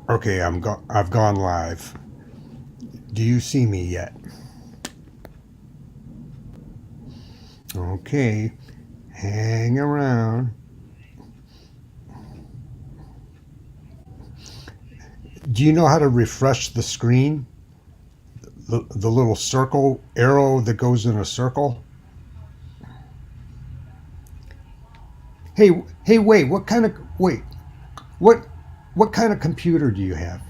Okay, I've gone live. Do you see me yet? Okay, hang around. Do you know how to refresh the screen? The little circle arrow that goes in a circle? Hey, wait, what what kind of computer do you have?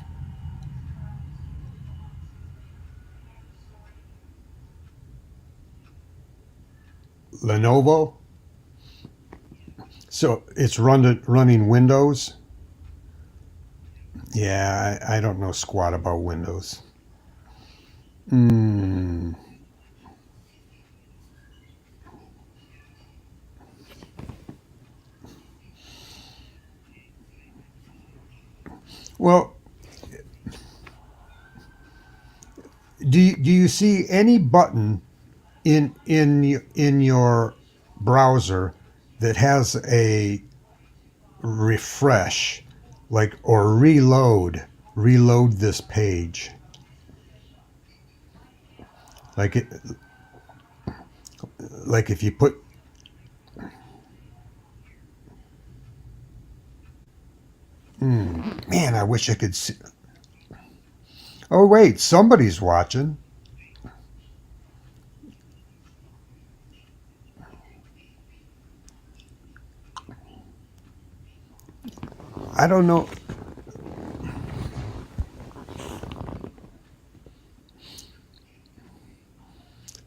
Lenovo? So it's running Windows? Yeah, I don't know squat about Windows. Hmm. Well, do you see any button in your browser that has a refresh, like, or reload this page, like it, like if you put, man, I wish I could see. Oh wait, somebody's watching. I don't know.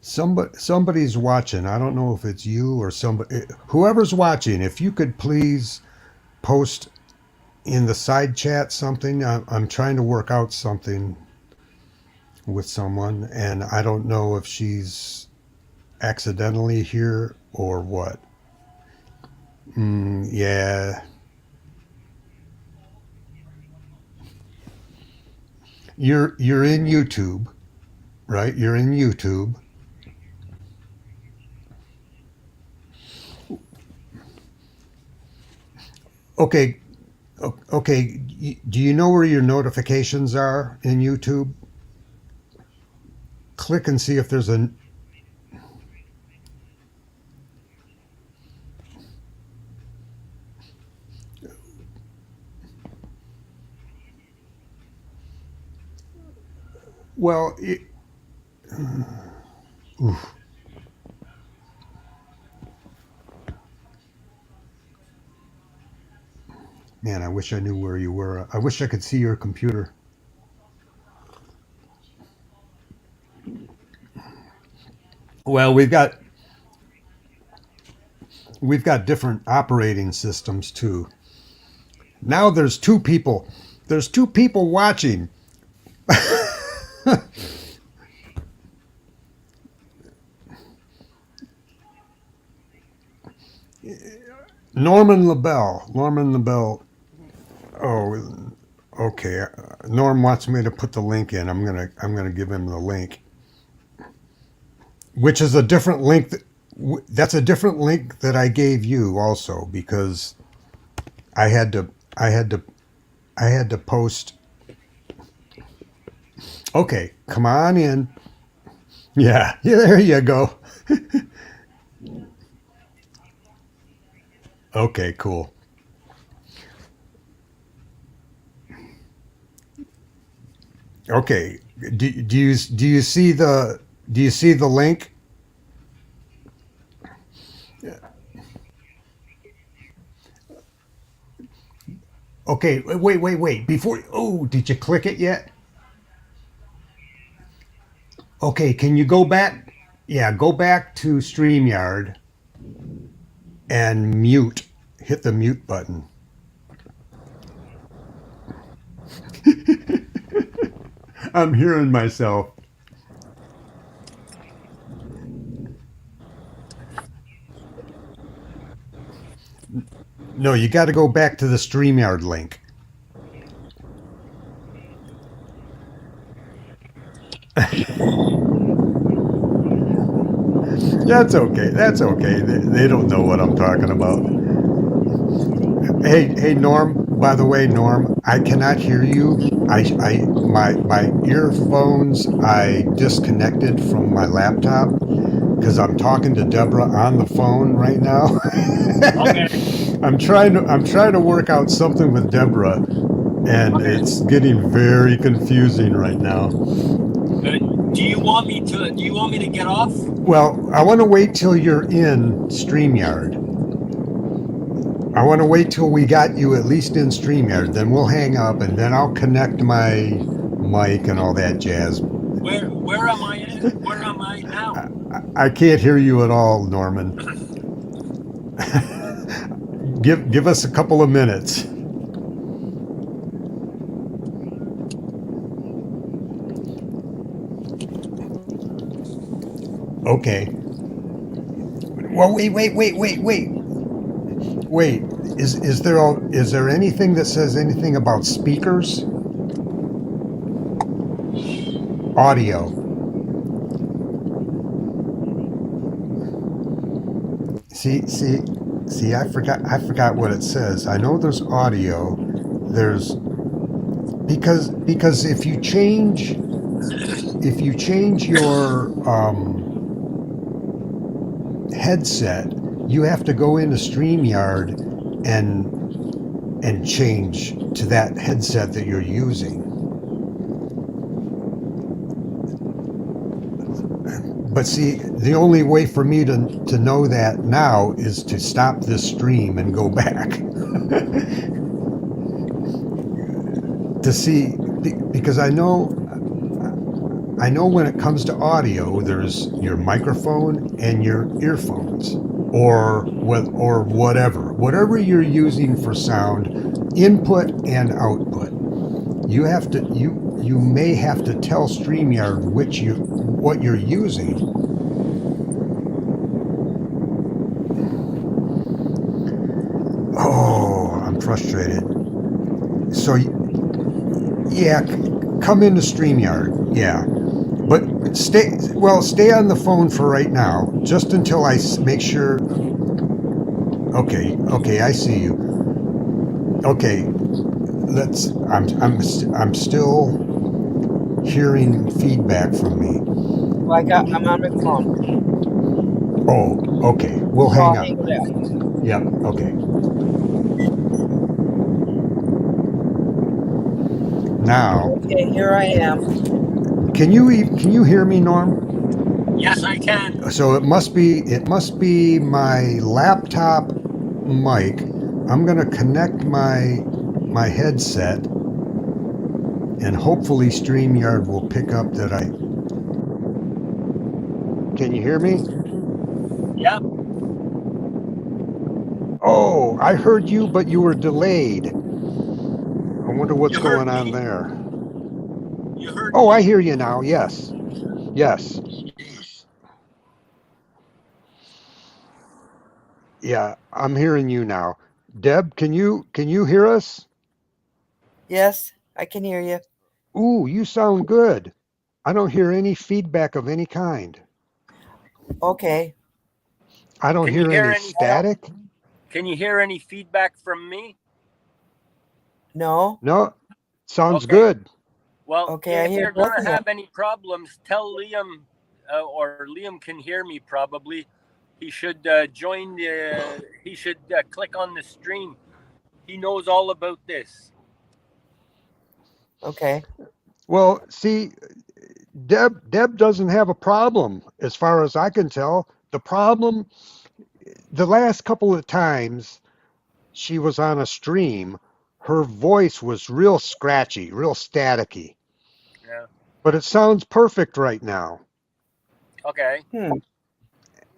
Somebody's watching. I don't know if it's you or somebody. Whoever's watching, if you could please post in the side chat something. I'm trying to work out something with someone, and I don't know if she's accidentally here or what. Yeah, you're in YouTube, right? You're in YouTube. Okay, okay. Do you know where your notifications are in YouTube? Click and see if there's a. Well, oof, man, I wish I knew where you were. I wish I could see your computer. Well, we've got different operating systems too. Now there's two people. There's two people watching. Norman LaBelle. Norman LaBelle. Oh, okay. Norm wants me to put the link in. I'm gonna give him the link, which is a different link. That's a different link that I gave you also because I had to I had to I had to post. Okay, come on in. Yeah, yeah. There you go. Okay, cool. Okay, do you see the link? Okay, wait. Before, oh, did you click it yet? Okay, can you go back? Yeah, go back to StreamYard and mute. Hit the mute button. I'm hearing myself. No, you got to go back to the StreamYard link. That's okay. That's okay. They don't know what I'm talking about. Hey, Norm. By the way, Norm, I cannot hear you. My earphones I disconnected from my laptop because I'm talking to Deborah on the phone right now. Okay. I'm trying to work out something with Deborah, and Okay. it's getting very confusing right now. Do you want me to get off? Well, I want to wait till you're in StreamYard. I want to wait till we got you at least in StreamYard. Then we'll hang up, and then I'll connect my mic and all that jazz. Where am I at? Where am I now? I can't hear you at all, Norman. Give us a couple of minutes. Okay. Well, wait. Is there anything that says anything about speakers? Audio. See, see, see. I forgot what it says. I know there's audio. There's because if you change your headset, you have to go into StreamYard and change to that headset that you're using. But see, the only way for me to know that now is to stop this stream and go back to see because I know when it comes to audio, there's your microphone and your earphones, or whatever you're using for sound, input and output. You may have to tell StreamYard what you're using. Oh, I'm frustrated. So yeah, come into StreamYard. Yeah. But stay on the phone for right now, just until I make sure. Okay, I see you. Okay, let's. I'm still hearing feedback from me. Well, I'm on my phone. Oh, okay. We'll So hang I'll up. hang it up. Yep. Okay. Now, Okay, here I am. can you hear me, Norm? Yes, I can. So it must be my laptop mic. I'm gonna connect my headset, and hopefully StreamYard will pick up that I. Can you hear me? Yep. Oh, I heard you, but you were delayed. I wonder what's You heard going on me. there. You heard Oh, I me. hear you now. Yes, yes, yeah. I'm hearing you now. Deb, can you hear us? Yes, I can hear you. Ooh, you sound good. I don't hear any feedback of any kind. Okay. I don't Can you hear hear any any? I don't. static. Can you hear any feedback from me? No. No, sounds Okay. good. Well, Okay, I if hear you're both gonna of you. have any problems, tell Liam, or Liam can hear me probably. He should join the. He should click on the stream. He knows all about this. Okay. Well, see, Deb doesn't have a problem as far as I can tell. The problem, the last couple of times she was on a stream, her voice was real scratchy, real staticky. Yeah. But it sounds perfect right now. Okay. Hmm.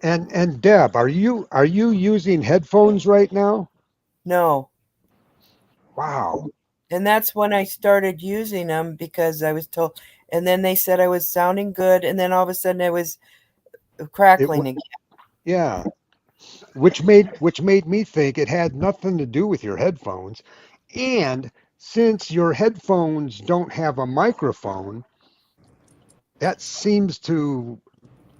And Deb, are you using headphones right now? No. Wow. And that's when I started using them because I was told, and then they said I was sounding good, and then all of a sudden I was It crackling again. yeah, which made me think it had nothing to do with your headphones. And since your headphones don't have a microphone, that seems to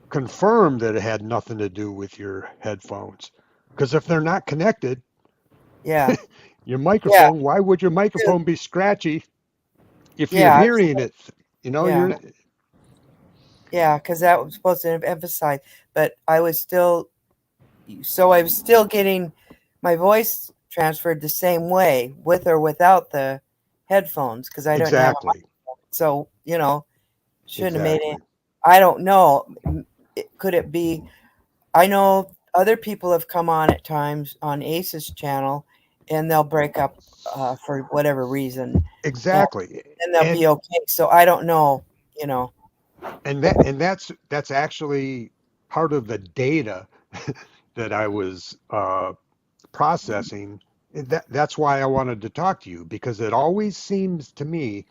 confirm that it had nothing to do with your headphones. Because if they're not connected, Yeah. Your microphone. Why would your microphone be scratchy if you're Yeah, hearing it? You know, yeah. you're Yeah, because that was supposed to emphasize, but I was still, so I was still getting my voice transferred the same way with or without the headphones because I don't have a exactly, microphone. So, shouldn't have made it. exactly. I don't know. Could it be? I know other people have come on at times on Ace's channel and they'll break up for whatever reason and Exactly. then they'll be And okay. So I don't know, you know. that's actually part of the data that I was processing. That's why I wanted to talk to you because it always seems to me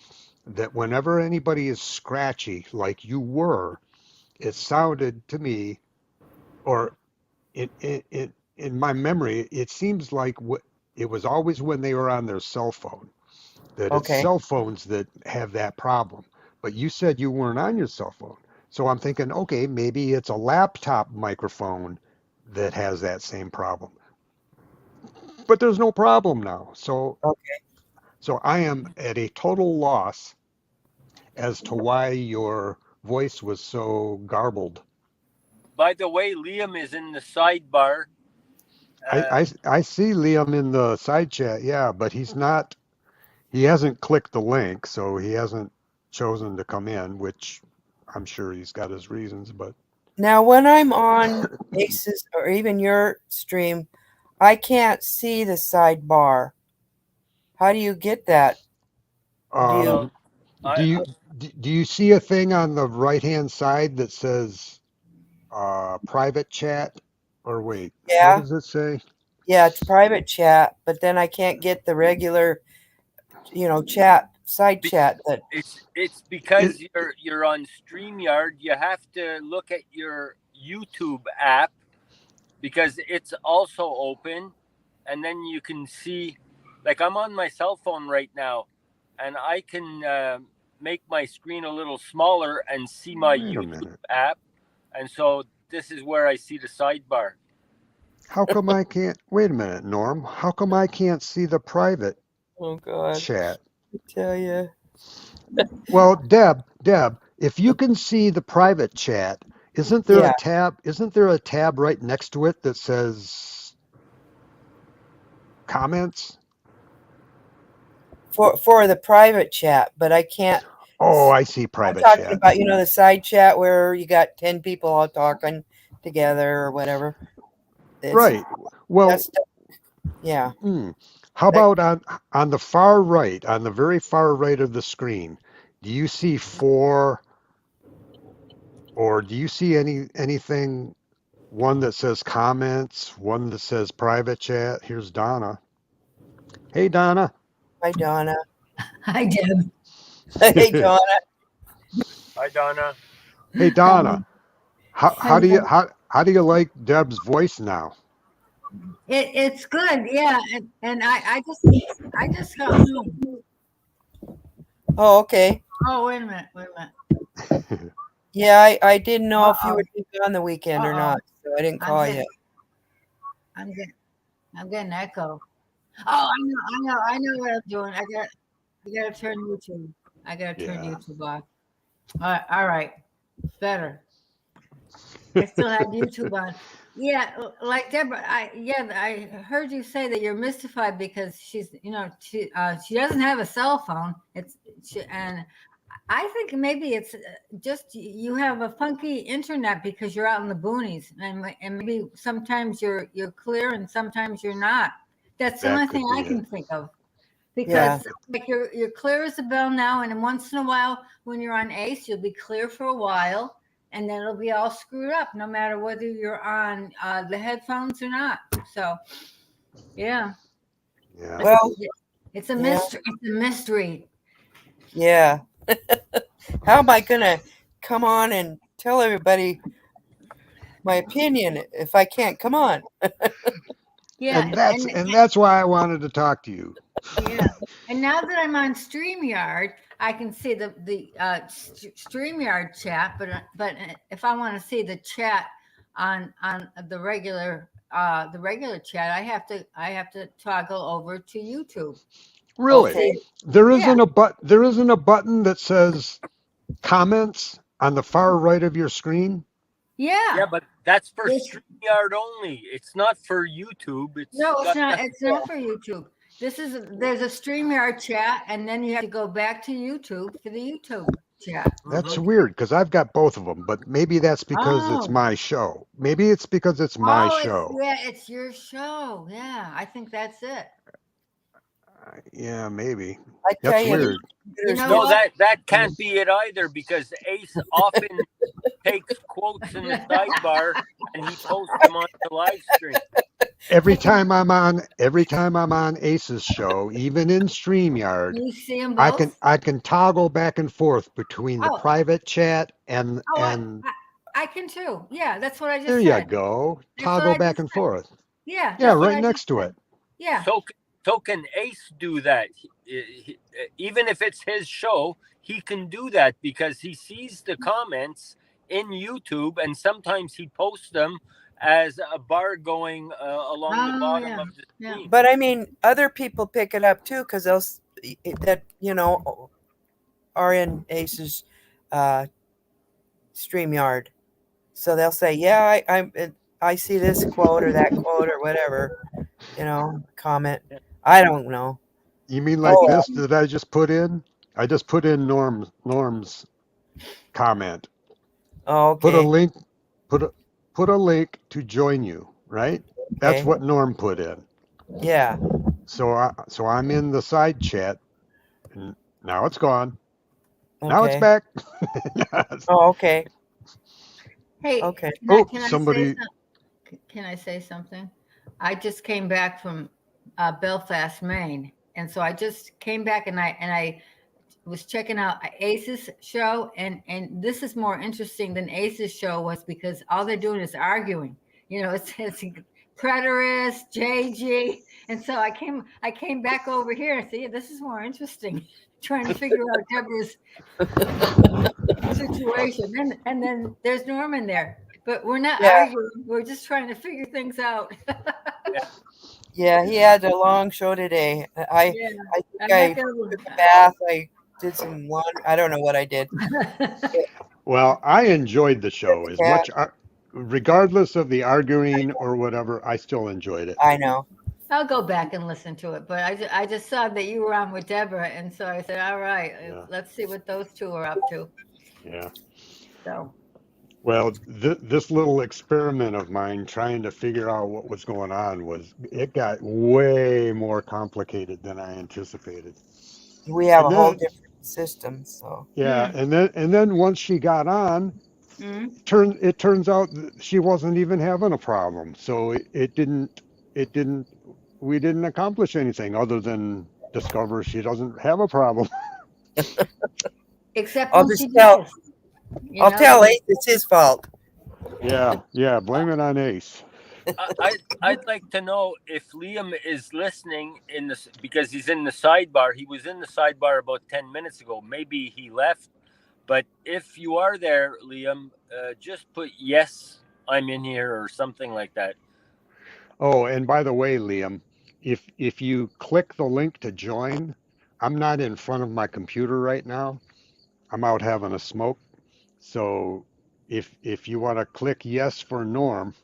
that whenever anybody is scratchy like you were, it sounded to me, or in my memory, it seems like it was always when they were on their cell phone. That it's Okay. cell phones that have that problem. But you said you weren't on your cell phone. So I'm thinking, okay, maybe it's a laptop microphone that has that same problem. But there's no problem now. Okay. So I am at a total loss as to why your voice was so garbled. By the way, Liam is in the sidebar. I see Liam in the side chat, yeah, but he hasn't clicked the link, so he hasn't chosen to come in, which I'm sure he's got his reasons, but Now, when I'm on Ace's or even your stream, I can't see the sidebar. How do you get that? Do you? um, Well, I do you do you see a thing on the right-hand side that says private chat? Or wait, what Yeah, does it say? yeah, it's private chat, but then I can't get the regular, chat, side be, chat that. it's It, because you're on StreamYard. You have to look at your YouTube app because it's also open, and then you can see. Like I'm on my cell phone right now, and I can make my screen a little smaller and see my wait a YouTube minute. app, and so this is where I see the sidebar. How come I can't? Wait a minute, Norm. How come I can't see the private Oh God, chat? I tell you. Well, Deb, if you can see the private chat, isn't there a Yeah, tab? Isn't there a tab right next to it that says comments? for the private chat, but I can't. Oh, I see I'm private talking chat. about, the side chat where you got 10 people all talking together or whatever. It's Right. Well, that's yeah. hmm. How That, about on the far right, on the very far right of the screen? Do you see four, or do you see anything? One that says comments, one that says private chat. Here's Donna. Hey, Donna. hi Donna. Hi, Deb. Hey Donna. Hi, Donna. Hey, Donna. How do you Hello. how do you like Deb's voice now? It's good, yeah. And I just got home. Oh, okay. Oh, wait a minute, wait a minute. Yeah, I didn't know if you Uh-oh, were on the weekend or uh-oh. not, so I didn't I'm call you. getting, I'm getting, I'm getting echo. Oh, I know what I'm doing. I gotta turn YouTube. I gotta turn Yeah. YouTube off. All right, better. I still had YouTube on. Yeah, like Deborah, I heard you say that you're mystified because she doesn't have a cell phone. And I think maybe it's just you have a funky internet because you're out in the boonies, and maybe sometimes you're clear and sometimes you're not. That's the That only thing could be I it. can think of Yeah, because like you're clear as a bell now, and then once in a while when you're on Ace, you'll be clear for a while, and then it'll be all screwed up, no matter whether you're on the headphones or not. So yeah, Yeah. it's well, it's a yeah, mystery. It's a mystery. yeah. How am I gonna come on and tell everybody my opinion if I can't come on? Yeah, And that's why I wanted to talk to you. yeah. And now that I'm on StreamYard, I can see the StreamYard chat. But if I want to see the chat on the regular the regular chat, I have to toggle over to YouTube. Really? Okay. There Yeah. isn't there isn't a button that says comments on the far right of your screen? Yeah, Yeah. but that's for This- StreamYard only. It's not for YouTube. No, it's got not. nothing- It's not for YouTube. There's a StreamYard chat, and then you have to go back to YouTube for the YouTube chat. That's Mhm. weird because I've got both of them, but maybe that's because it's Oh, my show. Maybe it's because it's my show. it's your show. Yeah, I think that's it. Yeah, maybe. I tell That's you, weird. You know No, what? that can't be it either because Ace often takes quotes in the sidebar and he posts them on the live stream. Every time I'm on Ace's show, even in StreamYard, You see them both? I can toggle back and forth between the Oh, private chat and oh, and I can too. Yeah, that's what I just there you said. go. That's what Toggle I back just and said. forth. Yeah, Yeah, that's what right I next just to said. it. Yeah. So can Ace do that? Even if it's his show, he can do that because he sees the comments in YouTube and sometimes he posts them as a bar going along the Oh, bottom yeah, of the yeah. screen. but I mean, other people pick it up too because that are in Ace's uh, StreamYard. So they'll say, "Yeah, I see this quote or that quote or whatever," comment. I don't know. You mean like Oh, this that I just put in? I just put in Norm's comment. oh, Put a okay, link put a link to join you, right? That's okay, what Norm put in. yeah, So I'm in the side chat and now it's gone. Now it's okay, back. oh, okay, Hey, okay. Oh, can I say somebody something? Can I say something? I just came back from Belfast, Maine, and so I just came back and I was checking out Ace's show, and this is more interesting than Ace's show was because all they're doing is arguing. It's preterist, JG, and so I came back over here and said, yeah, this is more interesting. Trying to figure out Deborah's situation, and then there's Norman there, but we're not Yeah, arguing. We're just trying to figure things out. yeah. He had a long show today. I Yeah, I I'm think I not gonna. took a bath. I did some laundry. I don't know what I did. well, I enjoyed the show as Yeah, much regardless of the arguing or whatever, I still enjoyed it. I know. I'll go back and listen to it, but I just saw that you were on with Deborah, and so I said, all right, Yeah. let's see what those two are up to. Yeah. So Well, this little experiment of mine trying to figure out what was going on it got way more complicated than I anticipated. We have And a whole then different system. So yeah, and then once she got on, it turns out that she wasn't even having a problem. So it didn't we didn't accomplish anything other than discover she doesn't have a problem. except I'll when she just tell. does, you I'll know. tell Ace it's his fault. Yeah, blame it on Ace. I'd like to know if Liam is listening in this because he's in the sidebar. He was in the sidebar about 10 minutes ago. Maybe he left, but if you are there, Liam, just put yes, I'm in here or something like that. Oh, and by the way, Liam, if you click the link to join, I'm not in front of my computer right now. I'm out having a smoke. So if you want to click yes for Norm,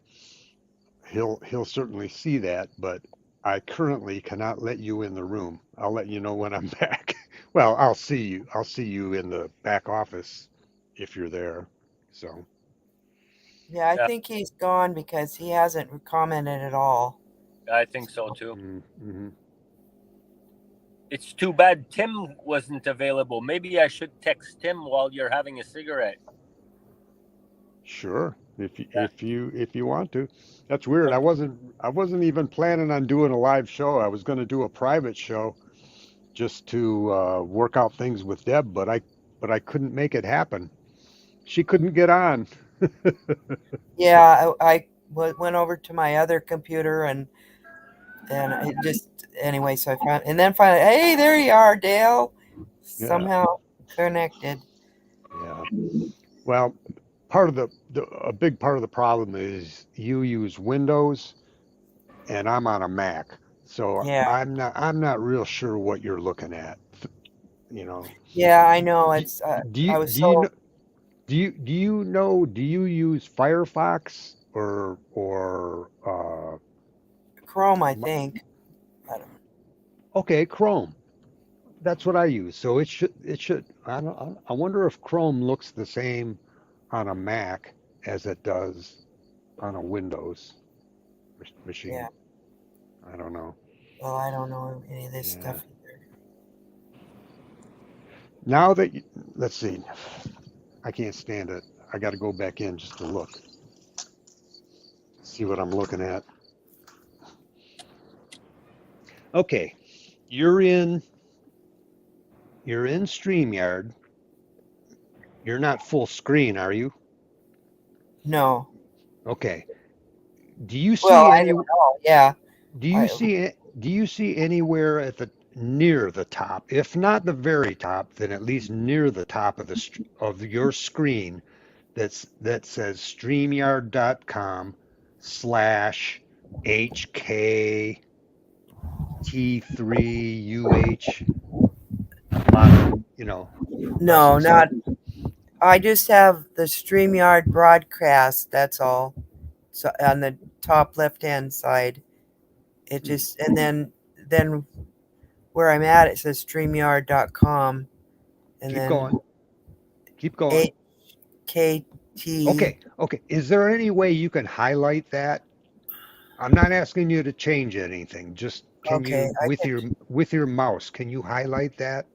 he'll certainly see that, but I currently cannot let you in the room. I'll let you know when I'm back. Well, I'll see you. I'll see you in the back office if you're there. So, Yeah, I Yeah. think he's gone because he hasn't commented at all. I think so too. mhm. It's too bad Tim wasn't available. Maybe I should text Tim while you're having a cigarette. Sure. Yeah. If you want to. That's weird. I wasn't even planning on doing a live show. I was going to do a private show just to work out things with Deb, but I couldn't make it happen. She couldn't get on. Yeah, I went over to my other computer and it just anyway. So finally, hey, there you are, Dale. Yeah. Somehow connected. Yeah. Well, a big part of the problem is you use Windows, and I'm on a Mac, so Yeah. I'm not real sure what you're looking at. You know, Yeah, I know. do, It's do I you was do you so know do you use Firefox or Chrome, I think. I don't, okay, Chrome. That's what I use. So it should I wonder if Chrome looks the same on a Mac as it does on a Windows yeah. machine. I don't know. Well, I don't know any of this Yeah. stuff either. Now that let's see. I can't stand it. I got to go back in just to look, see what I'm looking at. Okay, you're in you're in StreamYard. You're not full screen, are you? No. Okay. Do you Well, see I any don't know. Yeah. do you I see do you see anywhere at the near the top, if not the very top, then at least near the top of of your screen that says streamyard.com/HKT3UH lot, no, lesson not. start. I just have the StreamYard broadcast. That's all. So on the top left-hand side, it Hmm. just and then where I'm at, it says StreamYard.com and Keep then going. Keep going. HKT. Okay. Okay. Is there any way you can highlight that? I'm not asking you to change anything. Just can Okay, you I with can. your mouse, can you highlight that?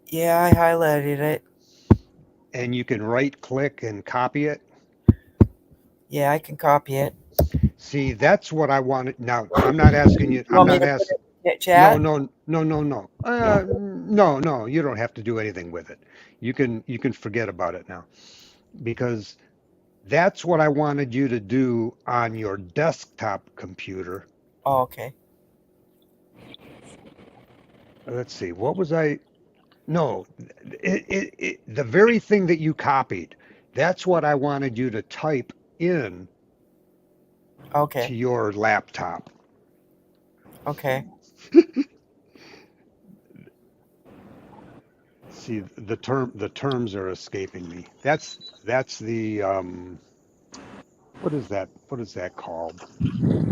Yeah, I highlighted it. And you can right click and copy it? Yeah, I can copy it. See, that's what I wanted. Now, I'm not asking you, You I'm want me not to put asking, it in the no, chat? no, no, no, no. No, no, you don't have to do anything with it. You can forget about it now because that's what I wanted you to do on your desktop computer. Oh, okay. Let's see, what was I? No, the very thing that you copied, that's what I wanted you to type in Okay. to your laptop. Okay. See, the terms are escaping me. That's the what is that called?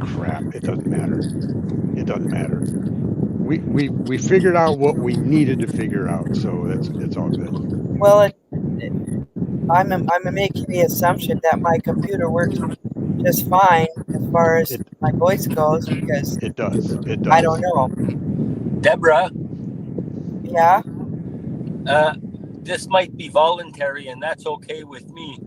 Crap, it doesn't matter. It doesn't matter. We figured out what we needed to figure out, so it's all good. Well, I'm making the assumption that my computer works just fine as far as It my voice goes because it does. It I don't does. know. Debra, Yeah. this might be voluntary, and that's okay with me.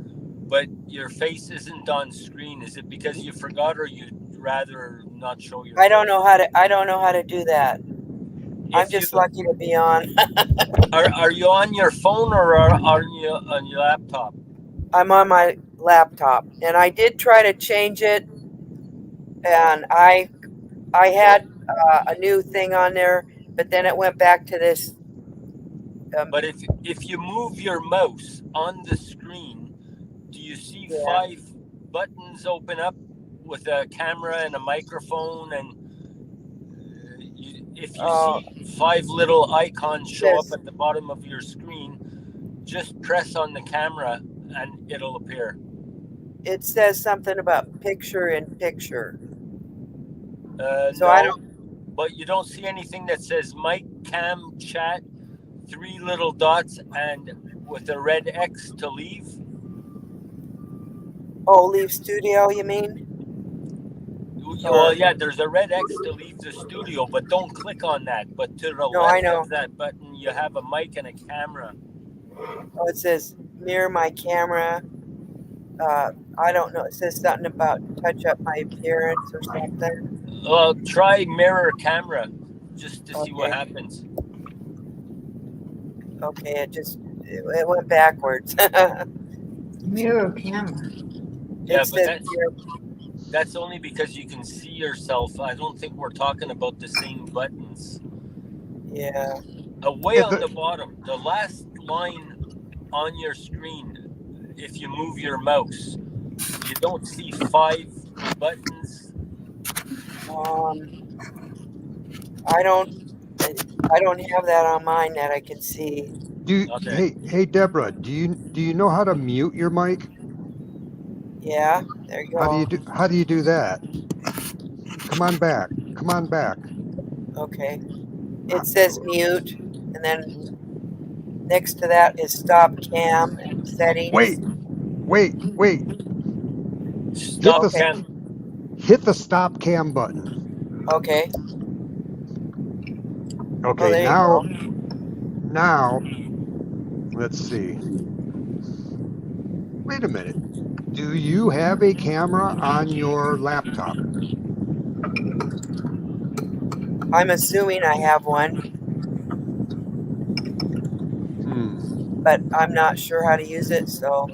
But your face isn't on screen. Is it because you forgot, or you'd rather not show your I don't face? know how to. I don't know how to do that. I'm If you just lucky to be on. are you on your phone or are you on your laptop? I'm on my laptop, and I did try to change it, and I had a new thing on there, but then it went back to this. But if you move your mouse on the screen, do you see Yeah. 5 buttons open up with a camera and a microphone? And if you Oh, see 5 little icons it show up says at the bottom of your screen, just press on the camera and it'll appear. it says something about picture in picture. So I No, don't. but you don't see anything that says mic, cam, chat, 3 little dots, and with a red X to leave. Oh, leave studio. You mean? Well, Or yeah, there's a red X to leave the studio, but don't click on that. But to the no? I left know. of that button, you have a mic and a camera. Oh, it says mirror my camera. I don't know. It says something about touch up my appearance or something. Well, try mirror camera just to see what Okay. happens. Okay. It went backwards. Mirror camera. Yeah, It but says mirror. that's only because you can see yourself. I don't think we're talking about the same buttons. Yeah. Away Yeah, on the bottom, the last line on your screen, if you move your mouse, you don't see 5 buttons I don't have that on mine that I can see. Okay. Hey Deborah, do you know how to mute your mic? Yeah, there you go. How do you do that? Come on back. Come on back. Okay. It says mute, and then next to that is stop cam and settings. Wait. Hit Stop the Okay. cam. hit the stop cam button. Okay. Oh, Okay, there you go. now let's see. Wait a minute. Do you have a camera on your laptop? I'm assuming I have one, but I'm not sure how to use it, so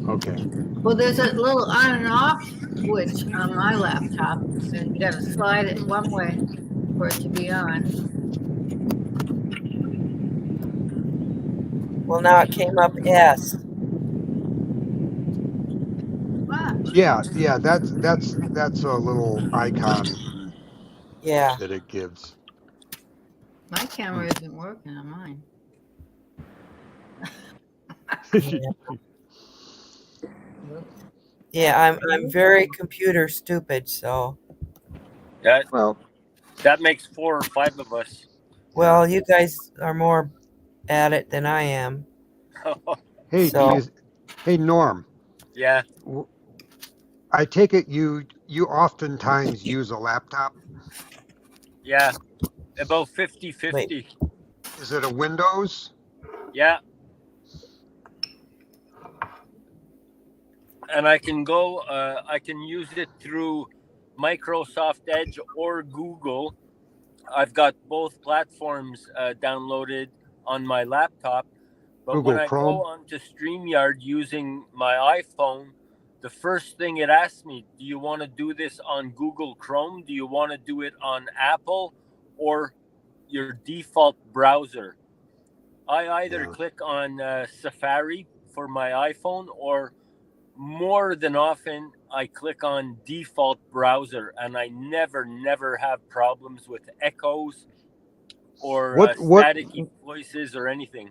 Okay. Well, there's a little on and off switch on my laptop, and you got to slide it one way for it to be on. well now it came up S. Ah, Yeah, that's a little icon Yeah. that it gives. my camera isn't working on mine. Yeah, I'm very computer stupid, so That Well, that makes 4 or 5 of us. well, you guys are more at it than I am. hey, So hey Norm, Yeah. w- I take it you oftentimes use a laptop. Yeah. About wait. 50-50. Is it a Windows? Yeah. And I can I can use it through Microsoft Edge or Google. I've got both platforms downloaded on my laptop. But when Google I go Chrome? onto StreamYard using my iPhone, the first thing it asks me, do you want to do this on Google Chrome? Do you want to do it on Apple or your default browser? I either Yeah. click on Safari for my iPhone, or more than often I click on default browser, and I never have problems with echoes or What what staticky voices or anything.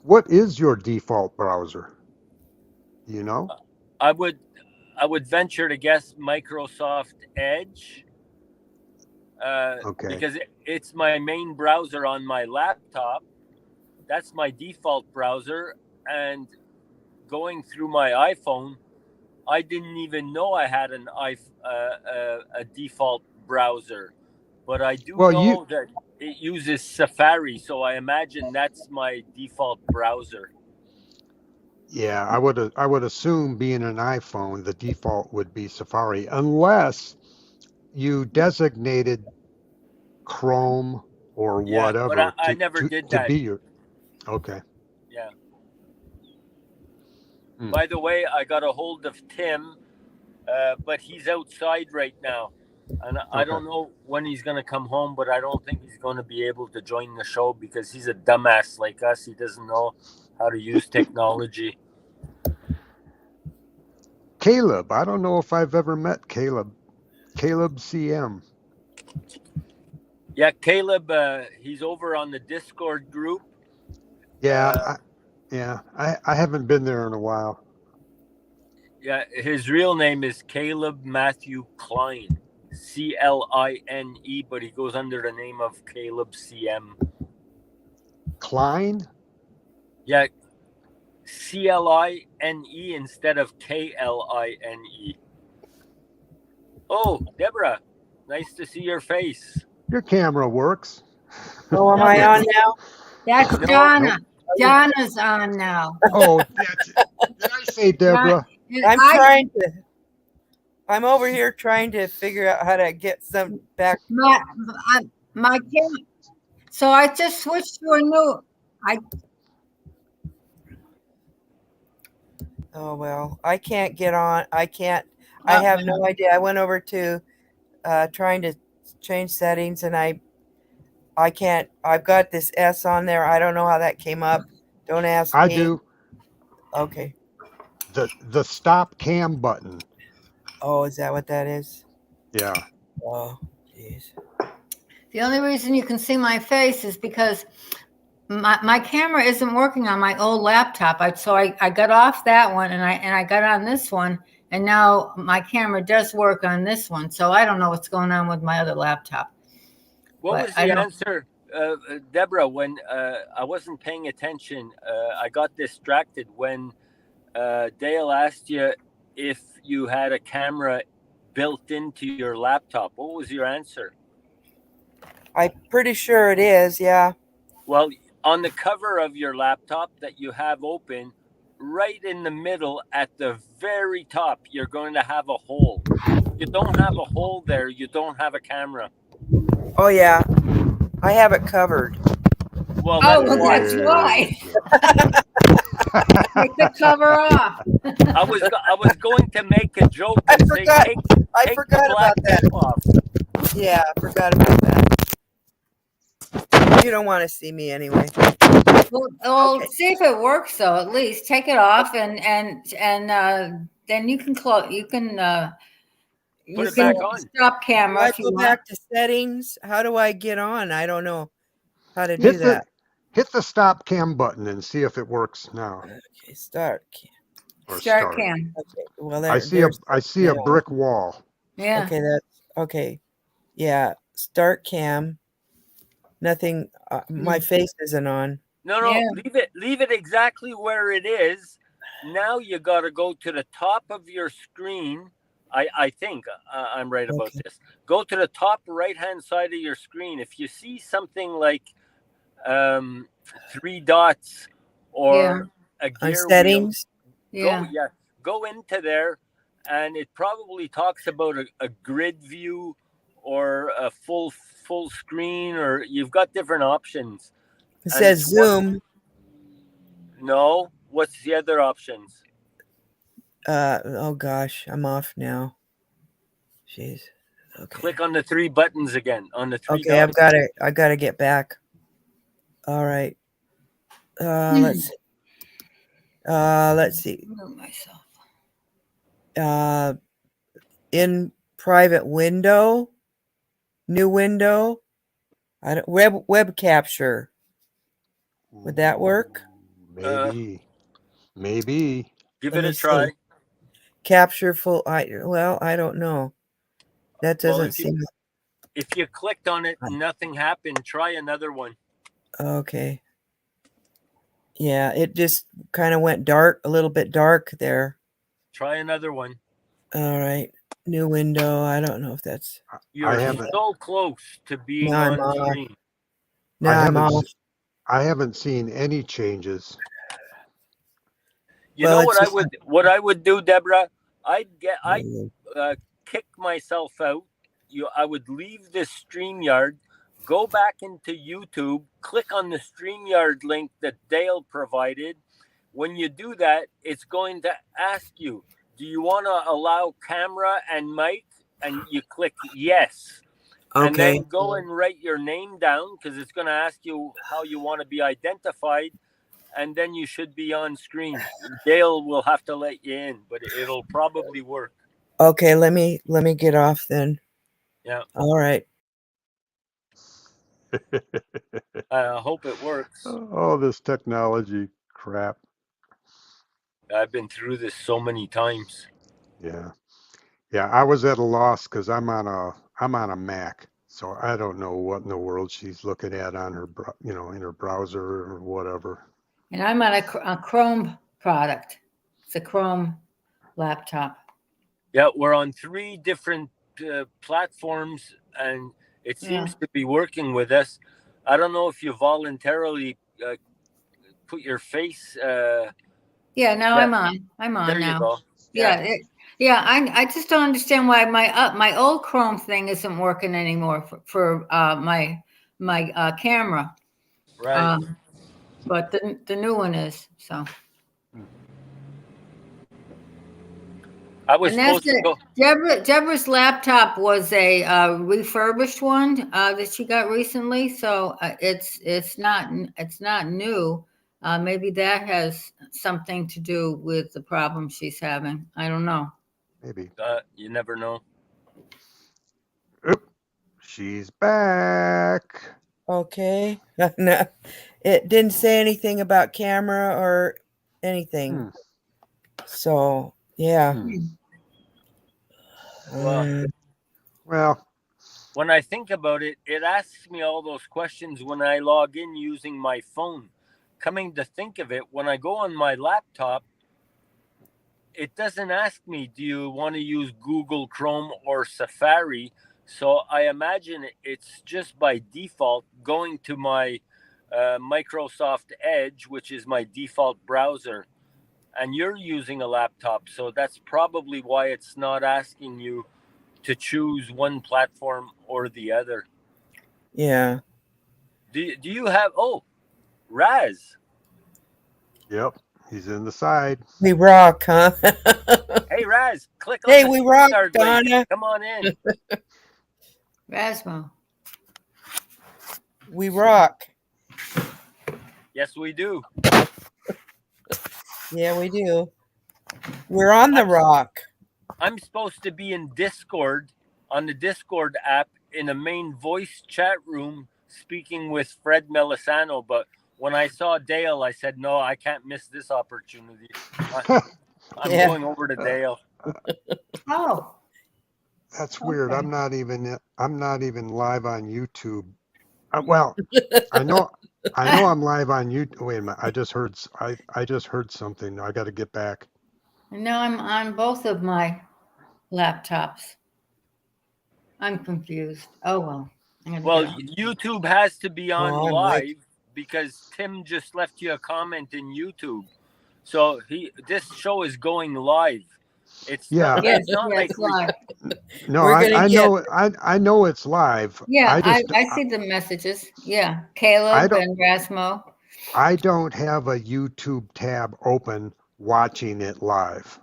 what is your default browser? Do you know? I would I would venture to guess Microsoft Edge, Okay. because it's my main browser on my laptop. That's my default browser, and going through my iPhone, I didn't even know I had a default browser, but I do Well, know that it uses Safari, so I imagine that's my default browser. yeah, I would assume being an iPhone, the default would be Safari, unless you designated Chrome or Yeah, but whatever I never did to that. be your. Okay. Yeah. Hmm. By the way, I got a hold of Tim, but he's outside right now. And I Okay. don't know when he's going to come home, but I don't think he's going to be able to join the show because he's a dumbass like us. He doesn't know how to use technology. Caleb, I don't know if I've ever met Caleb. Caleb CM. Yeah, Caleb, he's over on the Discord group. Yeah, Uh, I haven't been there in a while. yeah, his real name is Caleb Matthew Klein, Cline, but he goes under the name of Caleb CM. Klein? Yeah, Cline instead of Kline. Oh, Deborah, nice to see your face. Your camera works. Oh, am No, I on now? that's No, Donna. Nope. Donna's on now. Oh, that's it. Did I say Deborah? And I'm over here trying to figure out how to get some back. my camera. So I just switched to a new. Oh well, I can't get on. I can't. I Uh, have no idea. I went over to trying to change settings, and I can't. I've got this S on there. I don't know how that came up. Don't ask I me. do. Okay. The stop cam button. Oh, is that what that is? Yeah. Oh. Jeez. The only reason you can see my face is because my camera isn't working on my old laptop. So I got off that one and I got on this one, and now my camera does work on this one. So I don't know what's going on with my other laptop. What But was I the don't. answer, Deborah? When I wasn't paying attention, I got distracted when Dale asked you if you had a camera built into your laptop. What was your answer? I'm pretty sure it is. Yeah. Well, on the cover of your laptop that you have open, right in the middle at the very top, you're going to have a hole. You don't have a hole there, you don't have a camera. Oh yeah. I have it covered. Well, Oh, that's well, why. that's why. Take the cover off. I was going to make a joke I and say forgot. take I the forgot black about that. tip off. Yeah, I forgot about that. You don't want to see me anyway. Well, Okay. see if it works though. At least take it off, and then you can close. You can Put you it can back on. stop Do camera I if you go want. back to settings? How do I get on? I don't know how to do Hit the that. hit the stop cam button and see if it works now. Okay, start. Or Start start. cam. Okay. Well, I there's see a now. brick wall. Yeah. Okay, that's okay. Yeah, start cam. Nothing. My face isn't on. No, Yeah. leave it exactly where it is. Now you got to go to the top of your screen. I think I'm right about Okay. this. Go to the top right hand side of your screen. If you see something like three dots or Yeah. a On gear wheel, settings. Yeah. go into there, and it probably talks about a grid view or a full screen, or you've got different options. It And says it's one. zoom. No, what's the other options? Oh gosh, I'm off now. Jeez. Okay. Click on the three buttons again. On the three Okay, dots. I gotta get back. All right. Let's see. Let's see. Move myself. In private window, new window. I don't web capture. Would that work? Maybe. Maybe. Give Let it me a try. see. Capture full. I don't know. That Well, doesn't seem if you clicked on it, nothing happened. Try another one. okay. Yeah, it just kind of went dark, a little bit dark there. Try another one. All right. New window. I don't know if that's. You're haven't so close to being Now I'm on off. screen. Now I'm off. I haven't seen any changes. You Well, know it's just what I would do, Deborah? I'd Mm. kick myself out. I would leave the StreamYard, go back into YouTube, click on the StreamYard link that Dale provided. When you do that, it's going to ask you, do you want to allow camera and mic? And you click yes. And okay. then go and write your name down, because it's going to ask you how you want to be identified. And then you should be on screen. Dale will have to let you in, but it'll probably work. Okay, let me get off then. Yeah. All right. I hope it works. Oh, this technology crap. I've been through this so many times. Yeah. Yeah, I was at a loss because I'm on a Mac, so I don't know what in the world she's looking at on her, in her browser or whatever. And I'm on a Chrome product. It's a Chrome laptop. Yeah, we're on 3 different platforms, and it seems to be working with us. I don't know if you voluntarily put your face. Yeah, now Yeah. I'm on There now. you go. Yeah, I just don't understand why my old Chrome thing isn't working anymore for my camera. Right. But the new one is so. I was And that's supposed to it. go. Deborah's laptop was a refurbished one that she got recently, so it's not new. Maybe that has something to do with the problem she's having. I don't know. Maybe. You never know. Oop, She's back. Okay. No, it didn't say anything about camera or anything. Hmm. So, yeah. Hmm. Well, Well, when I think about it, it asks me all those questions when I log in using my phone. Coming to think of it, when I go on my laptop, it doesn't ask me, do you want to use Google Chrome or Safari? So I imagine it's just by default going to my Microsoft Edge, which is my default browser. And you're using a laptop, so that's probably why it's not asking you to choose one platform or the other. Yeah. Do you have, oh, Raz? yep. He's in the side. We rock, huh? Hey, Raz, click on Hey, the we rock, StreamYard link. Donna. Come on in. Rasmo. We rock. Yes, we do. Yeah, we do. We're on the rock. I'm supposed to be in Discord, on the Discord app, in a main voice chat room speaking with Fred Melisano. But when I saw Dale, I said, no, I can't miss this opportunity. I'm Yeah. going over to Dale. Oh, That's weird. Okay. I'm not even live on YouTube. Well, I know I'm live on YouTube. Wait a minute. I just heard something. I got to get back. no, I'm on both of my laptops. I'm confused. Oh, well. I'm gonna Well, get on. YouTube has to be on Oh, I'm like- live because Tim just left you a comment in YouTube. So this show is going live. It's Yeah. not, Yes, it's not yes, like live. No, We're gonna I get- know I know it's live. Yeah, I I see the messages. Yeah, Caleb don't- and Rasmo. I don't have a YouTube tab open watching it live.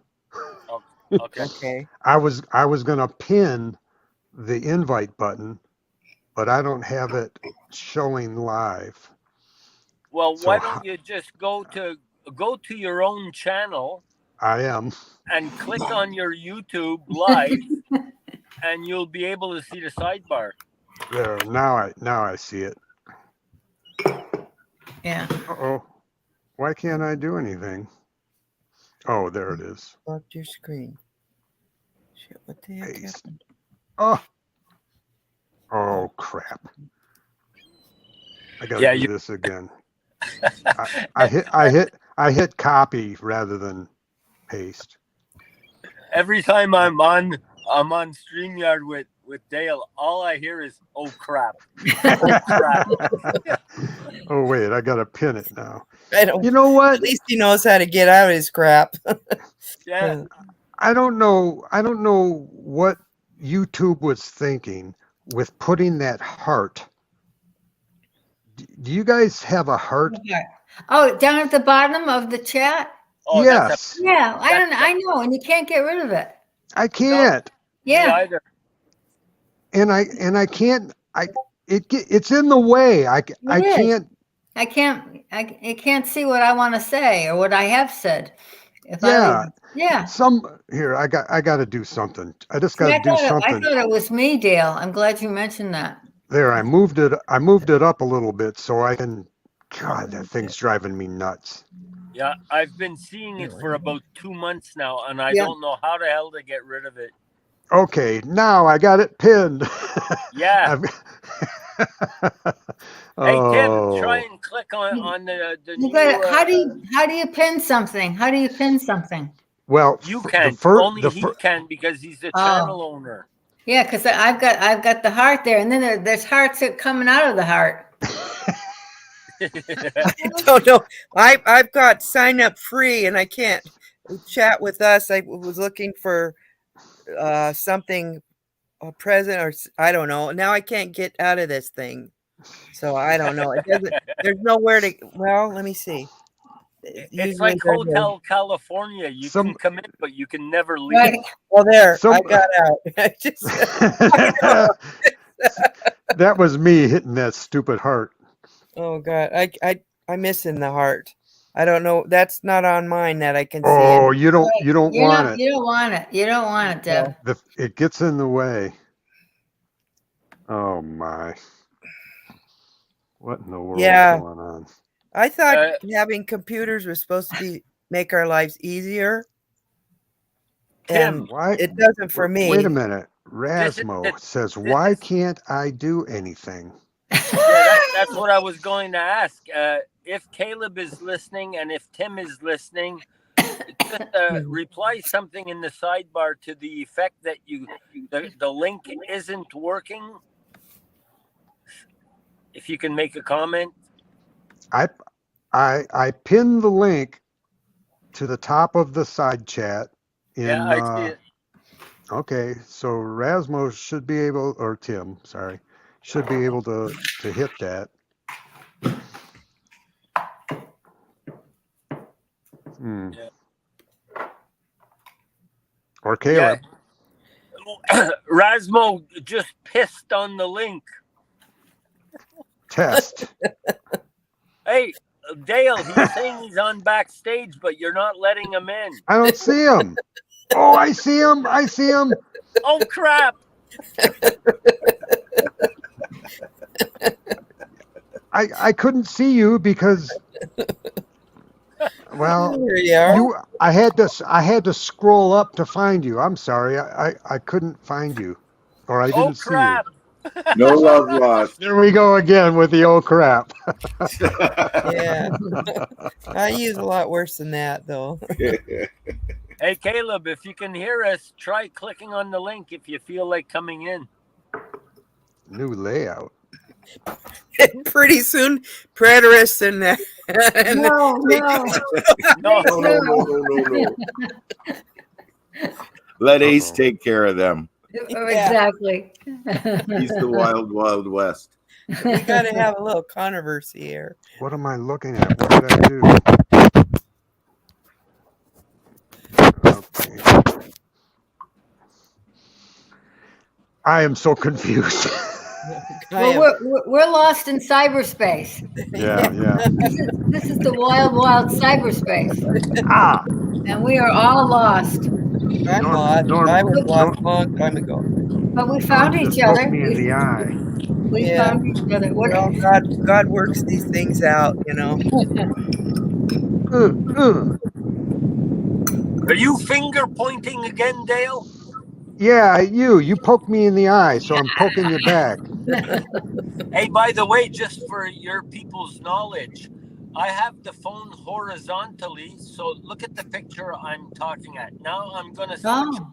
okay. Okay. I was gonna pin the invite button, but I don't have it showing live. Well, So why don't you just go to your own channel I am. and click on your YouTube live, and you'll be able to see the sidebar. There. Now I see it. Yeah. Uh-oh. Why can't I do anything? Oh, there it is. Locked your screen. Shit, what the heck Paste. happened? Oh crap. I gotta Yeah, do you- this again. I hit copy rather than paste. Every time I'm on StreamYard with Dale, all I hear is "oh crap, oh crap." Oh wait, I gotta pin it now. I don't. You know what? At least he knows how to get out of his crap. Yeah, I don't know what YouTube was thinking with putting that heart. Do you guys have a heart? Oh, down at the bottom of the chat? oh, Yes. Yeah, I know, and you can't get rid of it. I can't. me Yeah. either. And I can't it's in the way. I is. can't. I can't see what I want to say or what I have said. Yeah. Yeah. I got to do something. I just got See, to do I something. thought it was me, Dale. I'm glad you mentioned that. There, I moved it up a little bit so I can. God, that thing's driving me nuts. Yeah, I've been seeing it for about 2 months now, and I Yeah. don't know how the hell to get rid of it. Okay, now I got it pinned. Yeah. Hey Tim, try Oh, and click on the You new. got how do you pin something? How do you pin something? well, You the can't. fir- Only the he fir- can because he's the Oh. channel owner. Yeah, because I've got the heart there, and then there's hearts that coming out of the heart. I don't know. I've got sign up free, and I can't chat with us. I was looking for something, a present, or I don't know. Now I can't get out of this thing, so I don't know. It doesn't. There's nowhere to. Well, let me see. It's Usually like there's a- Hotel California. You Some- can come in, but you can never leave. Right. Well, there. Some- I got out. I just. that was me hitting that stupid heart. Oh God, I'm missing the heart. I don't know. That's not on mine that I can see. Oh, It. you don't want it. You don't want it. You don't want it, Deb. It gets in the way. Oh my. What in the world Yeah. is going on? I thought having computers was supposed to make our lives easier. Tim, And Why? it doesn't for me. Wait a minute. This is Rasmo says, this why is- can't I do anything? yeah, that's what I was going to ask. If Caleb is listening and if Tim is listening, just reply something in the sidebar to the effect that the link isn't working. If you can make a comment. I pinned the link to the top of the side chat Yeah, in I see it. okay, so Rasmo should be able, or Tim, sorry, should be able to hit that. Yeah. Or Caleb. Yeah. Rasmo just pissed on the link. Test. Hey, Dale, he's saying he's on backstage, but you're not letting him in. I don't see him. Oh, I see him. I see him. Oh, crap. I couldn't see you because, well, There you are. I had to scroll up to find you. I'm sorry. I couldn't find you, or I Oh, didn't see you. crap. No love lost. There we go again with the old crap. Yeah. I use a lot worse than that, though. Hey, Caleb, if you can hear us, try clicking on the link if you feel like coming in. New layout. Pretty soon, preterists and No, no. No, No. Let Ace take care of them. Exactly. He's the wild, wild west. we got to have a little controversy here. What am I looking at? What did I do? Okay. I am so confused. Well, we're lost in cyberspace. Yeah. This is the wild, wild cyberspace, Ah, and we are all lost. I'm Norm- lost. Norm- I was Norm- lost a long time ago. But we found just each other. poked me in the eye. We Yeah. found each other. What? Well, God works these things out, you know. are you finger pointing again, Dale? Yeah, you poked me in the eye, so I'm poking you back. Hey, by the way, just for your people's knowledge, I have the phone horizontally, so look at the picture I'm talking at. Now I'm going to switch. Oh,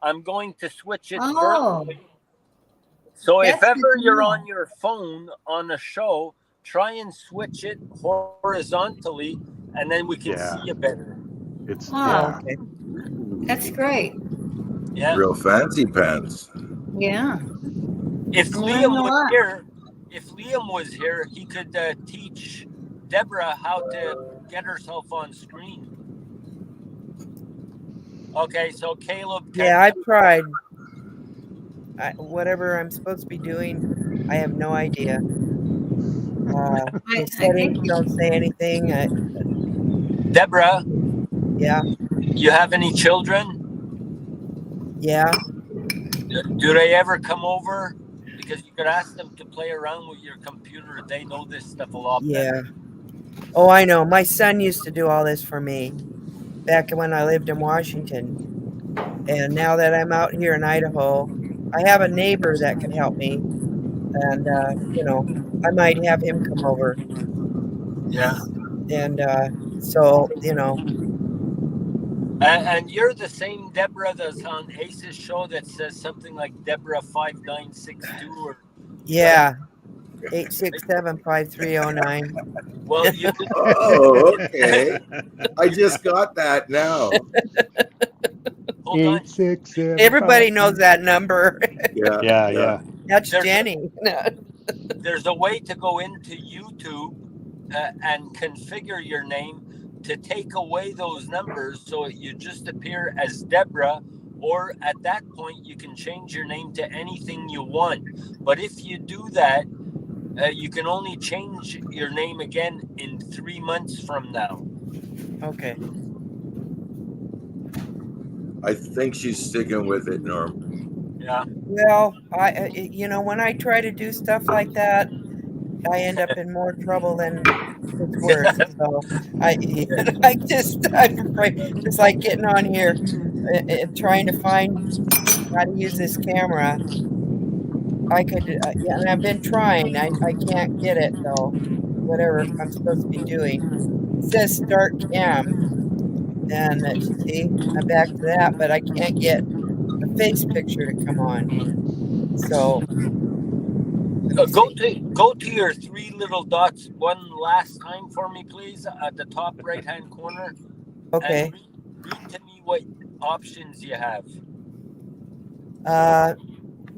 I'm going to switch it oh, vertically. So if That's good ever to you're know. on your phone on a show, try and switch it horizontally, and then we can Yeah. see you better. It's Oh. yeah. Okay. that's great. Yeah. Real fancy pants. Yeah. If I'm learning Liam a was lot. here, he could teach Debra how to get herself on screen. Okay, so Caleb. Yeah, I tried. Whatever I'm supposed to be doing, I have no idea. I The settings think don't say anything. Debra, Yeah, you have any children? yeah. Do they ever come over? Because you could ask them to play around with your computer. They know this stuff a lot better. Oh, I know. My son used to do all this for me back when I lived in Washington. And now that I'm out here in Idaho, I have a neighbor that can help me. And, I might have him come over. Yeah. And so, And you're the same Debra that's on Ace's show that says something like Debra 5962 or yeah, 867-5309. well, you could, Oh, okay. I just got that now. hold on. 867. Everybody knows that number. Yeah. That's There's- Jenny. There's a way to go into YouTube and configure your name to take away those numbers so you just appear as Debra, or at that point you can change your name to anything you want. But if you do that, you can only change your name again in 3 months from now. Okay. I think she's sticking with it, Norm. Yeah. Well, when I try to do stuff like that, I end up in more trouble than it's worth. So I'm afraid. It's like getting on here and trying to find how to use this camera. I could, yeah, and I've been trying. I can't get it though. Whatever I'm supposed to be doing. It says start cam, and see, I'm back to that, but I can't get the face picture to come on. So let me Go see. to your three little dots one last time for me, please, at the top right-hand corner, Okay. and read to me what options you have.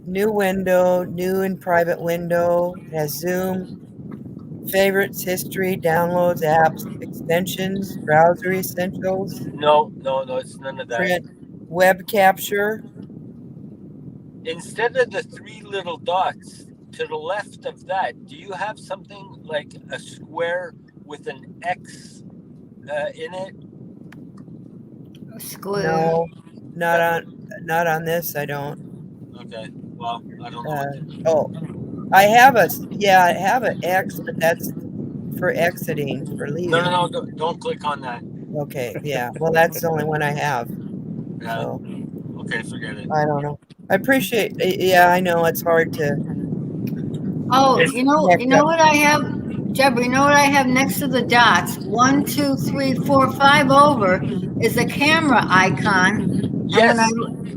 New window, new and private window, has Zoom, favorites, history, downloads, apps, extensions, browser essentials, No, it's none of that. print, web capture. Instead of the three little dots to the left of that, do you have something like a square with an X in it? Square. No, not on this. I don't. Okay. Well, I don't know what to do. Oh, I have I have an X, but that's for exiting, for leaving. No, don't click on that. Okay, yeah. Well, that's the only one I have. Yeah. So Okay, forget it. I don't know. I appreciate. Yeah, I know it's hard to. Oh, It's- you know what I have, Deborah, you know what I have next to the dots? 1, 2, 3, 4, 5 over is a camera icon. Yes.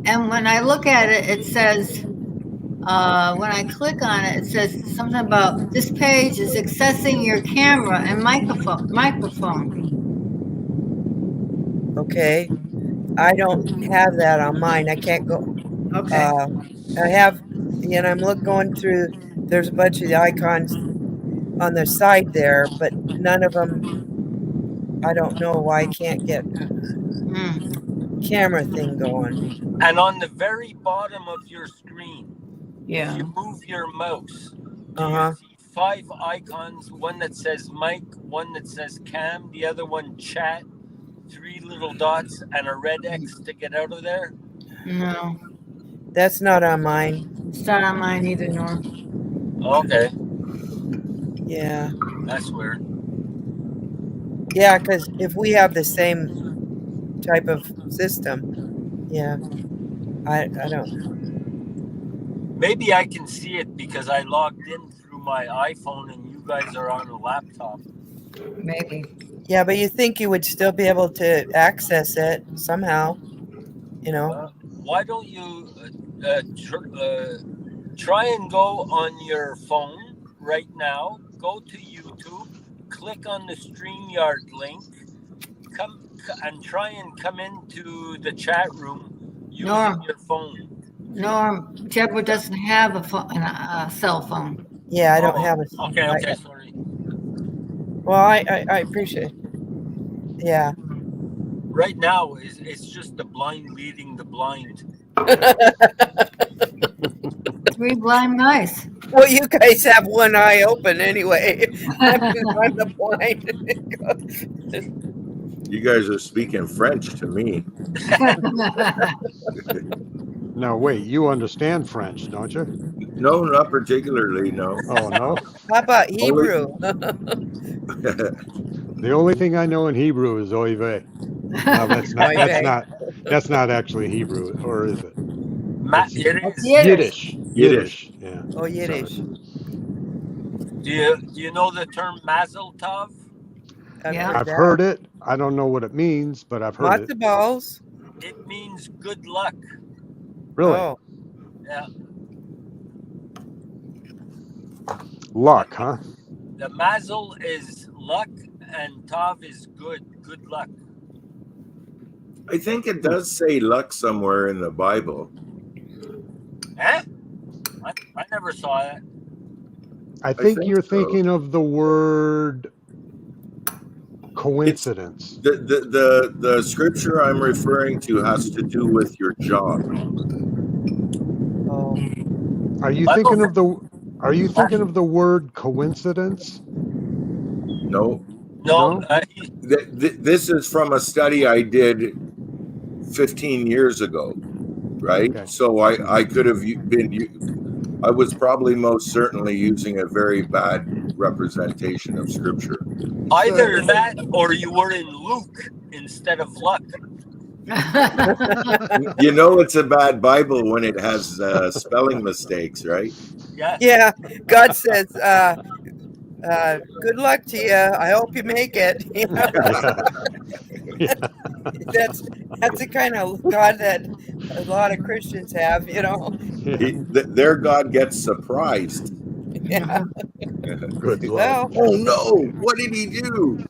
And when I look at it, it says, when I click on it, it says something about this page is accessing your camera and microphone. Okay, I don't have that on mine. I can't go. Okay. I have, I'm going through. There's a bunch of the icons on the side there, but none of them. I don't know why I can't get camera thing going. And on the very bottom of your screen, if Yeah. you move your mouse, do Uh-huh. you see 5 icons? One that says mic, one that says cam, the other one chat, 3 little dots, and a red X to get out of there? No, That's not on mine. it's not on mine either, Norm. Okay, Yeah. that's weird. Yeah, because if we have the same type of system, yeah. I don't. Maybe I can see it because I logged in through my iPhone and you guys are on a laptop. Maybe. Yeah, but you think you would still be able to access it somehow, Why don't you try and go on your phone right now, go to YouTube, click on the StreamYard link, and try and come into the chat room using Norm. your phone. Norm, Deborah doesn't have a cell phone. Yeah, I don't have a. Okay, sorry. Well, I appreciate it. Yeah. Right now, it's just the blind leading the blind. 3 blind mice. Well, you guys have one eye open anyway. I'm the blind. You guys are speaking French to me. Now, wait, you understand French, don't you? No, not particularly. No. Oh, no? How about Hebrew? The only thing I know in Hebrew is oy vey. No, that's not actually Hebrew, or is it? It is. Yiddish. Yiddish. Yeah. Oh, Yiddish. Do you know the term Mazel Tov? I've heard it. I don't know what it means, but I've heard Matzo balls. It means good luck. Really? Oh. Yeah. Luck, huh? The Mazel is luck, and Tov is good luck. I think it does say luck somewhere in the Bible. Eh? I never saw that. I think you're so. thinking of the word coincidence. The scripture I'm referring to has to do with your job. Oh. Are you thinking of the word coincidence? No. No. This is from a study I did 15 years ago. right? Okay. So I could have been. I was probably most certainly using a very bad representation of Scripture. Either that or you were in Luke instead of luck. You know, it's a bad Bible when it has spelling mistakes, right? Yes. Yeah, God says, "Good luck to you. I hope you make it." You know, Yeah. that's the kind of God that a lot of Christians have. You know, Their God gets surprised. yeah. Good luck. Well, Oh no! What did he do?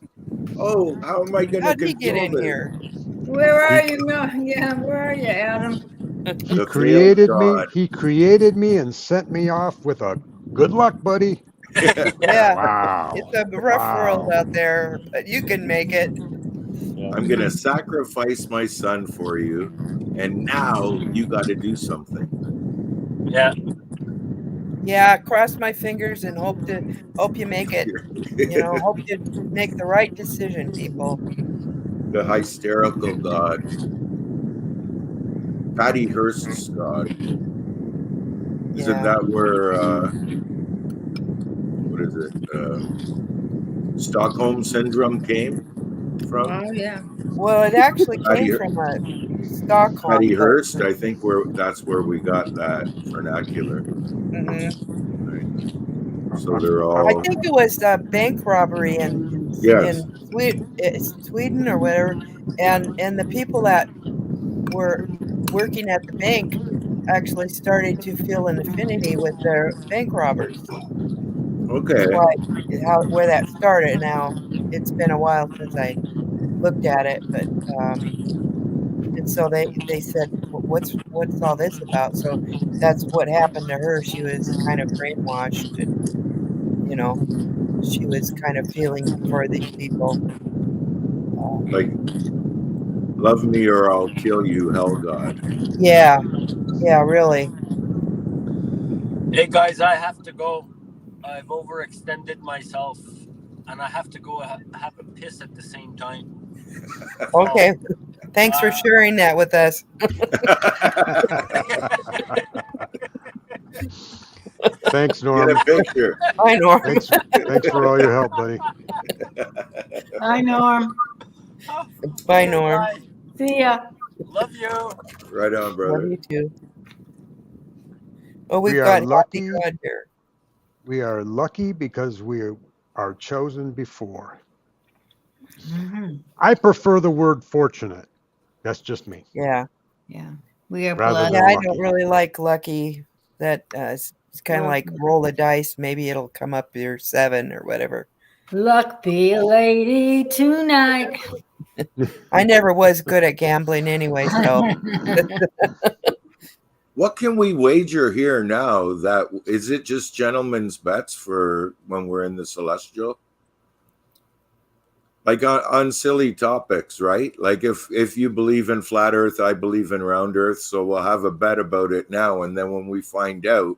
Oh, how am I going to how'd he get control in this? here? Where are you? Yeah, where are you, Adam? He The failed created me. God. He created me and sent me off with a good luck, buddy. Yeah, Wow. it's a rough world Wow. out there, but you can make it. I'm going to sacrifice my son for you, and now you got to do something. Yeah. Yeah, cross my fingers and hope you make it. You know, hope you make the right decision, people. The hysterical God. Patty Hearst's God. Isn't Yeah. that where, what is it? Stockholm Syndrome came from? Oh yeah. Well, it actually Patty, came from Stockholm, Patty but Hearst, I think that's where we got that vernacular. mhm. So they're I all, think it was a bank robbery yes. in Sweden or whatever, and the people that were working at the bank actually started to feel an affinity with their bank robbers. Okay. Is why where that started. Now it's been a while since I looked at it, but and so they said, What's all this about?" So that's what happened to her. She was kind of brainwashed, and you know, she was kind of feeling for these people. Like, love me or I'll kill you, hell God. Yeah, yeah, really. Hey guys, I have to go. I've overextended myself, and I have to go have a piss at the same time. Okay, thanks for Uh, sharing that with us. Thanks, Get Norm. a picture. Hi, Norm. Thanks for all your help, buddy. I know. Bye, okay, Norm. guys. See ya. Love you. Right on, Love brother. you too. Oh, We we've are got Happy lucky. God here. We are lucky because we are chosen before. Mhm. I prefer the word fortunate. That's just me. Yeah, Yeah, we are Rather blessed. than yeah. I lucky. don't really like lucky. That it's kind of Well, like roll the dice. Maybe it'll come up your 7 or whatever. luck be a lady tonight. I never was good at gambling anyway, so What can we wager here now? That is it just gentlemen's bets for when we're in the celestial? Like on silly topics, right? Like if you believe in flat earth, I believe in round earth, so we'll have a bet about it now, and then when we find out,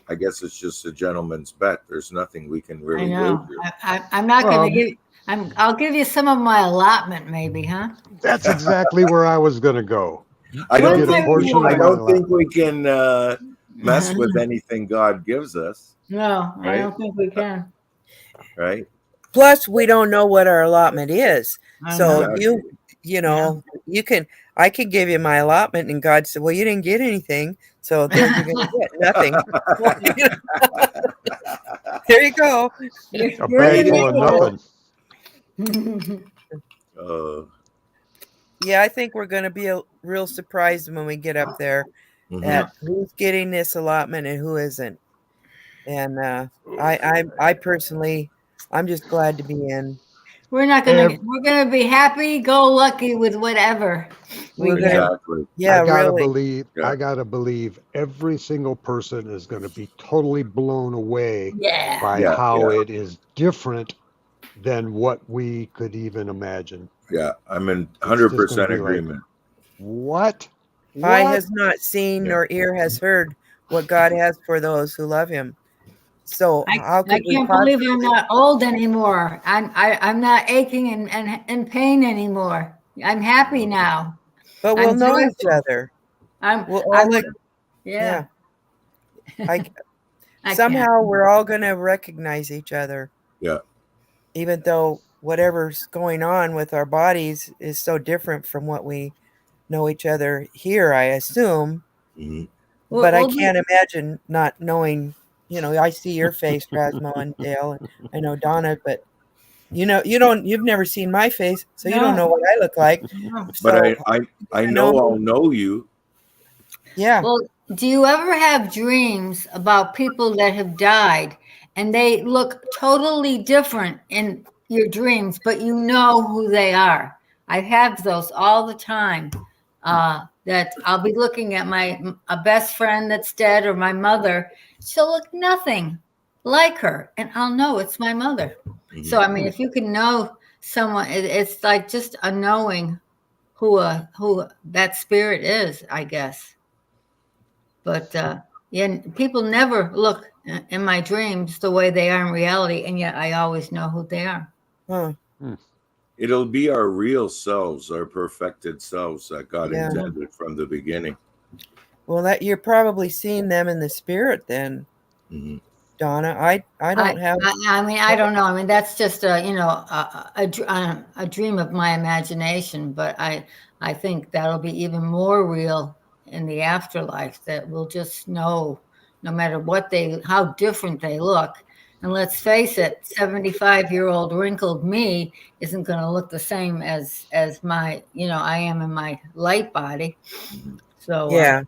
I guess it's just a gentleman's bet. There's nothing we can I really know. wager. I'm not Well, going to give. I'll give you some of my allotment, maybe, huh? That's exactly where I was going to go. I You don't get a think portion I of my don't think allotment. we can mess with anything God gives us, No, I right? don't think we can. Right? plus we don't know what our allotment is. I So know. Exactly. you know, I can give you my allotment, and God said, "Well, you didn't get anything, so there you're going to get nothing." There you go. A You're in bag the full of neighborhood. nothing. Yeah, I think we're going to be real surprised when we get up there Mhm. at who's getting this allotment and who isn't. And I personally, I'm just glad to be in. We're not gonna. Ev- We're gonna be happy, go lucky with whatever we We're get. gonna, Exactly. yeah, I gotta really. believe. Yeah. I gotta believe every single person is going to be totally blown away Yeah. by Yeah, how yeah. it is different than what we could even imagine. Yeah, I'm in It's just going to 100% be like, agreement. what? Eye What? has not seen Yeah. nor ear has heard what God has for those who love Him. So how I could we can't believe possibly? I'm not old anymore. I'm not aching and in pain anymore. I'm happy now. But we'll I'm know each joyful. other. We'll all I'm look, yeah. I I can't. somehow we're all going to recognize each other, Yeah. even though whatever's going on with our bodies is so different from what we know each other here, I assume. hmm But I We'll be, can't imagine not knowing. I see your face, Rasmo and Dale, and I know Donna, but you've never seen my face, so you don't know no, what I look like. no. But So I you know know me. I'll know you. Yeah. Well, do you ever have dreams about people that have died and they look totally different in your dreams, but you know who they are? I have those all the time. That I'll be looking at a best friend that's dead or my mother. She'll look nothing like her, and I'll know it's my mother. So, I mean, if you can know someone, it's like just a knowing who that spirit is, I guess. But yeah, people never look in my dreams the way they are in reality, and yet I always know who they are. Huh. It'll be our real selves, our perfected selves that God Yeah. intended from the beginning. Well, that you're probably seeing them in the spirit then, hmm Donna. I don't have. I mean, I don't know. I mean, that's just a dream of my imagination. But I think that'll be even more real in the afterlife. That we'll just know, no matter how different they look. And let's face it, 75-year-old wrinkled me isn't going to look the same as my, I am in my light body. So Yeah.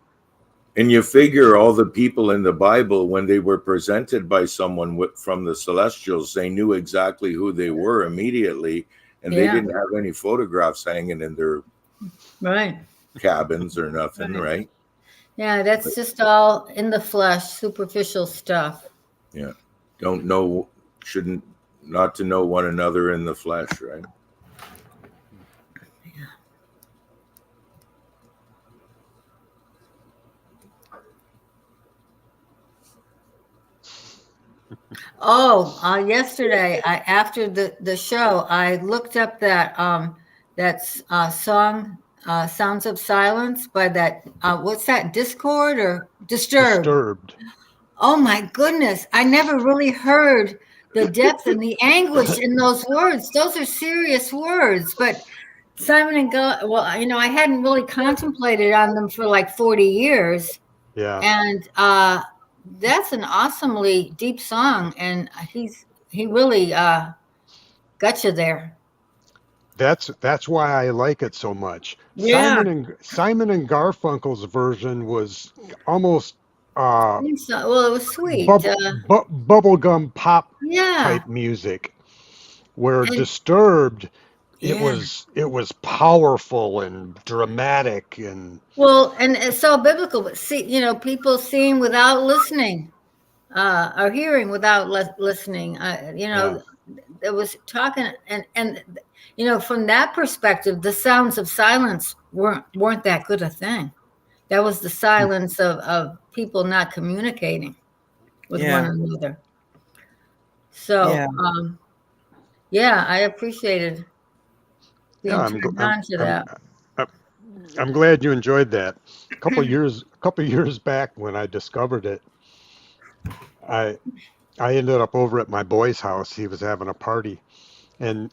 And you figure all the people in the Bible, when they were presented by someone from the celestials, they knew exactly who they were immediately, and they yeah, didn't have any photographs hanging in their right. cabins or nothing, right? Yeah, that's just all in the flesh, superficial stuff. Yeah. Don't know, shouldn't, not to know one another in the flesh, right? Oh, yesterday, after the show, I looked up that song, "Sounds of Silence" by that what's that, Discord or Disturbed? Disturbed. Oh my goodness, I never really heard the depth and the anguish in those words. Those are serious words, but Simon and Garfunkel, well, I hadn't really contemplated on them for like 40 years. Yeah. And that's an awesomely deep song, and he really got you there. That's why I like it so much. Yeah. Simon and Garfunkel's version was almost uh Well, it was sweet. bubblegum pop Yeah. type music, where And Disturbed yeah. it was powerful and dramatic and Well, and it's so biblical, but people seeing without listening, or hearing without listening. yeah. There was talking, and from that perspective, the sounds of silence weren't that good a thing. That was the silence of people not communicating with one Yeah. another. So, Yeah. yeah, I appreciated Yeah, being turned on to that. I'm glad you enjoyed that. A couple years back when I discovered it, I I ended up over at my boy's house. He was having a party, and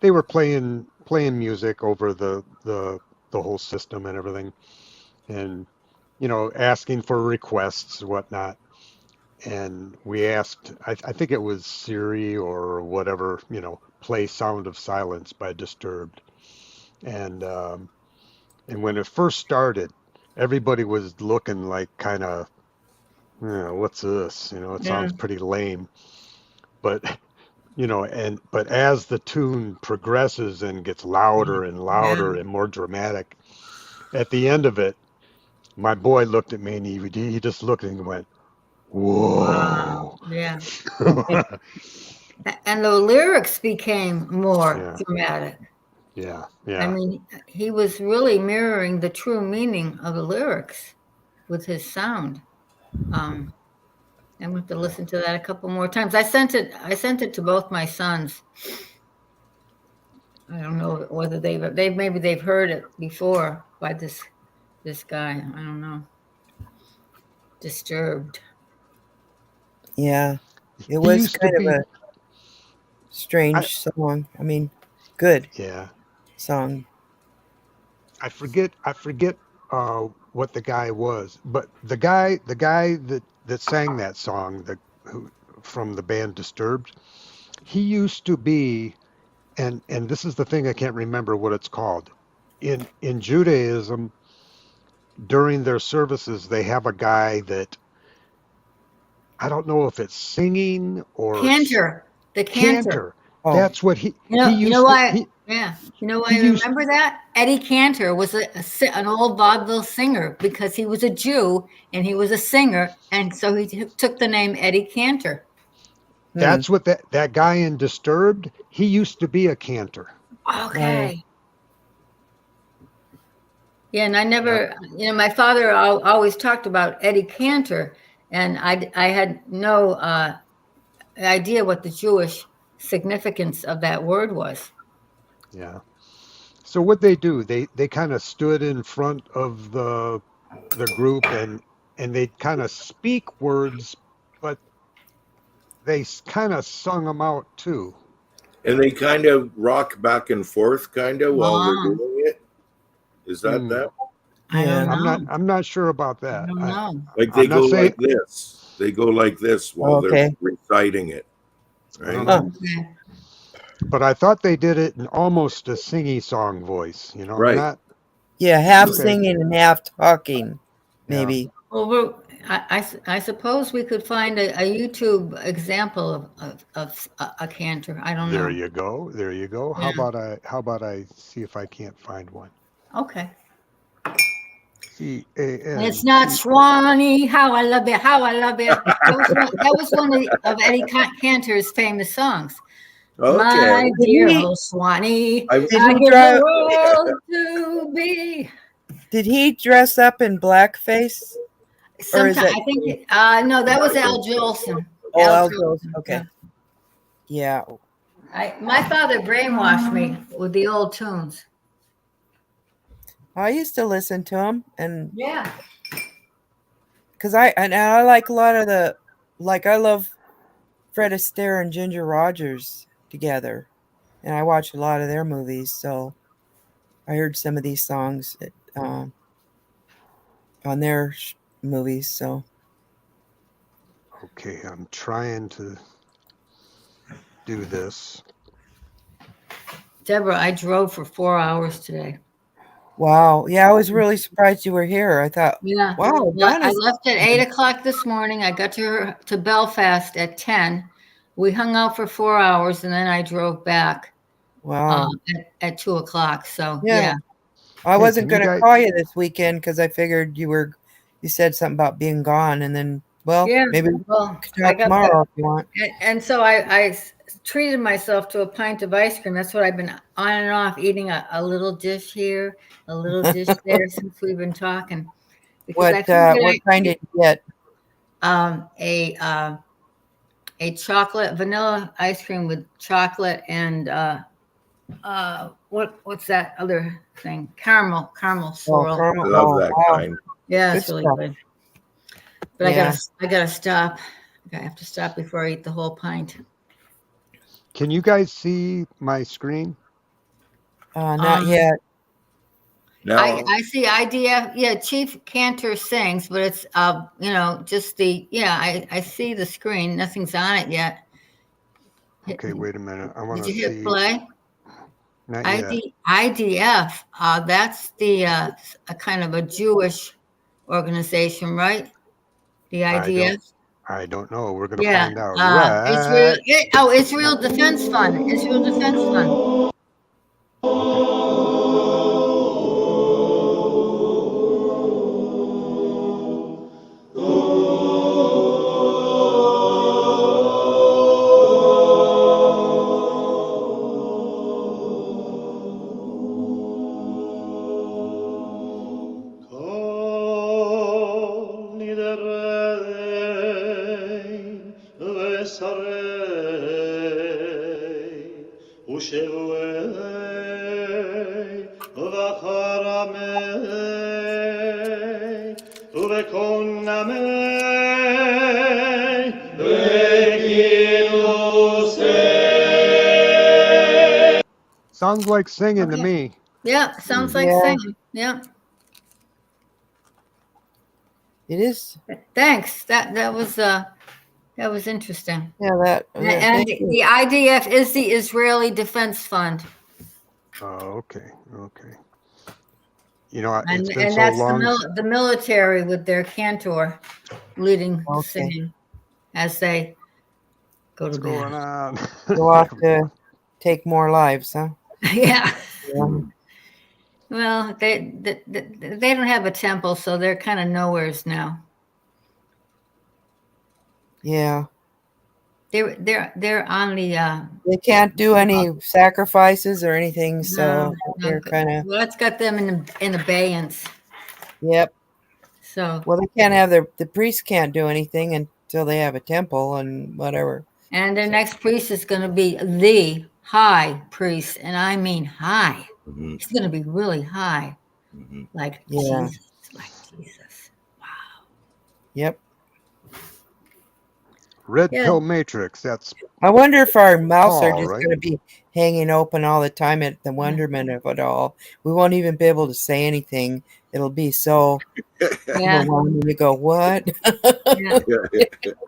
they were playing music over the whole system and everything, and asking for requests and whatnot. And we asked, I think it was Siri or whatever, play Sound of Silence by Disturbed. And and when it first started, everybody was looking like kind of, what's this? It Yeah, sounds pretty lame. But but as the tune progresses and gets louder and yeah. louder and more dramatic, at the end of it, my boy looked at me and he just looked and went, Wow. "Whoa!" Yeah. And the lyrics became more Yeah, dramatic. yeah, I yeah, mean, he was really mirroring the true meaning of the lyrics with his sound. Um, I went to yeah. listen to that a couple more times. I sent it to both my sons. I don't know whether maybe they've heard it before by this This guy, I don't know. Disturbed. Yeah, He it was used to kind of be. a strange song. I mean, good Yeah, song. I forget what the guy was, but the guy that sang that song, who from the band Disturbed, he used to be, and this is the thing I can't remember what it's called. In Judaism, during their services, they have a guy that I don't know if it's singing or Cantor. The cantor. cantor. Oh, That's what he You know used to why? Yeah. You know why he I used remember that? Eddie Cantor was an old vaudeville singer because he was a Jew and he was a singer. And so he took the name Eddie Cantor. that's what that guy in Disturbed, he used to be a cantor. Okay. Yeah. And I Yep. never, my father always talked about Eddie Cantor. And I had no idea what the Jewish significance of that word was. Yeah. So what they do, they kind of stood in front of the group and they kind of speak words, but they kind of sung them out too. And they kind of rock back and forth, kind of while they're Oh, doing it. Is that Hmm. them? I don't yeah. know. I'm not sure about I that. don't know. Like they I'm go not saying like this. They go like this while they're Okay. reciting it, I don't right? Huh. know, Okay. but I thought they did it in almost a singy song voice. Right. Not Yeah, half okay. singing and half talking, Yeah. maybe. Well, I suppose we could find a YouTube example of a cantor. I don't There know. you go. There you go. Yeah. How about I see if I can't find one? Okay. C A And it's N not T. Swanee, how I love you, how I love you. That was one of Eddie Cantor's famous songs. Okay. My Did dear he old Swanee, I did I he give drive the world to be. did he dress up in blackface? Or is Sometimes it I think no, that was Al Jolson. Al Al Jolson? Jolson. Okay. Yeah. Yeah. My father brainwashed me with the old tunes. I used to listen to him and Yeah. because I like a lot of I love Fred Astaire and Ginger Rogers together. And I watch a lot of their movies, so I heard some of these songs on their movies. So Okay, I'm trying to do this. Deborah, I drove for 4 hours today. wow, yeah, I was really surprised you were here. I thought, Yeah. wow, Well, I Donna's left at 8 o'clock this morning. I got to Belfast at 10. We hung out for 4 hours and then I drove back wow. at 2 o'clock. So Yeah, yeah. I Hey, wasn't can you going to guys call you this weekend because I figured you said something about being gone, and then Yeah. maybe we Well, can I talk got tomorrow if you want. and so I treated myself to a pint of ice cream. That's what I've been on and off eating a little dish here, a little dish there since we've been talking. Because I figured What kind did you get? a chocolate vanilla ice cream with chocolate and what's that other thing? Caramel Oh, swirl. I caramel. love Oh, that wow, kind. Yeah, good it's really stuff. good. But Yeah. I gotta stop. I have to stop before I eat the whole pint. can you guys see my screen? Not Um, yet. Now, I see idea. Yeah, Chief Cantor sings, but it's just I see the screen. Nothing's on it yet. Okay, wait a minute. I want Did to you hit see. play? Not yet. IDF. That's the a kind of a Jewish organization, right? The IDF. I don't know. We're gonna Yeah. find out right. Israel Defense Fund. Israel Defense Fund. Okay. ושרי ושבו Sounds like singing to Okay. me. Yeah, sounds like Yeah. singing. Yeah. It is. Thanks. That was interesting. Yeah, And thank you. the IDF is the Israeli Defense Fund, Oh, okay. Okay. You know, it's and been so that's long. the military with their cantor leading Okay. singing as they go to What's going bed. on? Go off to take more lives, huh? Yeah. Yeah. Well, they don't have a temple, so they're kind of nowheres now. Yeah. They're on the They can't do any sacrifices or anything, so they're kind of. well, it's got them in abeyance. Yep. So Well, they can't have the priests can't do anything until they have a temple and whatever. and their next priest is going to be the high priest, and I mean high. Mhm, He's going to be really high, mhm. like Yeah. Jesus, like Jesus. Yep. Red Yeah. pill matrix. That's I wonder if our mouths are Paul, just right? going to be hanging open all the time at the wonderment of it all. We won't even be able to say anything. It'll be so Yeah, overwhelming to go, what? yeah.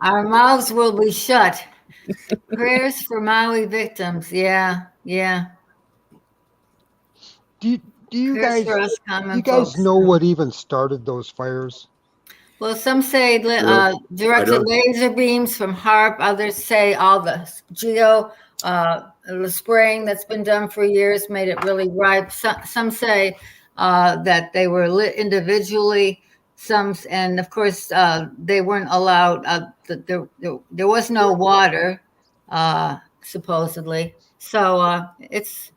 Our mouths will be shut. Prayers for Maui victims. Yeah, yeah. do you Prayers guys for us common guys folks. know what even started those fires? Well, some say I directed don't. laser beams from HARP. Others say all the the spraying that's been done for years made it really ripe. Some say that they were lit individually. And of course, they weren't allowed. There was no water, supposedly. So it's.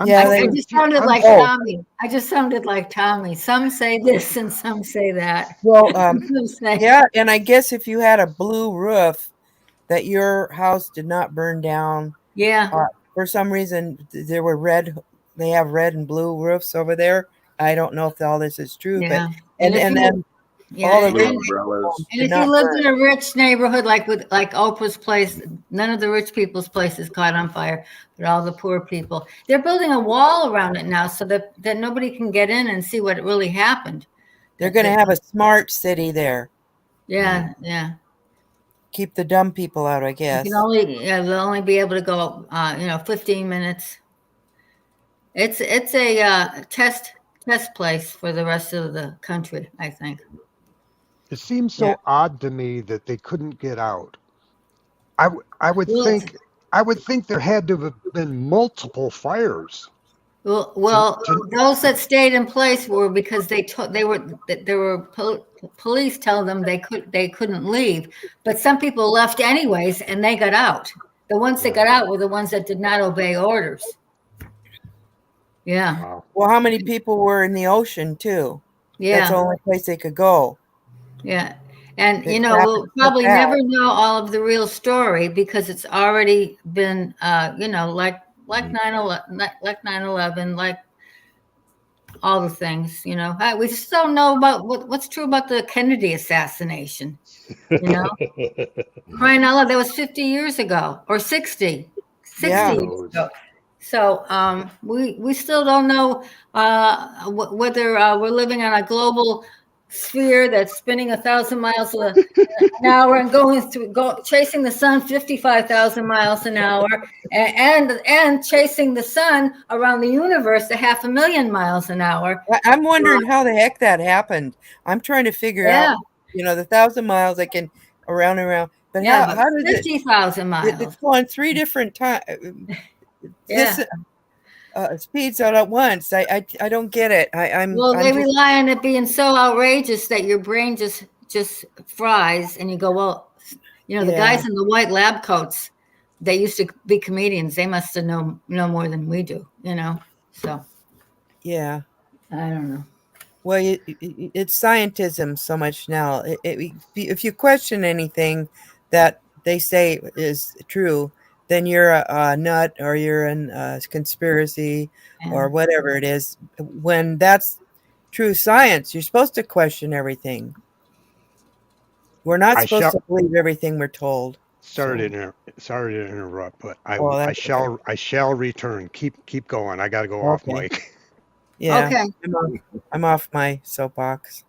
Yeah, I just sounded like Oh. Tommy. I just sounded like Tommy. Some say this and some say that. Well, Some say, yeah, and I guess if you had a blue roof, that your house did not burn down. yeah, For some reason, there were they have red and blue roofs over there. I don't know if all this is true, yeah. but and if you- then yeah, all the Blue rich umbrellas. and did if you not lived burn. in a rich neighborhood like Oprah's place, none of the rich people's places caught on fire, but all the poor people. They're building a wall around it now so that nobody can get in and see what really happened. They're going to have a smart city there. Yeah, yeah. Keep the dumb people out, I You guess. they'll only be able to go 15 minutes. It's a test place for the rest of the country, I think. It seems so Yeah. odd to me that they couldn't get out. I would Well, think there had to have been multiple fires. Well, those that stayed in place were because police tell them they couldn't leave, but some people left anyways and they got out. The ones that got out were the ones that did not obey orders. Yeah, Wow. Well, how many people were in the ocean too? That's the yeah, only place they could go. yeah. And They we'll trapped probably out. never know all of the real story because it's already been like 9/11, like all the things, we just don't know about what's true about the Kennedy assassination, crying out loud, that was 50 years ago or 60 Yeah. years ago. So we still don't know whether we're living on a global sphere that's spinning 1,000 miles an hour and chasing the sun 55,000 miles an hour and chasing the sun around the universe at 500,000 miles an hour. I'm wondering how the heck that happened. I'm trying to figure out, the 1,000 miles I can around and around. But how does 50,000 miles? It's going 3 different times. Yeah. Speeds out at once. I don't get it. I'm They rely on it being so outrageous that your brain just fries, and you go, well, the guys in the white lab coats, they used to be comedians. They must have know more than we do, So yeah. I don't know. Well, it's scientism so much now. If you question anything that they say is true, then you're a nut or you're in a conspiracy or whatever it is. When that's true science, you're supposed to question everything. We're not supposed to believe everything we're told. Sorry So, sorry to interrupt, but well, I that's okay. shall return. Keep going. I got to go off Okay. mic. Yeah, Okay. I'm off my soapbox.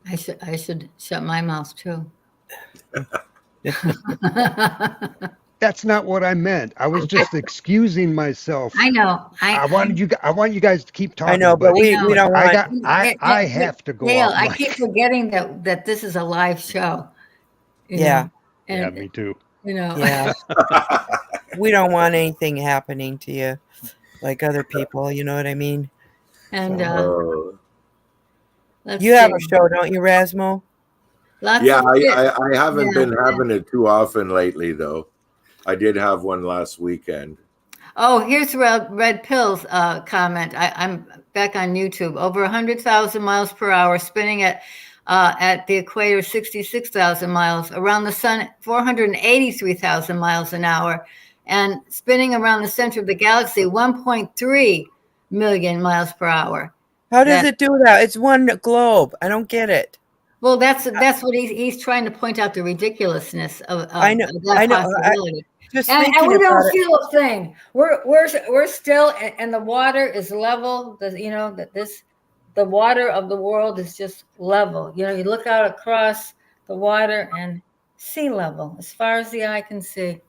I should shut my mouth too. That's not what I meant. I was just excusing myself. I know. I want you guys to keep I talking, know, but but we know. don't want. I have to go Dale, off I keep mic. forgetting that this is a live show. You Yeah, know, Yeah, and me too. you know, yeah. We don't want anything happening to you like other people. You know what I mean? and So, Uh, let's you see, have a show, don't you, Rasmo? lots yeah, of kids. I haven't Yeah. been having it too often lately, though. I did have one last weekend. Oh, here's Red Pill's comment. I'm back on YouTube. Over 100,000 miles per hour, spinning at the equator 66,000 miles, around the sun 483,000 miles an hour, and spinning around the center of the galaxy 1.3 million miles per hour. How does That it do that? It's one globe. I don't get it. well, that's what he's trying to point out, the ridiculousness of I know. that I know. possibility. Just And thinking we about don't it. feel a thing. We're still, and the water is level. The water of the world is just level. You know, you look out across the water and sea level as far as the eye can see.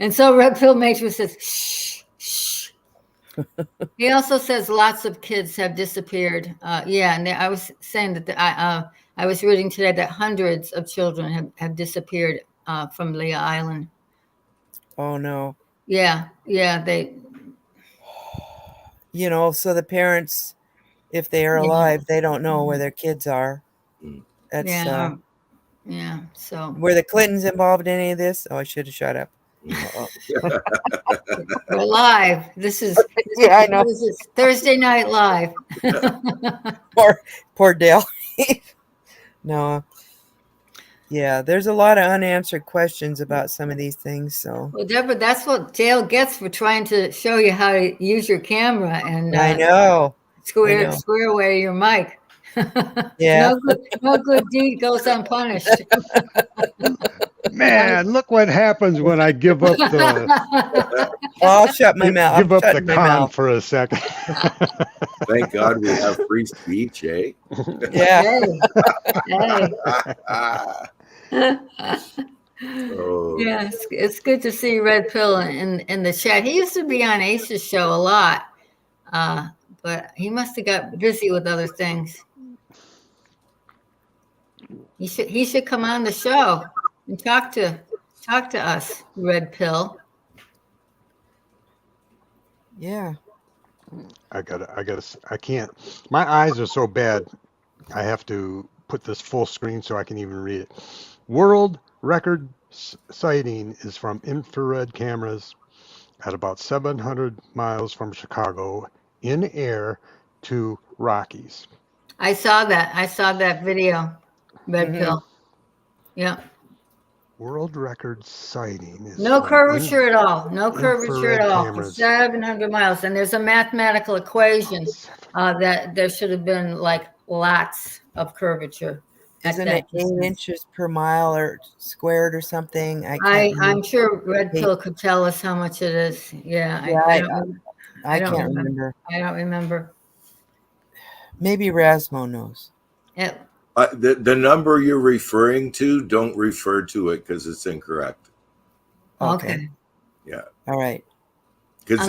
And so Red Pill Matrix says, shh, shh. He also says lots of kids have disappeared. Yeah, and I was saying that I was reading today that hundreds of children have disappeared from Leah Island. Oh no. Yeah, they. You know, so the parents, if they are Yeah, alive, they don't know where their kids are. Mm. That's yeah, yeah. So were the Clintons involved in any of this? Oh, I should have shut up. Mm. Uh-oh. we're live. This is Yeah, I know. what is this? Thursday Night Live. Poor Dale. No. Yeah, there's a lot of unanswered questions about some of these things. So Well, Deborah, that's what Dale gets for trying to show you how to use your camera and I know. square away your mic. Yeah. No good deed goes unpunished. Man, look what happens when I give up the I'll shut my mouth. give I'm up the shutting my con mouth. for a second. Thank God we have free speech, eh? Yeah. Hey. Oh, Yeah, it's good to see Red Pill in the chat. He used to be on Ace's show a lot, but he must have got busy with other things. He should come on the show and talk to us, Red Pill. Yeah. I can't. My eyes are so bad. I have to put this full screen so I can even read it. World record sighting is from infrared cameras at about 700 miles from Chicago in air to Rockies. I saw that video, Red Pill. Yeah. World record sighting is No from curvature at all. No curvature at infrared all for cameras. 700 miles. And there's a mathematical equation that there should have been like lots of curvature. Isn't it 8 inches per mile or squared or something? I'm sure Red Pill could tell us how much it is. Yeah. I can't remember. I don't remember. Maybe Rasmo knows. the number you're referring to, don't refer to it because it's incorrect. Okay. Yeah. All right. Because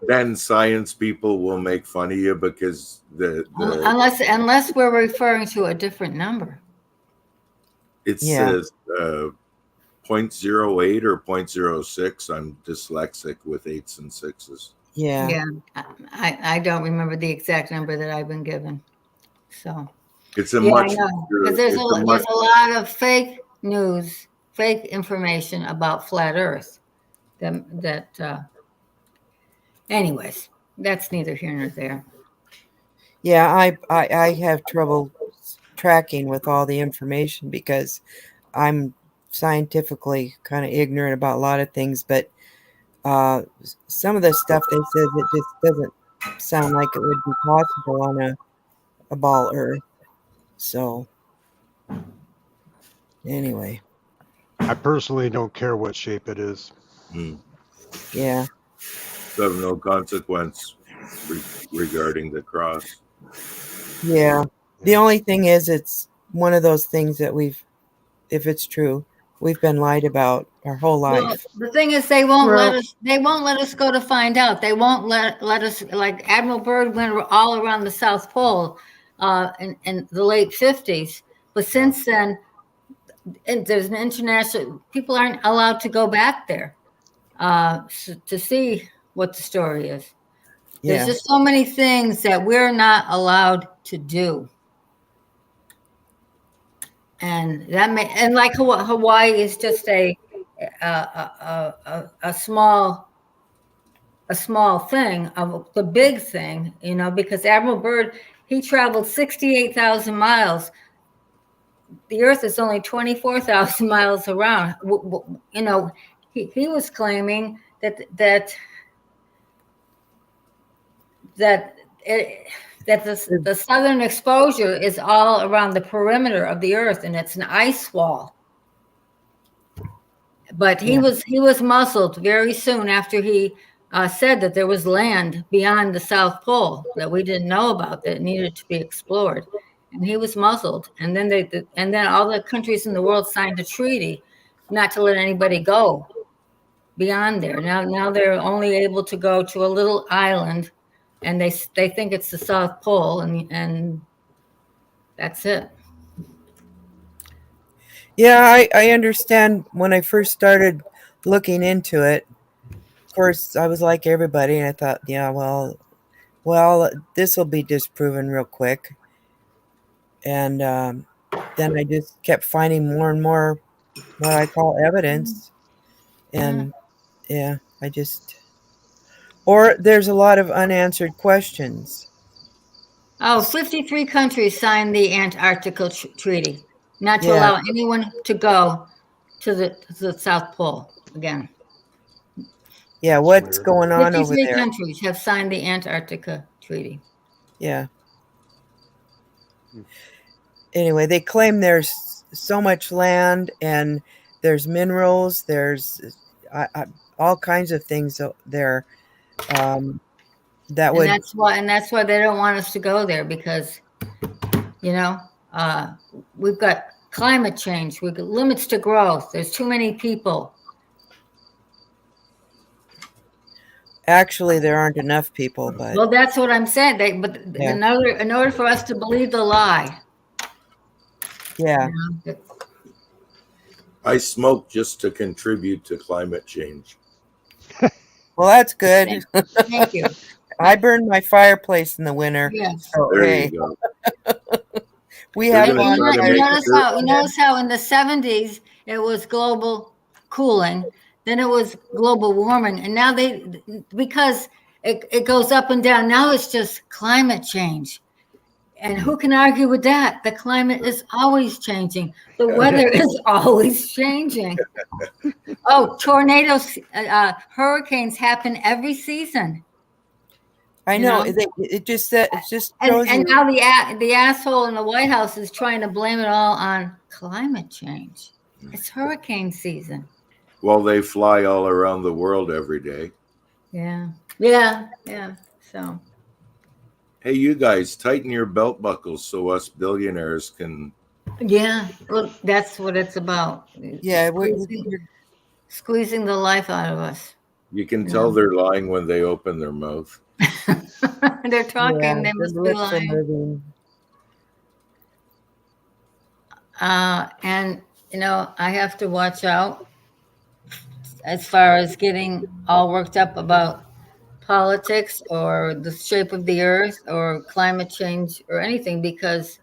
then science people will make fun of you because unless we're referring to a different number. It says 0.08 or 0.06. I'm dyslexic with 8s and 6s. Yeah. Yeah. I don't remember the exact number that I've been given. So it's because there's a lot of fake news, fake information about flat Earth. Anyways, that's neither here nor there. Yeah, I have trouble tracking with all the information because I'm scientifically kind of ignorant about a lot of things, but some of the stuff they said, it just doesn't sound like it would be possible on a ball Earth. So anyway, I personally don't care what shape it is. Hmm. Yeah. So have no consequence regarding the cross. Yeah. The only thing is, it's one of those things that if it's true, we've been lied about our whole Well, life. the thing is, they won't let Well- us. They won't let us go to find out. They won't let us. Like Admiral Byrd went all around the South Pole, in the late 50s. But since then, and there's an international. People aren't allowed to go back there, to see what the story is. There's Yeah. just so many things that we're not allowed to do. And that may, and like Hawaii is just a small thing of the big thing, because Admiral Byrd, he traveled 68,000 miles. The Earth is only 24,000 miles around. He was claiming that the southern exposure is all around the perimeter of the Earth, and it's an ice wall. But he was muzzled very soon after he said that there was land beyond the South Pole that we didn't know about that needed to be explored, and he was muzzled. And then all the countries in the world signed a treaty not to let anybody go beyond there. Now they're only able to go to a little island, and they think it's the South Pole, and that's it. Yeah, I understand. When I first started looking into it, of course, I was like everybody, and I thought, yeah, well, this will be disproven real quick. And then I just kept finding more and more what I call evidence. And yeah, or there's a lot of unanswered questions. Oh, 53 countries signed the Antarctica Treaty, not to Yeah. allow anyone to go to the South Pole again. Yeah, what's weird. going on over 53 there? countries have signed the Antarctica Treaty. Yeah. Anyway, they claim there's so much land and there's minerals, there's all kinds of things there. That And would that's why they don't want us to go there, because we've got climate change, we've got limits to growth, there's too many people. actually there aren't enough people, but Well, that's what I'm saying. Yeah. In order for us to believe the lie, yeah. I smoke just to contribute to climate change. Well, that's good. Thank you. I burn my fireplace in the winter. Yes. So, There hey, you go. we We're have gonna on try to You make notice how in the 70s it was global cooling, then it was global warming, and now because it goes up and down, now it's just climate change. And who can argue with that? The climate is always changing. The weather is always changing. Oh, tornadoes, hurricanes happen every season. I You know, know? it just shows And you. now the asshole in the White House is trying to blame it all on climate change. It's hurricane season. Well, they fly all around the world every day. Yeah. So Hey, you guys, tighten your belt buckles so us billionaires can. yeah, look, that's what it's about. Yeah, Squeezing the life out of us. You can tell they're lying when they open their mouth. They're talking. They the must be lips are lying. moving. And I have to watch out as far as getting all worked up about politics or the shape of the earth or climate change or anything, because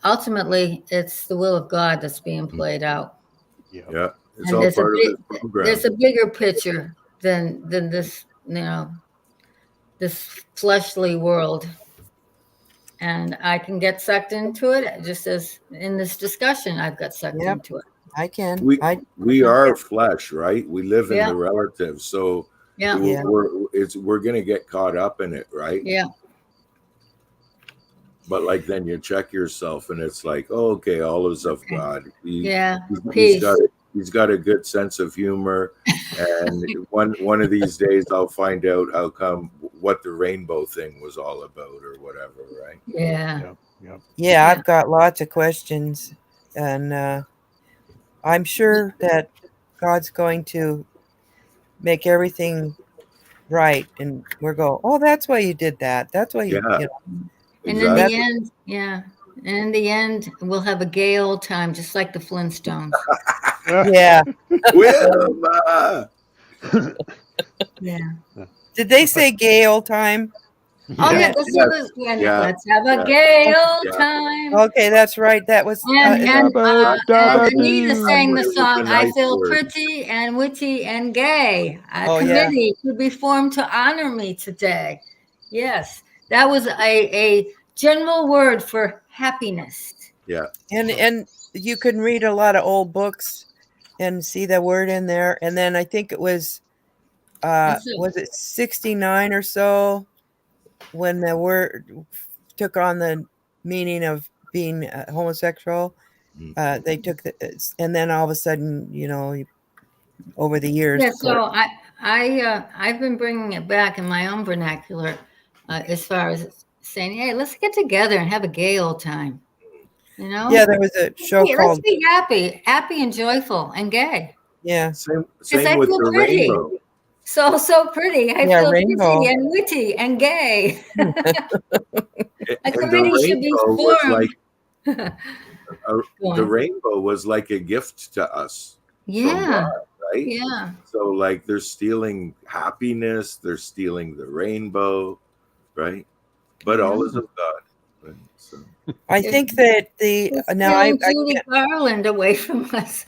ultimately it's the will of God that's being played out. Yeah, it's And all part of this program. there's a bigger picture than this this fleshly world. And I can get sucked into it, just as in this discussion I've got sucked Yep. into it. I can. We are flesh, right? We live in Yeah. the relative, so Yeah. we're going to get caught up in it, right? Yeah. But like then you check yourself, and it's like, oh, okay, all is of Okay. God. Yeah. He's Peace. got a good sense of humor, and one of these days I'll find out how come what the rainbow thing was all about or whatever, right? Yeah. Yep. Yep. Yeah, Yeah. I've got lots of questions, and I'm sure that God's going to make everything right, and we're go, oh, that's why you did that. That's why Yeah, you know. And in the exactly. end, yeah. And in the end, we'll have a gay old time, just like the Flintstones. Yeah. Wilma! Yeah. Did they say gay old time? Oh yeah, Yeah. let's Yes. have a, Yeah. let's have a Yeah. gay old Yeah. time. Okay, that's right. That was And Dabba dabba Anita sang doo. the It was a song "I nice Feel word. Pretty and Witty and Gay." A Oh, yeah. committee to be formed to honor me today. Yes, that was a general word for happiness. Yeah. And you can read a lot of old books and see the word in there. And then I think it was That's it. was it 69 or so when the word took on the meaning of being homosexual. Mm. They took the, and then all of a sudden, over the years, Yeah, of course. so I've been bringing it back in my own vernacular, as far as saying, "Hey, let's get together and have a gay old time." You know, Yeah, there was a show hey, let's called, be happy and joyful and gay. yeah, Same Because same I with feel the pretty, rainbow. so pretty. I yeah, feel pretty Rainbow. and witty and gay. A And the committee should be rainbow was formed. like Go the on. rainbow was like a gift to us from Yeah, God, right? yeah. So like they're stealing happiness, they're stealing the rainbow, right? But Yeah. all is of God. Right? So I They're, think that they're now I stealing Judy can't, Garland away from us.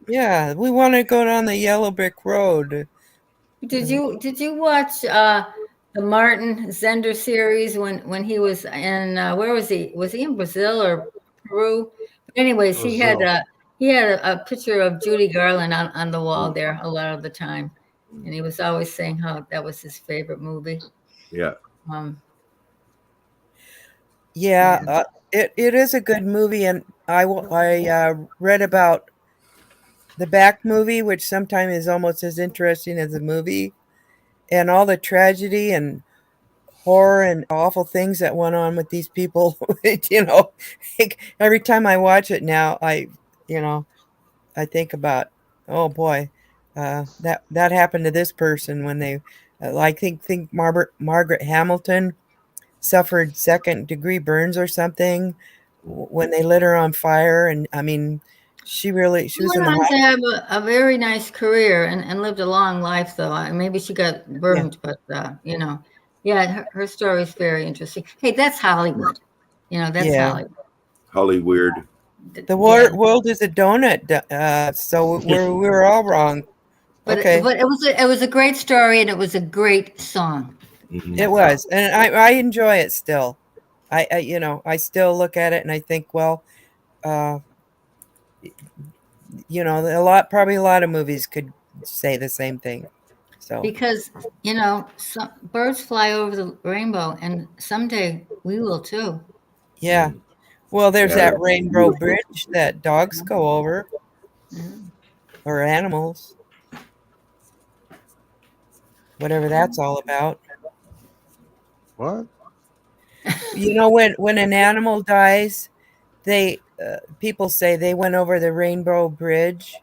yeah, we want to go down the yellow brick road. Did you watch the Martin Zender series when he was in where was he? Was he in Brazil or Peru? But anyways, Brazil. he had a picture of Judy Garland on the wall there a lot of the time, and he was always saying how that was his favorite movie. yeah. Um, Yeah, yeah. it is a good movie, and I read about the back movie, which sometimes is almost as interesting as the movie, and all the tragedy and horror and awful things that went on with these people. Like, every time I watch it now, you know, I think about, oh boy, that happened to this person when they, I think Margaret Hamilton suffered second degree burns or something when they lit her on fire, and I mean, she She was in went the on to hospital. have a very nice career and lived a long life, though. Maybe she got Yeah, burned, but yeah, her story is very interesting. Hey, that's Hollywood. That's yeah. Hollywood. Hollyweird. The Yeah, world is a donut, so we're all wrong. but Okay, it was a great story and it was a great song. Hmm. it was, and I enjoy it still. I still look at it and I think, well, uh, probably a lot of movies could say the same thing. So Because some birds fly over the rainbow, and someday we will too. yeah, well, there's Yeah, that that's rainbow beautiful. bridge that dogs go over, Yeah. or animals, whatever that's all about. What? When an animal dies, they people say they went over the rainbow bridge.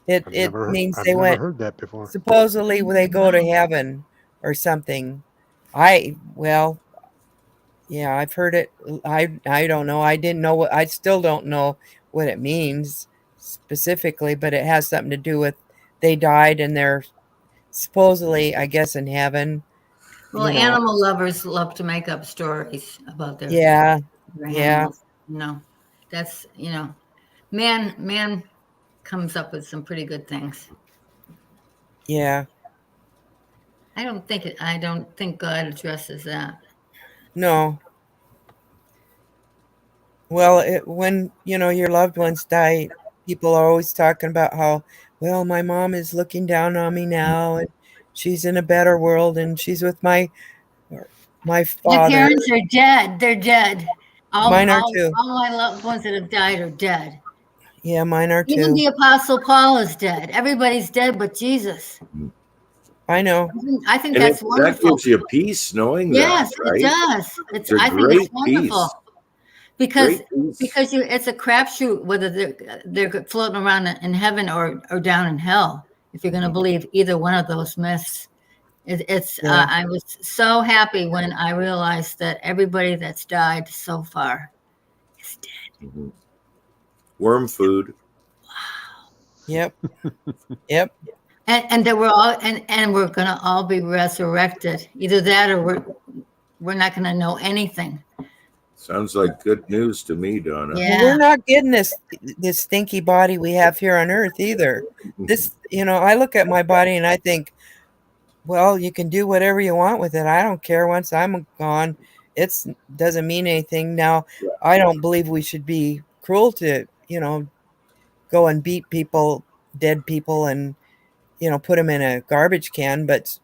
It means I've they never went, heard that before. supposedly they go to heaven or something. Well, yeah, I've heard it. I don't know. I still don't know what it means specifically, but it has something to do with they died and they're supposedly, I guess, in heaven. Well, You know. animal lovers love to make up stories about Yeah. their Yeah. animals. That's man comes up with some pretty good things. Yeah. I don't think God addresses that. No. Well, when your loved ones die, people are always talking about how, well, my mom is looking down on me now, and she's in a better world, and she's with my My My father, parents are dead. They're dead. mine are too. All my loved ones that have died are dead. Yeah, mine are Even too. the Apostle Paul is dead. Everybody's dead but Jesus. I know. I think And that's that wonderful. gives you peace knowing Yes, that, it right? does. It's a I think it's great wonderful peace. because Great peace. it's a crapshoot whether they're floating around in heaven or down in hell. If you're going to believe either one of those myths, it's. Yeah. I was so happy when I realized that everybody that's died so far is dead. Mhm. Worm food. Yep. Yep. And that we're all and we're going to all be resurrected. Either that or we're not going to know anything. Sounds like good news to me, Donna. Well, we're Yeah. not getting this stinky body we have here on Earth either. This, I look at my body and I think, well, you can do whatever you want with it. I don't care. Once I'm gone, it's doesn't mean anything. Now, I don't believe we should be cruel to, go and beat people, dead people, and put them in a garbage can. But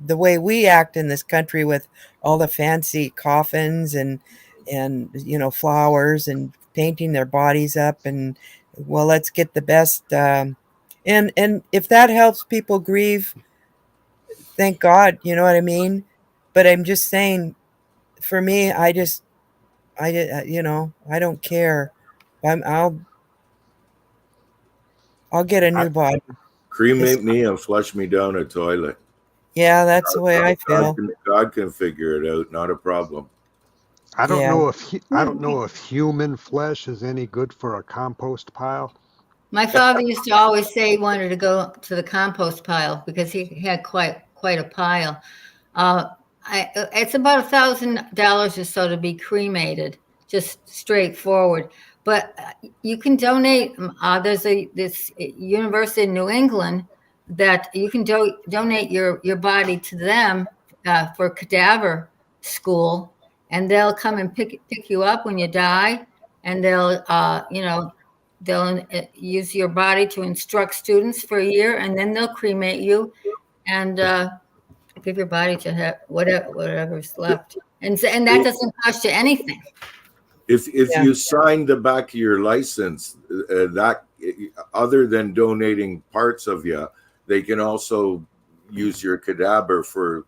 the way we act in this country with all the fancy coffins and flowers and painting their bodies up, and well, let's get the best. And if that helps people grieve, thank God. You know what I mean? But I'm just saying, for me, I don't care. I'll get a I, new body. It's cremate me and flush me down a toilet. Yeah, that's the way I feel. God can figure it out. Not a problem. I don't Yeah. know if human flesh is any good for a compost pile. My father used to always say he wanted to go to the compost pile because he had quite a pile. It's about $1,000 or so to be cremated, just straightforward. But you can donate. There's this university in New England that you can donate your body to them for cadaver school, and they'll come and pick you up when you die, and they'll use your body to instruct students for a year, and then they'll cremate you and give your body to have whatever's left. And that doesn't cost you anything. If Yeah. you sign the back of your license, that other than donating parts of you, they can also use your cadaver for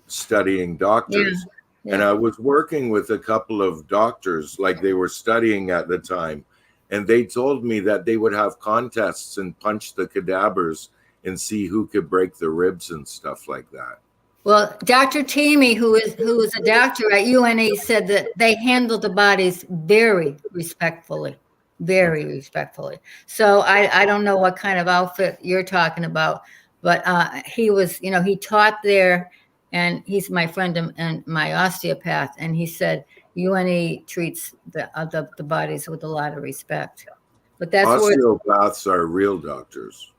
studying doctors. Yeah. And I was working with a couple of doctors, like they were studying at the time, and they told me that they would have contests and punch the cadavers and see who could break the ribs and stuff like that. Well, Dr. Teamy, who is a doctor at UNE, said that they handle the bodies very respectfully. Very respectfully. So I don't know what kind of outfit you're talking about, but he was, he taught there, and he's my friend and my osteopath, and he said UNE treats the bodies with a lot of respect. But that's where, Osteopaths are real doctors.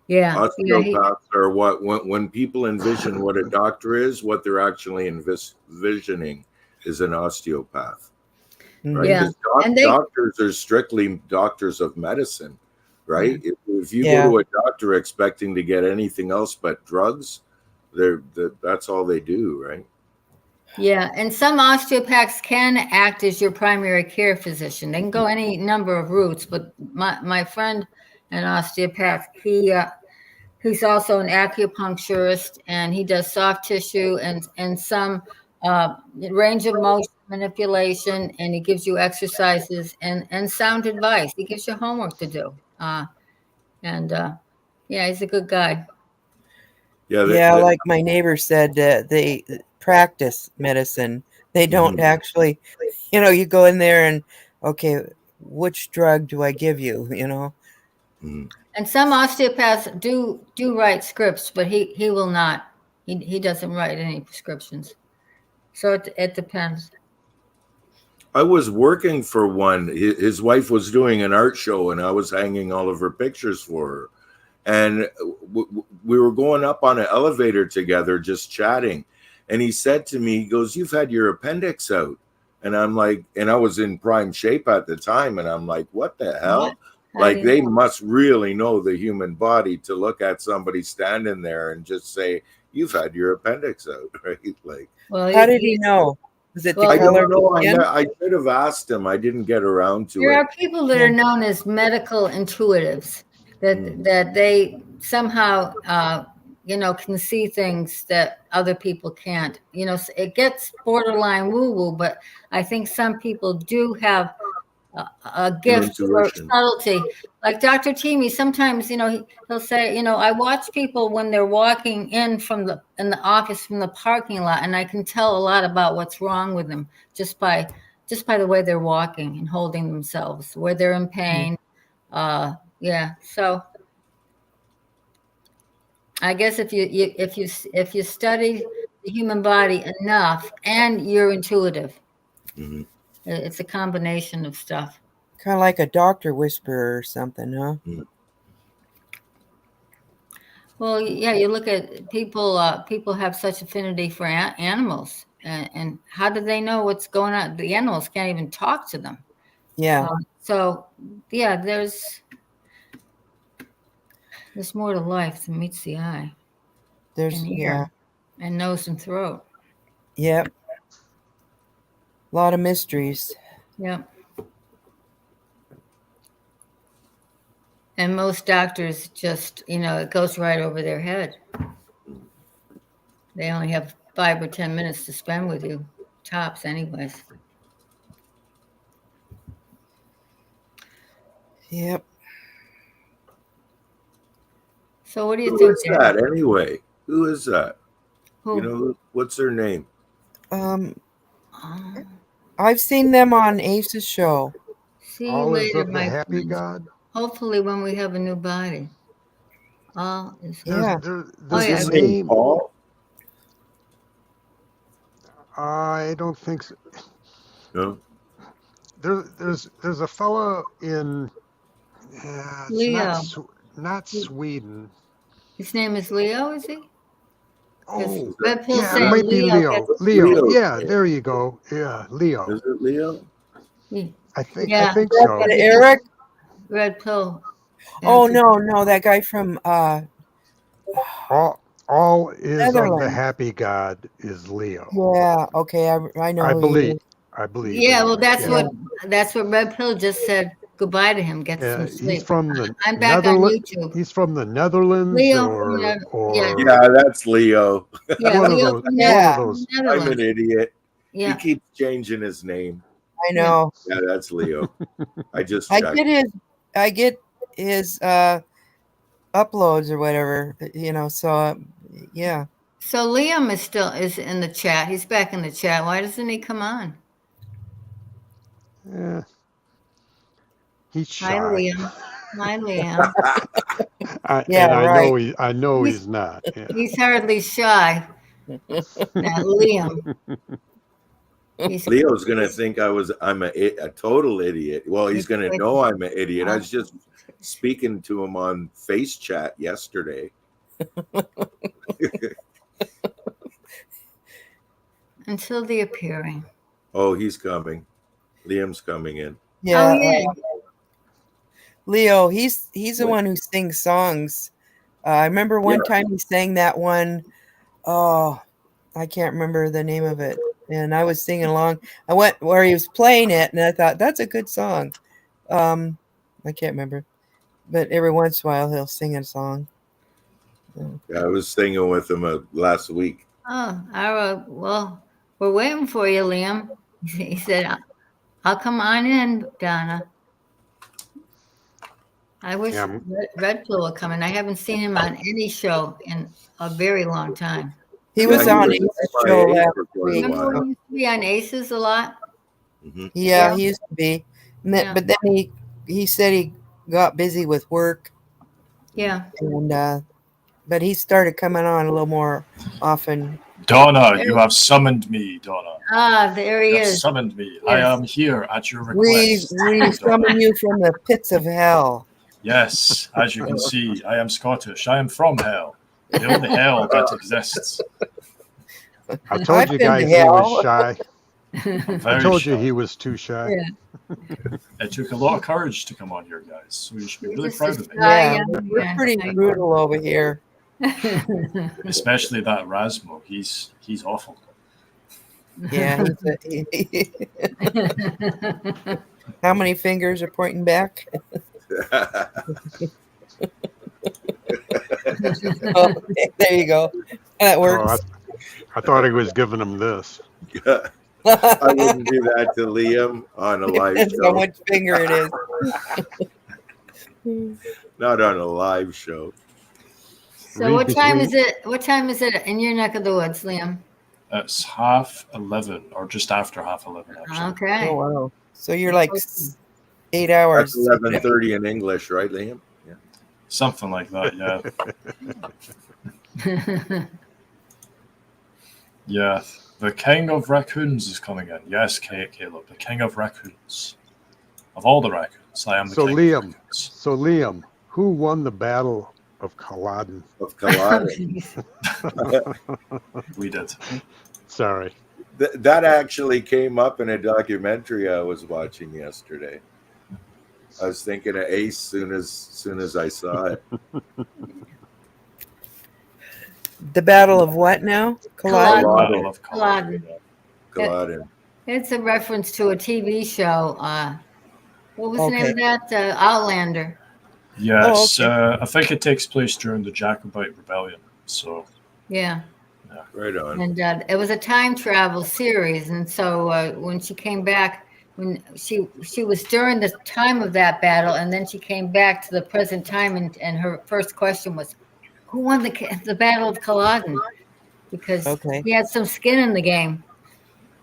yeah. Osteopaths are when people envision what a doctor is, what they're actually envisioning is an osteopath. Right? Yeah. 'Cause doctors are strictly doctors of medicine, right? If you Yeah. go to a doctor expecting to get anything else but drugs, that's all they do, right? Yeah, and some osteopaths can act as your primary care physician. They can go any number of routes, but my friend, an osteopath, he's also an acupuncturist, and he does soft tissue and some range of motion manipulation, and he gives you exercises and sound advice. He gives you homework to do. Yeah, he's a good guy. Yeah, Yeah, like my neighbor said, they practice medicine. They don't actually, you go in there and, okay, which drug do I give you, And some osteopaths do write scripts, but he will not. He doesn't write any prescriptions. So it depends. I was working for one. His wife was doing an art show, and I was hanging all of her pictures for her. And we were going up on an elevator together, just chatting. And he said to me, he goes, "You've had your appendix out." And I'm like, and I was in prime shape at the time. And I'm like, what the hell? What? Like they must really know the human body to look at somebody standing there and just say, "You've had your appendix out," right? Like, Well, How did he know? Was it the I color don't of know. the skin? I should have asked him. I didn't get around to there it. are people that are known as medical intuitives, that they somehow can see things that other people can't. It gets borderline woo-woo, but I think some people do have a gift for Intuition. subtlety. Like Dr. Teamy, sometimes, he'll say, I watch people when they're walking in the office from the parking lot, and I can tell a lot about what's wrong with them just by the way they're walking and holding themselves, where they're in pain. Yeah. So I guess if you study the human body enough and you're intuitive, it's a combination of stuff. Kind of like a doctor whisperer or something, huh? Well, yeah, you look at people. People have such affinity for animals, and how do they know what's going on? The animals can't even talk to them. Yeah. So, yeah, there's more to life than meets the eye. There's and ear, and nose and throat. Yep. A lot of mysteries. Yep. And most doctors just, it goes right over their head. They only have 5 or 10 minutes to spend with you, tops, anyways. Yep. So what do you Who think? is that anyway? Who is that? Who? What's her name? I've seen them on Ace's show. See you All is later, of the my happy friends. God. Hopefully when we have a new body. All is Yeah. There's His a name name. Paul? I don't think so. No. There's a fellow in it's Leo. not Sweden. His name is Leo, is he? Oh, Red Pill yeah, it saying might be Leo. Leo, yeah, Leo. there you go. Yeah, Leo. Is it Leo? I think Yeah. so. Eric? Red Pill. Oh no, that guy from All is of the Netherlands. happy God is Leo. Yeah, okay, I know I who believe. he is. I believe. Yeah, well, anyway, that's what Red Pill just said. Goodbye to him. Get some sleep. he's from the I'm back on YouTube. He's from the Netherlands, Leo, or Yeah, that's Leo. yeah, one of Leo those. from Yeah. One of those. I'm Netherlands. an idiot. Yeah. He keeps changing his name. I know. Yeah, that's Leo. I just I checked. get his uploads or whatever, so yeah. So Liam is in the chat. He's back in the chat. Why doesn't he come on? Yeah. He's shy. Hi, Liam. Hi, Liam. I know he's not. Yeah. He's hardly shy. That Liam. Leo's gonna think I'm a total idiot. Well, he's gonna know I'm an idiot. I was just speaking to him on Face Chat yesterday. Until the appearing. Oh, he's coming. Liam's coming in. Yeah. Oh, yeah. Leo, he's the one who sings songs. I remember one time he sang that one. Oh, I can't remember the name of it. And I was singing along. I went where he was playing it, and I thought, that's a good song. I can't remember. But every once in a while, he'll sing a song. Yeah, I was singing with him last week. Oh, all right. Well, we're waiting for you, Liam. He said, I'll come on in, Donna. I wish Red Pill would come in. I haven't seen him on any show in a very long time. He was on Ace's show last week. Remember he used to be on Aces a lot? Mm-hmm. Yeah, he used to be. But then he said he got busy with work. Yeah. And but he started coming on a little more often. Donna, you have summoned me, Donna. Ah, there he is. Summoned me. Yes. I am here at your request. We summon you from the pits of hell. Yes, as you can see, I am Scottish. I am from hell. The only hell that exists. I told you guys he was shy. I'm I very told you shy. he was too shy. Yeah. It took a lot of courage to come on here, guys. So you should be really Just proud a of me. shy Yeah, young we're man. pretty brutal over here. Especially that Rasmo. He's awful. Yeah. How many fingers are pointing back? Oh, there you go. That Oh, works. I thought he was giving him this. I wouldn't do that to Liam on a live Depends how show. much finger it is. Not on a live show. So Read what time is between- it? What time is it in your neck of the woods, Liam? It's 11:30 or just after 11:30, actually. Okay. Oh wow! So you're like 8 hours. That's 11:30 in English, right, Liam? Yeah. Something like that, yeah. Yeah. The King of Raccoons is coming in. Yes, Caleb, the King of Raccoons. Of all the raccoons, I am the So King Liam, of Raccoons. so Liam, who won the Battle of Culloden? Of Culloden. We did. Sorry. That actually came up in a documentary I was watching yesterday. I was thinking of Ace soon as I saw it. The Battle of what now? Culloden? Culloden. Battle of Culloden. Culloden. It's a reference to a TV show. What was the name Okay. of that? Outlander. Yes, okay. I think it takes place during the Jacobite Rebellion. So, Yeah. Right on. And it was a time travel series. And so when she came back, when she was during the time of that battle, and then she came back to the present time, and her first question was, who won the Battle of Culloden? Because Okay. he had some skin in the game.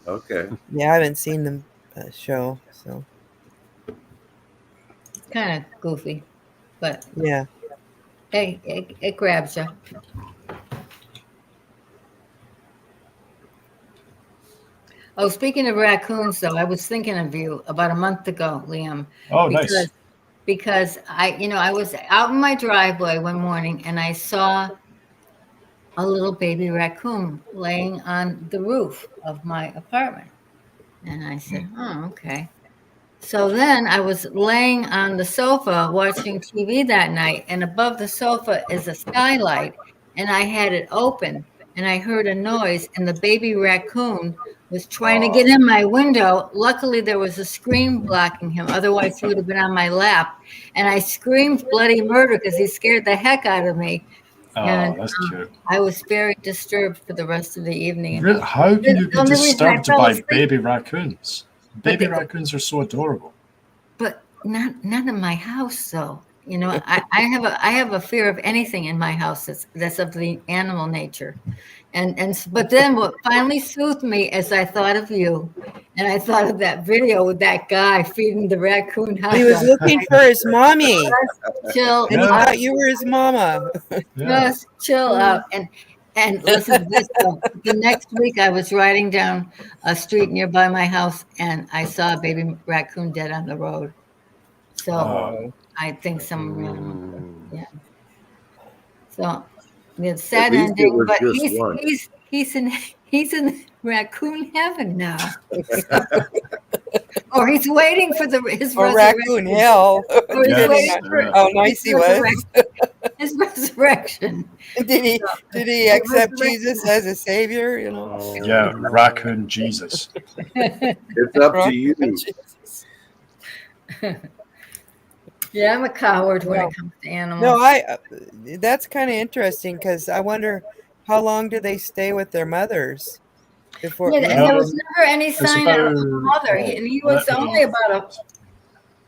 Okay. Yeah, I haven't seen the show, so Kind of goofy, but yeah. it grabs you. Oh, speaking of raccoons, though, I was thinking of you about a month ago, Liam. oh, nice. Because I was out in my driveway one morning and I saw a little baby raccoon laying on the roof of my apartment. And I said, oh, okay. So then I was laying on the sofa watching TV that night, and above the sofa is a skylight, and I had it open, and I heard a noise, and the baby raccoon was trying to get in my window. Luckily, there was a screen blocking him. Otherwise, he would have been on my lap. And I screamed bloody murder because he scared the heck out of me. Oh, And that's cute. I was very disturbed for the rest of the evening. Really? How can you The be only reason I disturbed fell by asleep- baby raccoons? But Baby they- raccoons are so adorable. But not in my house, though. I have a fear of anything in my house that's of the animal nature, but then what finally soothed me as I thought of you, and I thought of that video with that guy feeding the raccoon hot He was dogs. looking for his mommy, Chill and he Yeah. out, thought you were his mama. Yeah. just chill out, and listen to this. Though. The next week, I was riding down a street nearby my house, and I saw a baby raccoon dead on the road. So Oh. I think some Mm. yeah. So it's sad At least it ending, was but just one. he's in raccoon heaven now, or he's waiting for his Or resurrection. raccoon hell. Or he's Yes, waiting for yeah. How nice he was. his resurrection. Did he accept Jesus as a savior? You know. Oh, Yeah, raccoon Jesus. It's up to you. Jesus. Yeah, I'm a coward when Well, it comes to animals. No, that's kind of interesting because I wonder how long do they stay with their mothers before? Yeah, you and know? there was never any sign of a about- mother, and he was only about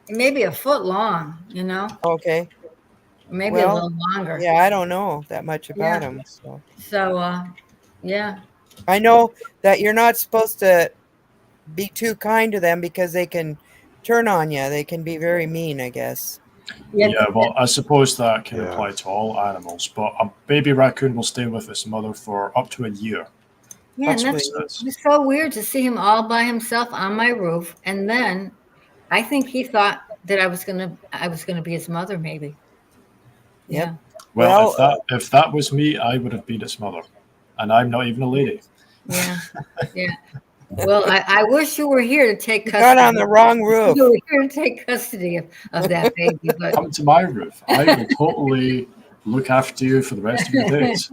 maybe a foot long, Okay. maybe Well, a little longer. Yeah, I don't know that much about Yeah. them. So So, yeah. I know that you're not supposed to be too kind to them because they can turn on you. They can be very mean, I guess. Yeah, well, I suppose that can Yeah. apply to all animals, but a baby raccoon will stay with its mother for up to a year. Yeah, That's and what that's it says. it's so weird to see him all by himself on my roof, and then I think he thought that I was gonna be his mother, maybe. Yep. Yeah. Well, Well, if that was me, I would have been its mother, and I'm not even a lady. Yeah. Yeah. Well, I wish you were here to take You custody. got on the wrong roof. You were here to take custody of that baby, but Come to my roof. I will totally look after you for the rest of your days.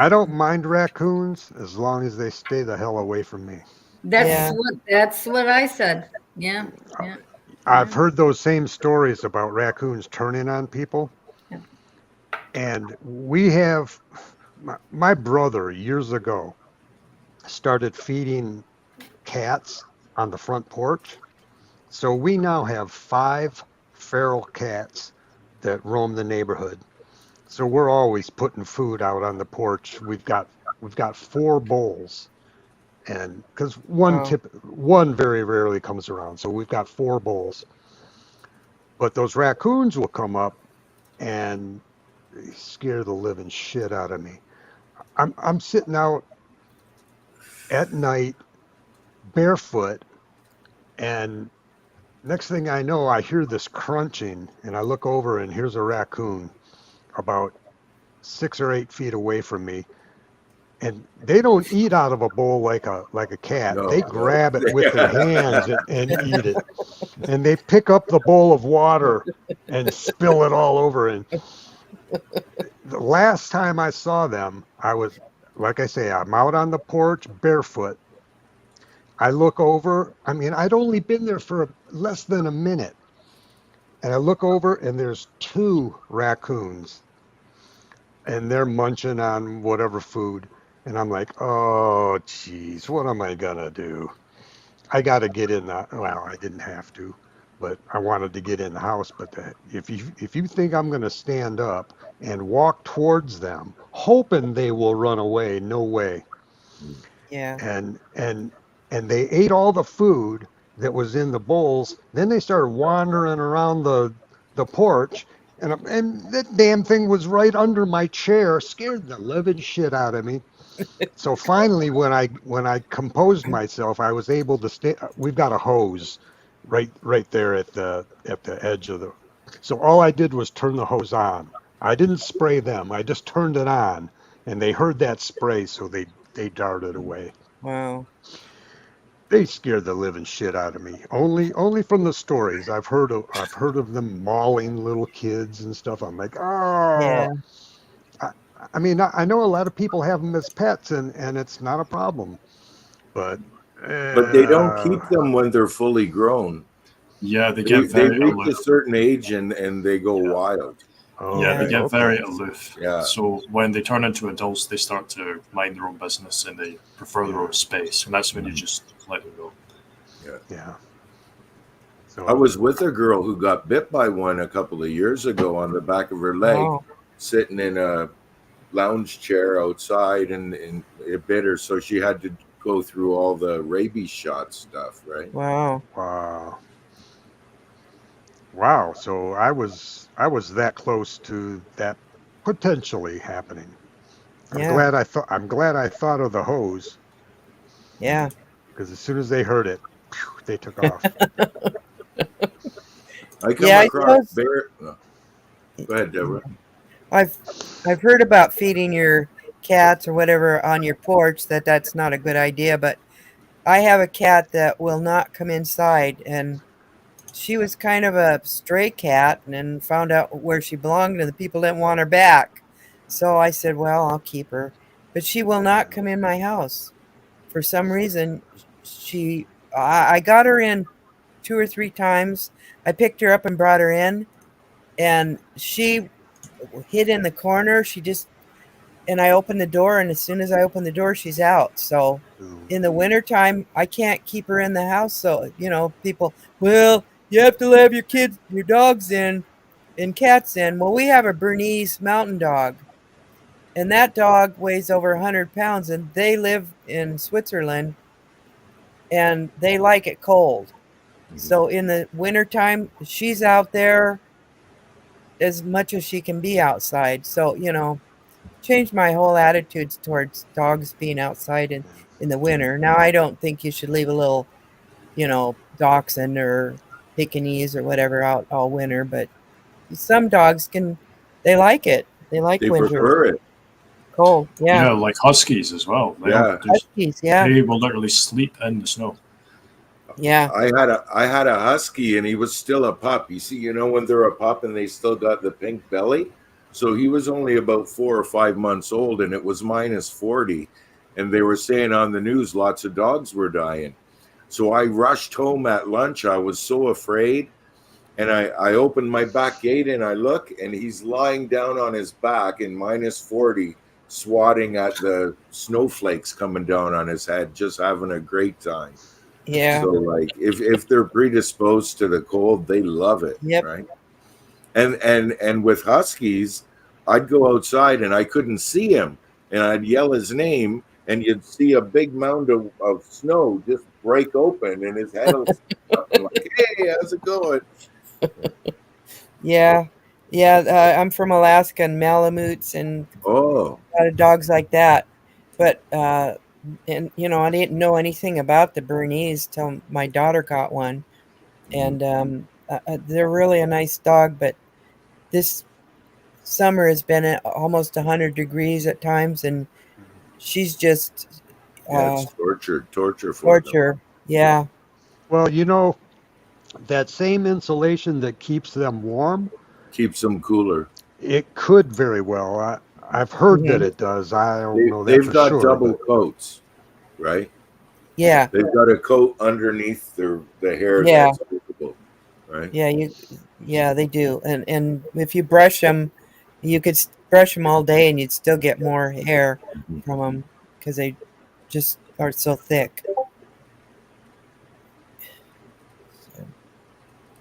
I don't mind raccoons as long as they stay the hell away from me. Yeah. that's what I said. Yeah, yeah. I've Yeah. heard those same stories about raccoons turning on people. Yeah. And we have, my brother years ago started feeding cats on the front porch. So we now have 5 feral cats that roam the neighborhood. So we're always putting food out on the porch. We've got 4 bowls, and because Wow. one very rarely comes around, so we've got 4 bowls. But those raccoons will come up and they scare the living shit out of me. I'm sitting out at night barefoot, and next thing I know, I hear this crunching, and I look over, and here's a raccoon about 6 or 8 feet away from me. And they don't eat out of a bowl like a cat. No, They no. grab it with their hands and eat it. And they pick up the bowl of water and spill it all over. And the last time I saw them, I was, like I say, I'm out on the porch barefoot. I look over. I mean, I'd only been there for less than a minute. And I look over, and there's 2 raccoons, and they're munching on whatever food. And I'm like, oh, geez, what am I gonna do? I got to get in the. Well, I didn't have to, but I wanted to get in the house. But if you think I'm gonna stand up and walk towards them, hoping they will run away, no way. Yeah. And they ate all the food that was in the bowls. Then they started wandering around the porch, and that damn thing was right under my chair, scared the living shit out of me. So finally, when I composed myself, I was able to stay. We've got a hose right there at the edge of the. So all I did was turn the hose on. I didn't spray them. I just turned it on, and they heard that spray, so they darted away. Wow. They scared the living shit out of me. Only from the stories I've heard of them mauling little kids and stuff. I'm like, Yeah. oh. I, I mean, I know a lot of people have them as pets, and it's not a problem. But But they don't keep them when they're fully grown. Yeah, they They, get they very reach a aloof. certain age and they go Yeah. wild. Yeah, they okay, get okay. very aloof. Yeah. So when they turn into adults, they start to mind their own business and they prefer their own space. And that's when you just let them go. Yeah. So I was with a girl who got bit by one a couple of years ago on the back of her leg, Oh. sitting in a lounge chair outside, and it bit her. So she had to go through all the rabies shot stuff, right? Wow. wow. So I was that close to that potentially happening. I'm Yeah. glad I thought of the hose, Yeah. because as soon as they heard it, they took off. I come Yeah, I across suppose bear. Go ahead, Deborah. I've heard about feeding your cats or whatever on your porch, that's not a good idea, but I have a cat that will not come inside, and she was kind of a stray cat, and then found out where she belonged, and the people didn't want her back. So I said, well, I'll keep her. But she will not come in my house. For some reason, I got her in 2 or 3 times. I picked her up and brought her in, and she hid in the corner. And I opened the door, and as soon as I opened the door, she's out. So Ooh. in the wintertime, I can't keep her in the house. So, people, well, you have to have your dogs in and cats in. Well, we have a Bernese mountain dog, and that dog weighs over 100 pounds, and they live in Switzerland, and they like it cold. So in the wintertime, she's out there as much as she can be outside. So, changed my whole attitudes towards dogs being outside in the winter. Now, I don't think you should leave a little, dachshund or Pekingese or whatever out all winter, but some dogs they like it. They like They winter. prefer it. cold. Yeah, Yeah. like huskies as well. Yeah. Huskies. Yeah. They will literally sleep in the snow. Yeah. I had a husky and he was still a pup. You see, you know when they're a pup and they still got the pink belly. So he was only about 4 or 5 months old, and it was -40. And they were saying on the news lots of dogs were dying. So I rushed home at lunch. I was so afraid. And I opened my back gate and I look, and he's lying down on his back in -40, swatting at the snowflakes coming down on his head, just having a great time. Yeah. So like if they're predisposed to the cold, they love it, Yep. right? And with huskies, I'd go outside and I couldn't see him, and I'd yell his name, and you'd see a big mound of snow just break open, and his head will stick up. I'm like, hey, how's it going? Yeah. Yeah. I'm from Alaska, and Malamutes and Oh, a lot of dogs like that. But and I didn't know anything about the Bernese till my daughter got one, and they're really a nice dog. But this summer has been at almost 100 degrees at times, and she's just yeah, uh, it's torture for them. torture. Yeah. Well, that same insulation that keeps them warm, Keeps them cooler. it could very well. I've heard that Mhm. it does. I don't know that They've for got sure, double but coats, right? Yeah. They've got a coat underneath the hair Yeah. that's visible, right? Yeah, they do. And if you brush them, you could brush them all day, and you'd still get more hair from them because they just are so thick.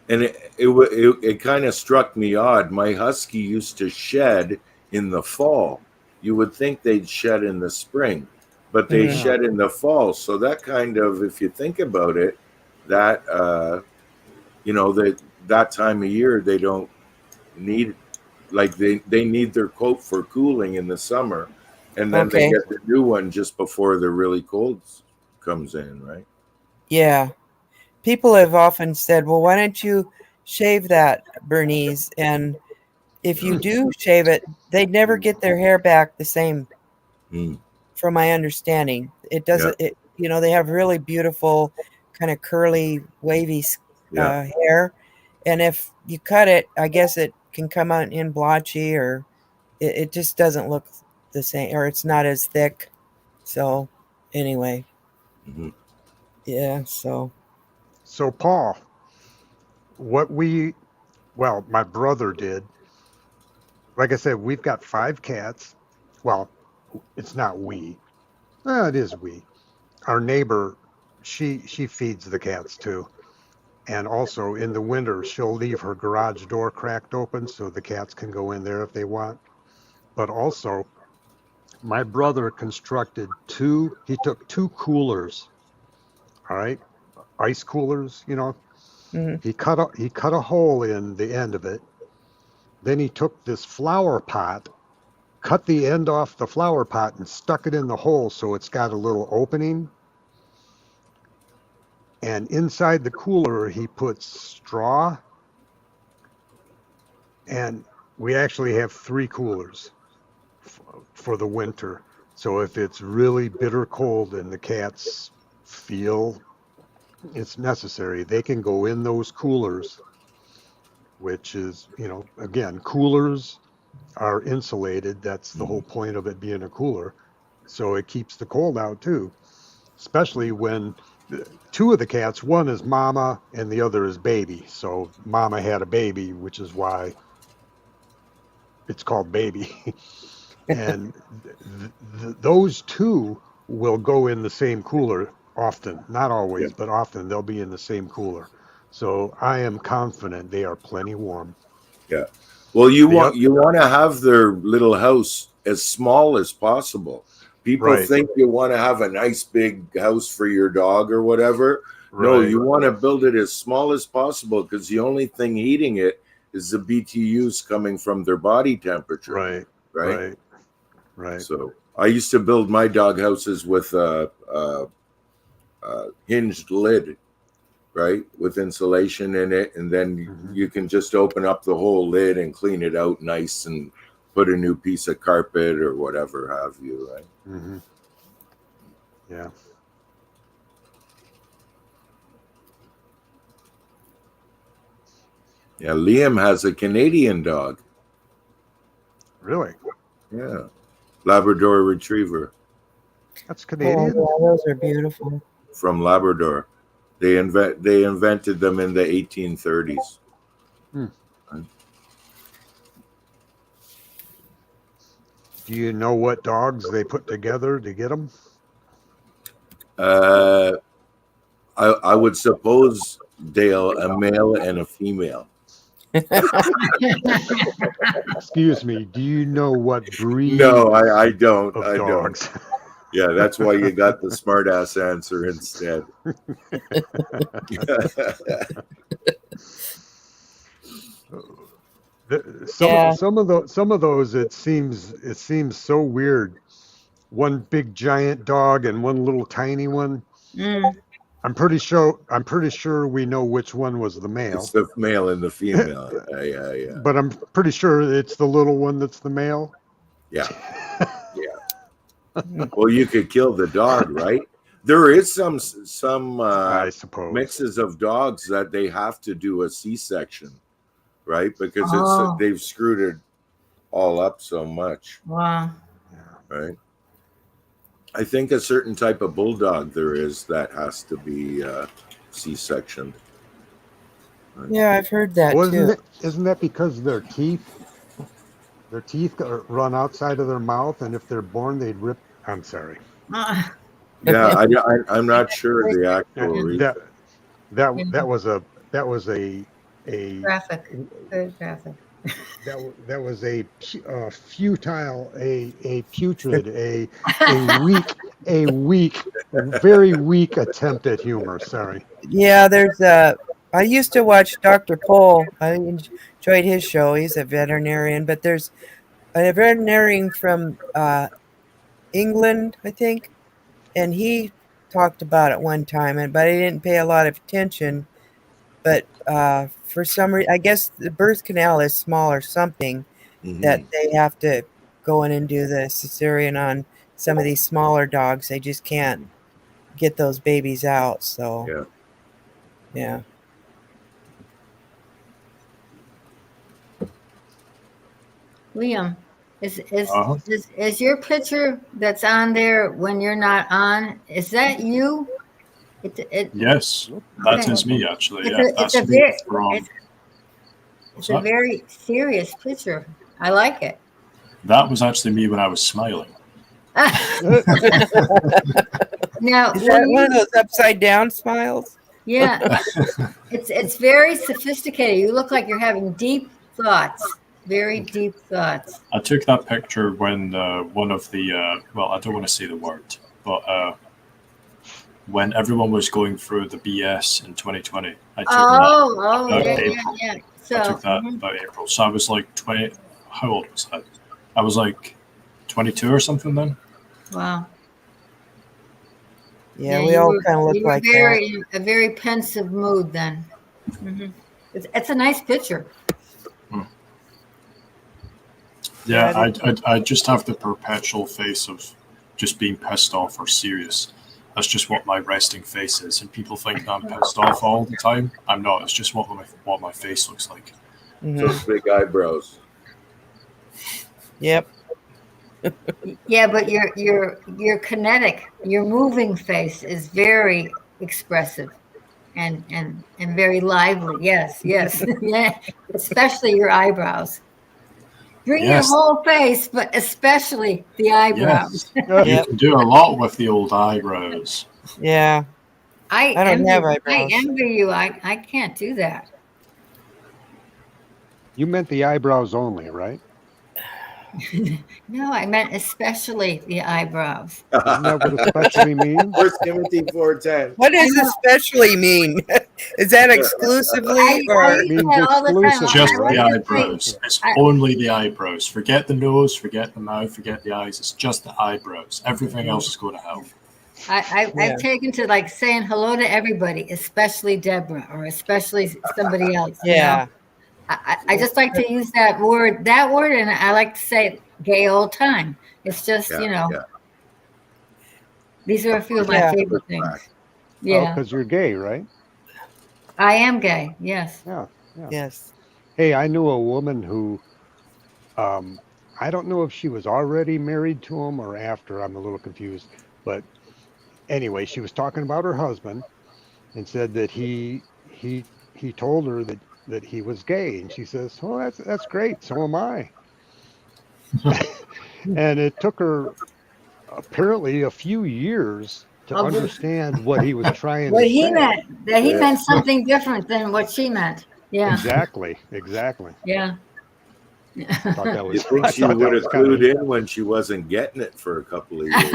And it kind of struck me odd. My husky used to shed in the fall. You would think they'd shed in the spring, but they Mhm. shed in the fall. So that kind of, if you think about it, that that time of year they don't need, like they need their coat for cooling in the summer, and then they Okay. get the new one just before the really cold comes in, right? Yeah. People have often said, "Well, why don't you shave that, Bernese?" And if you do shave it, they never get their hair back the same, Mm, from my understanding. It yeah, doesn't. They have really beautiful, kind of curly, wavy yeah. hair, and if you cut it, I guess it can come out in blotchy, or it just doesn't look the same, or it's not as thick. So, anyway, Hmm. yeah. So, so Paul, what my brother did, like I said, we've got 5 cats. Well, it's not we. Well, it is we. Our neighbor, she feeds the cats too. And also in the winter, she'll leave her garage door cracked open so the cats can go in there if they want. But also, my brother he took 2 coolers, all right, ice coolers, mhm. he cut a hole in the end of it. Then he took this flower pot, cut the end off the flower pot, and stuck it in the hole so it's got a little opening. And inside the cooler, he put straw, and we actually have 3 coolers for the winter. So if it's really bitter cold and the cats feel it's necessary, they can go in those coolers, which is, again, coolers are insulated. That's the whole point of it being a cooler. So it keeps the cold out too, especially when 2 of the cats, one is mama and the other is baby. So mama had a baby, which is why it's called baby. And those 2 will go in the same cooler often, not Yeah, always, but often they'll be in the same cooler. So I am confident they are plenty warm. yeah. Well, you The want other, you want to have their little house as small as possible. People right, think you want to have a nice big house for your dog or whatever. No, right, you want to build it as small as possible because the only thing heating it is the BTUs coming from their body temperature, right, right? right, right. So I used to build my dog houses with a hinged lid, right, with insulation in it, and then Hmm. you can just open up the whole lid and clean it out nice and put a new piece of carpet or whatever have you, right? Mm-hmm. Yeah. Yeah, Liam has a Canadian dog. Really? Yeah, Labrador Retriever That's Oh, Canadian? yeah, those are beautiful. from Labrador. They invented them in the 1830s. Hmm. Do you know what dogs they put together to get them? I would suppose, Dale, a male and a female. Excuse me. Do you know what breed No, I don't. of I don't. dogs? Yeah, that's why you got the smartass answer instead. Yeah. Some of those it seems so weird. One big giant dog and one little tiny one. Mm. I'm pretty sure we know which one was the male. It's the male and the female. Yeah. But I'm pretty sure it's the little one that's the male. Yeah. Well, you could kill the dog, right? There is some I suppose mixes of dogs that they have to do a C-section, right? Because they've screwed it all up so much. Wow. Right. I think a certain type of bulldog there is that has to be C-sectioned. Right? Yeah, I've heard that too. Isn't that because their teeth run outside of their mouth, and if they're born, they'd rip? I'm sorry. Yeah, I'm not sure the actual reason. That was a Graphic. Very graphic. that was a futile, a putrid, a weak, very weak attempt at humor. Sorry. Yeah, there's I used to watch Dr. Cole. I enjoyed his show. He's a veterinarian, but there's a veterinarian from England, I think, and he talked about it one time, but I didn't pay a lot of attention. But for some reason, I guess the birth canal is small or something, that they have to go in and do the cesarean on some of these smaller dogs. They just can't get those babies out. So, yeah. Liam, is your picture that's on there when you're not on? Is that you? Yes, that is me actually. It's a very serious picture. I like it. That was actually me when I was smiling. Now, is that one of those upside down smiles? Yeah, it's very sophisticated. You look like you're having deep thoughts. Very deep thoughts. I took that picture when one of the well, I don't want to say the word, but when everyone was going through the BS in 2020, I took yeah. So I took that about April. So I was like 20. How old was I? I was like 22 or something then. Wow. Yeah, we all kind of look like that. A very pensive mood then. Mm-hmm. It's a nice picture. Yeah, I just have the perpetual face of just being pissed off or serious. That's just what my resting face is, and people think I'm pissed off all the time. I'm not. It's just what my face looks like. Mm-hmm. Those big eyebrows. Yep. Yeah, but your kinetic, your moving face is very expressive and very lively. Yes. Yeah. Especially your eyebrows. Bring your whole face, but especially the eyebrows. Yes. You can do a lot with the old eyebrows. Yeah. I don't have eyebrows. I envy you. I can't do that. You meant the eyebrows only, right? No, I meant especially the eyebrows. Isn't that what especially means? 1 Timothy 4:10. What does especially mean? Is that exclusively or means all the time. Just the eyebrows. It's only the eyebrows. Forget the nose, forget the mouth, forget the eyes. It's just the eyebrows. Everything else is going to hell. I've taken to like saying hello to everybody, especially Debra or especially somebody else. Yeah. I just like to use that word, and I like to say gay old time. It's just, Yeah. these are a few of my Yeah. favorite things. Oh, Yeah, because you're gay, right? I am gay. Yes. Yeah, yeah. Yes. Hey, I knew a woman who, I don't know if she was already married to him or after. I'm a little confused. But anyway, she was talking about her husband and said that he told her that he was gay, and she says, "Oh, that's great. So am I." And it took her apparently a few years to I'll just, understand what he was trying what to he say. meant, that he meant something different than what she meant. Yeah. Exactly, exactly. Yeah. I thought that You was think I she thought that would have was kind clued of in when she wasn't getting it for a couple of years?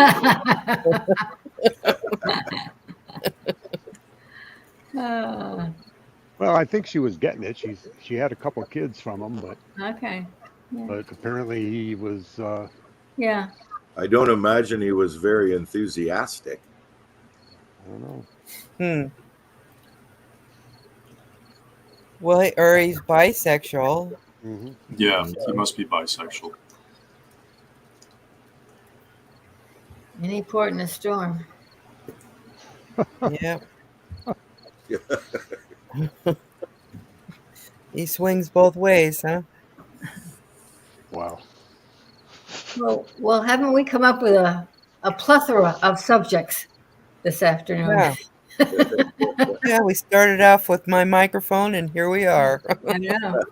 well, I think she was getting it. She had a couple kids from him, Okay. Yeah. but apparently he was Yeah. I don't imagine he was very enthusiastic. I don't know. Hmm. Well, or he's bisexual. Hmm. Yeah, he must be bisexual. Any port in a storm. Yeah. He swings both ways, huh? Wow. Well, haven't we come up with a plethora of subjects this afternoon? Yeah. Yeah, we started off with my microphone, and here we are. I know.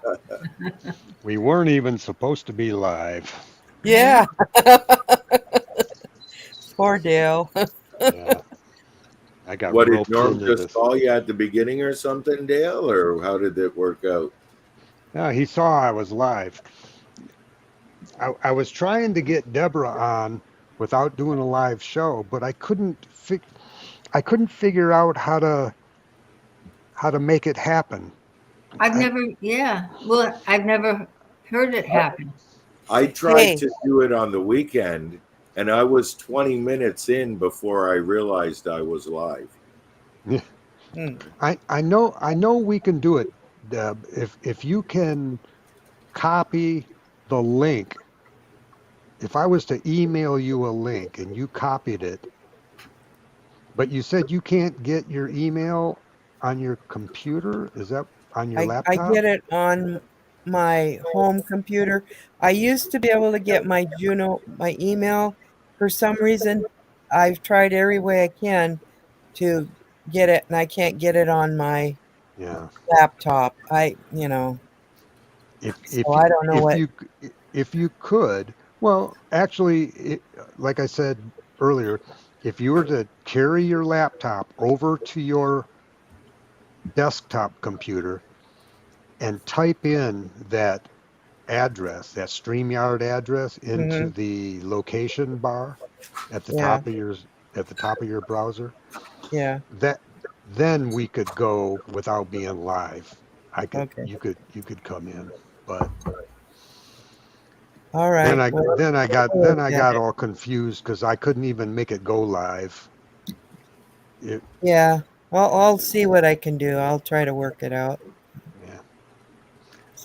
We weren't even supposed to be live. Yeah. Poor Dale. Yeah. I got What did roped Norm into just this. call you at the beginning or something, Dale? Or how did it work out? No, he saw I was live. I was trying to get Debra on without doing a live show, but I couldn't figure out how to make it happen. I've never heard it happen. I tried Hey. to do it on the weekend, and I was 20 minutes in before I realized I was live. Hmm. I know we can do it, Deb. If you can copy the link, if I was to email you a link and you copied it, but you said you can't get your email on your computer, is that on your I laptop? get it on my home computer. I used to be able to get my my email. For some reason, I've tried every way I can to get it, and I can't get it on my Yeah. laptop. If So I don't know what. if you could, well, actually, like I said earlier, if you were to carry your laptop over to your desktop computer and type in that address, that StreamYard address, into Mhm. the location bar at the Yeah, top of your browser, yeah. that then we could go without being live. Okay. You could come in, but All right. Well, then I got all confused because I couldn't even make it go live. yeah. I'll see what I can do. I'll try to work it out. Yeah.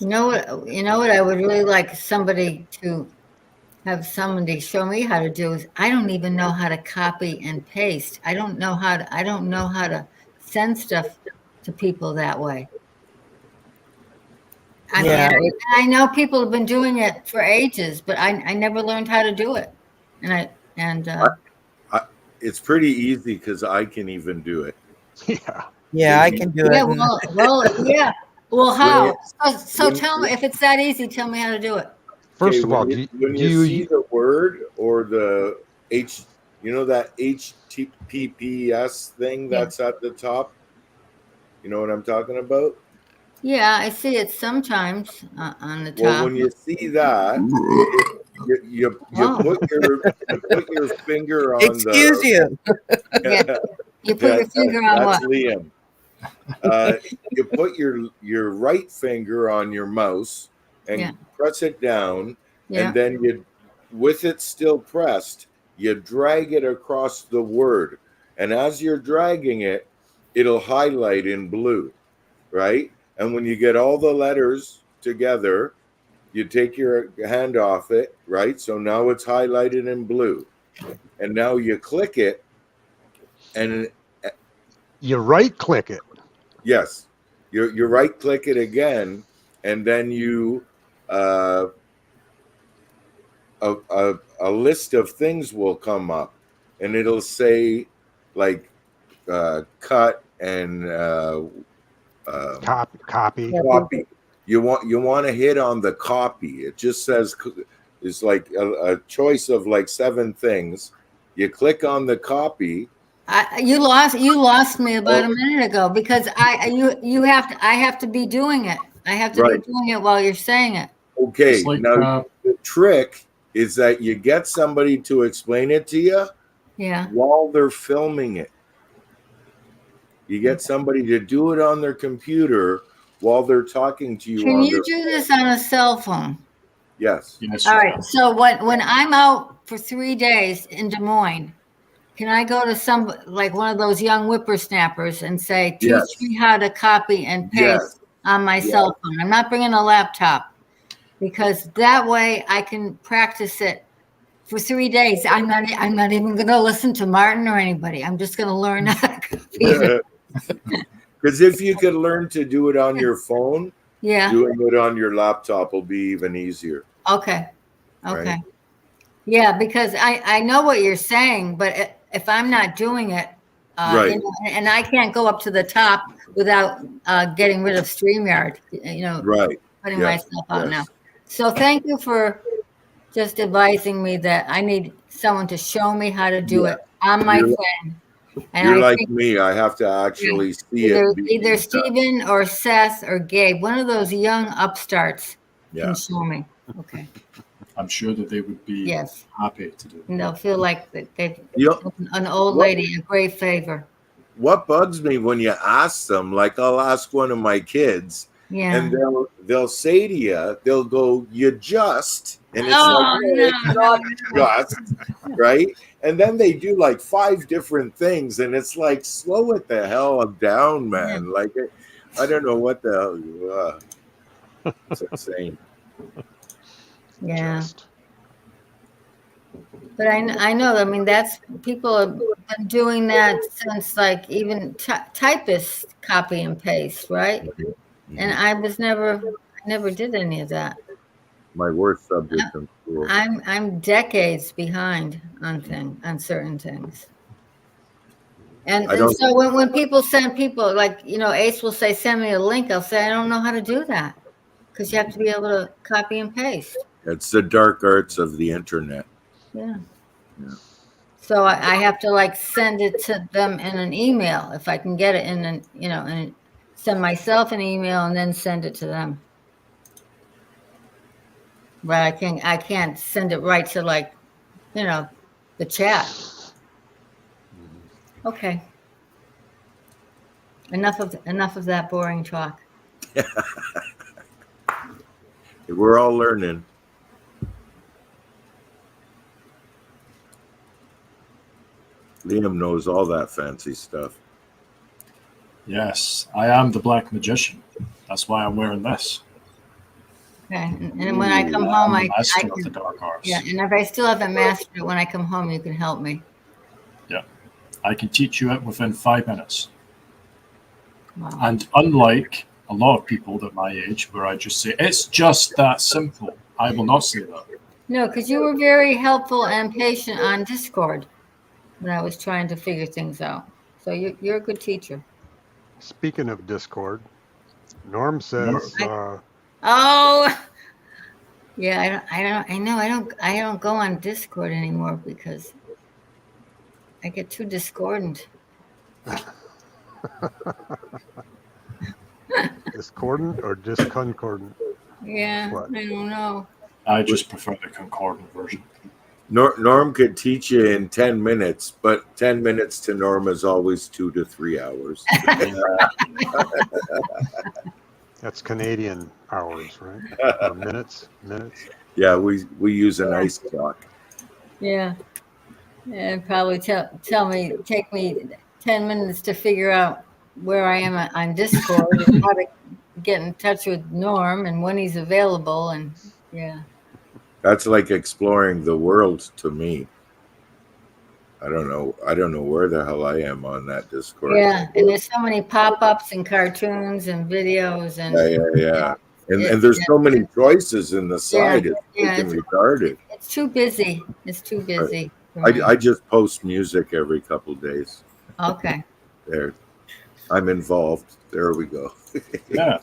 You know what? You know what? I would really like somebody to have somebody show me how to do is I don't even know how to copy and paste. I don't know how to send stuff to people that way. I mean, Yeah. I know people have been doing it for ages, but I never learned how to do it. It's pretty easy because I can even do it. Yeah. Yeah, I can do yeah, it. yeah. Well, how? So when tell me if it's that easy. Tell me how to do it. First Okay, of all, when do you you see the word or the that HTTPS thing Yeah. that's at the top, you know what I'm talking about? Yeah, I see it sometimes on the Well, top. when you see that, you Oh. put your finger on Excuse you. Yeah. You put your finger on that's what? Liam. You put your right finger on your mouse and Yeah. press it down, Yeah. and then with it still pressed, you drag it across the word, and as you're dragging it, it'll highlight in blue, right? And when you get all the letters together. You take your hand off it, right? So now it's highlighted in blue. And now you click it, and You right click it. yes, you right click it again, and then you a list of things will come up, and it'll say like cut and Copy. copy. You want to hit on the copy. It just says it's like a choice of like 7 things. You click on the copy. You lost me about a minute ago because I have to be doing it. I have to be doing it while you're saying it. Okay, Like, now the trick is that you get somebody to explain it to you while they're filming it. You get somebody to do it on their computer while they're talking to you. Can you do this on a cell phone? Yes. All right. So when I'm out for 3 days in Des Moines, can I go to like one of those young whippersnappers and say, teach me how to copy and paste on my cell phone? I'm not bringing a laptop because that way I can practice it for 3 days. I'm not even going to listen to Martin or anybody. I'm just going to learn how to copy it. Because if you could learn to do it on your phone, doing it on your laptop will be even easier. Okay. Right? Yeah, because I know what you're saying, but if I'm not doing it, and I can't go up to the top without getting rid of StreamYard, putting myself out now. So thank you for just advising me that I need someone to show me how to do it on my phone. And you're like me. I have to actually see it. Either Stephen or Seth or Gabe, one of those young upstarts can show me. Okay. I'm sure that they would be happy to do it. And they'll feel like they've done an old lady a great favor. What bugs me when you ask them, like I'll ask one of my kids, and they'll say to you, they'll go, "You just," and it's it's not just, right? And then they do like 5 different things, and it's like, slow it the hell down, man. Like, I don't know what the hell you are. It's insane. Yeah. But I know, I mean, that's people have been doing that since like even typists copy and paste, right? Mm-hmm. And I never did any of that. My worst subject in school. I'm decades behind on certain things. And so when people send people like, Ace will say, send me a link. I'll say, I don't know how to do that because you have to be able to copy and paste. It's the dark arts of the internet. Yeah. So I have to like send it to them in an email if I can get it in and send myself an email and then send it to them. But I can't send it right to like, the chat. Okay. Enough of that boring talk. We're all learning. Liam knows all that fancy stuff. Yes, I am the black magician. That's why I'm wearing this. Okay, and when I come home, I master of the dark arts. Yeah, and if I still haven't mastered it, when I come home, you can help me. Yeah, I can teach you it within 5 minutes. Wow. And unlike a lot of people at my age, where I just say it's just that simple, I will not say that. No, because you were very helpful and patient on Discord when I was trying to figure things out. So you're a good teacher. Speaking of Discord, Norm says. Yeah, I don't go on Discord anymore because I get too discordant. Discordant or disconcordant? Yeah, what? I don't know. I just prefer the concordant version. Norm could teach you in 10 minutes, but 10 minutes to Norm is always 2 to 3 hours. That's Canadian hours, right? Or minutes. Yeah, we use a nice clock. Yeah, and probably take me 10 minutes to figure out where I am on Discord and get in touch with Norm and when he's available. And yeah. That's like exploring the world to me. I don't know where the hell I am on that Discord. Yeah, and there's so many pop-ups and cartoons and videos and Yeah. And there's so many choices in the side. It's freaking retarded. It's too busy. It's too busy. I just post music every couple days. Okay. There, I'm involved. There we go. Yeah.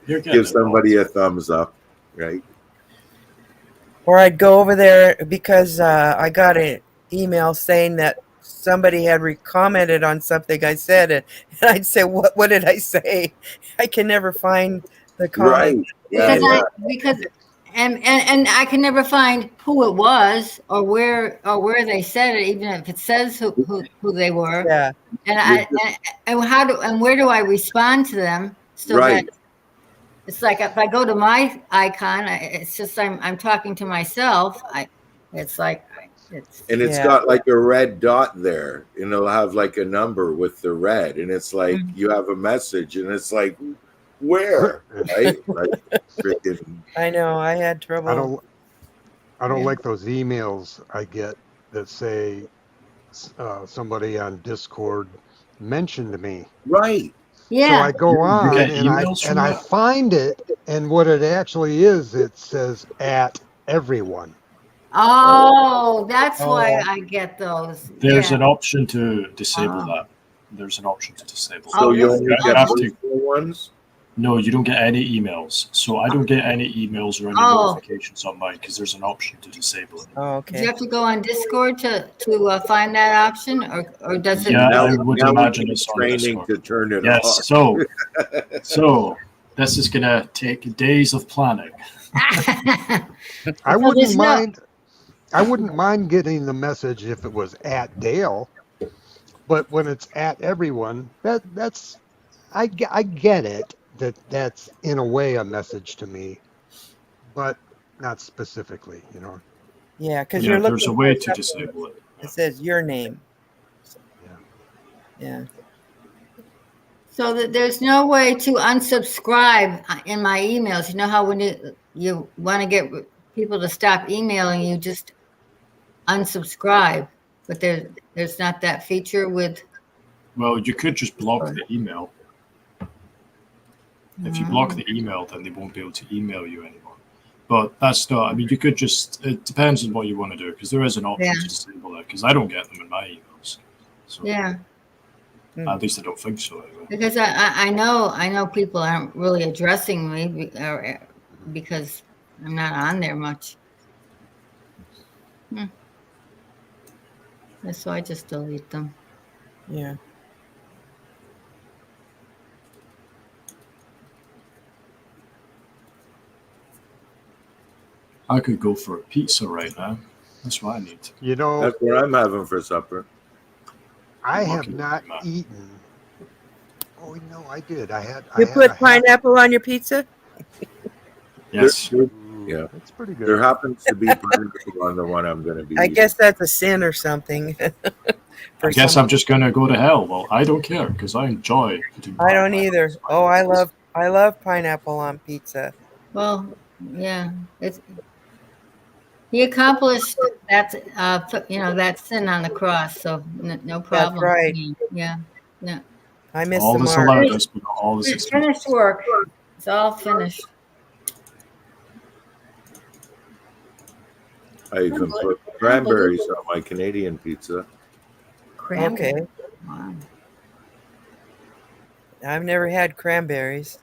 Give somebody a thumbs up, right? Or I'd go over there because I got an email saying that somebody had commented on something I said, and I'd say, "What did I say?" I can never find the comment. Right. Because and I can never find who it was or where they said it, even if it says who they were. Yeah. And where do I respond to them? So right. that it's like if I go to my icon, it's just I'm talking to myself. It's got like a red dot there, and it'll have like a number with the red, and it's like you have a message, and it's like, where, right? Like, freaking. I know. I had trouble. I don't like those emails I get that say somebody on Discord mentioned me. Right. Yeah. So I go on and I find it, and what it actually is, it says at everyone. Oh, that's why I get those. There's an option to disable that. There's an option to disable. So you only get ones? No, you don't get any emails. So I don't get any emails or any notifications on mine because there's an option to disable it. Oh, okay. Do you have to go on Discord to find that option, or does it? Yeah, I would imagine it's on training Discord. to turn it yes, off. so this is gonna take days of planning. I wouldn't mind. I wouldn't mind getting the message if it was at Dale, but when it's at everyone, that's I get it. That's in a way a message to me, but not specifically, you know. Yeah, because you're looking. There's a way to disable it. It says your name. Yeah. So that there's no way to unsubscribe in my emails. You know how when you want to get people to stop emailing you, just unsubscribe. But there's not that feature with. Well, you could just block the email. If you block the email, then they won't be able to email you anymore. But that's not, I mean, you could just, it depends on what you want to do, because there is an option to disable that, because I don't get them in my emails. So, at least I don't think so. Anyway. Because I know people aren't really addressing me because I'm not on there much. So I just delete them. Yeah. I could go for a pizza right now. That's what I need. You know, that's what I'm having for supper. I have not eaten. Oh no, I did. You put pineapple on your pizza? Yes. Yeah, that's pretty good. There happens to be pineapple on the one I'm going to be. I guess that's a sin or something. I guess I'm just going to go to hell. Well, I don't care because I enjoy. I don't either. Oh, I love pineapple on pizza. Well, yeah, he accomplished that. That sin on the cross. So no problem. That's right. Yeah. No. I missed all the this mark. allowed us, but all this is finished work. It's all finished. I even put cranberries on my Canadian pizza. Okay. Wow. I've never had cranberries.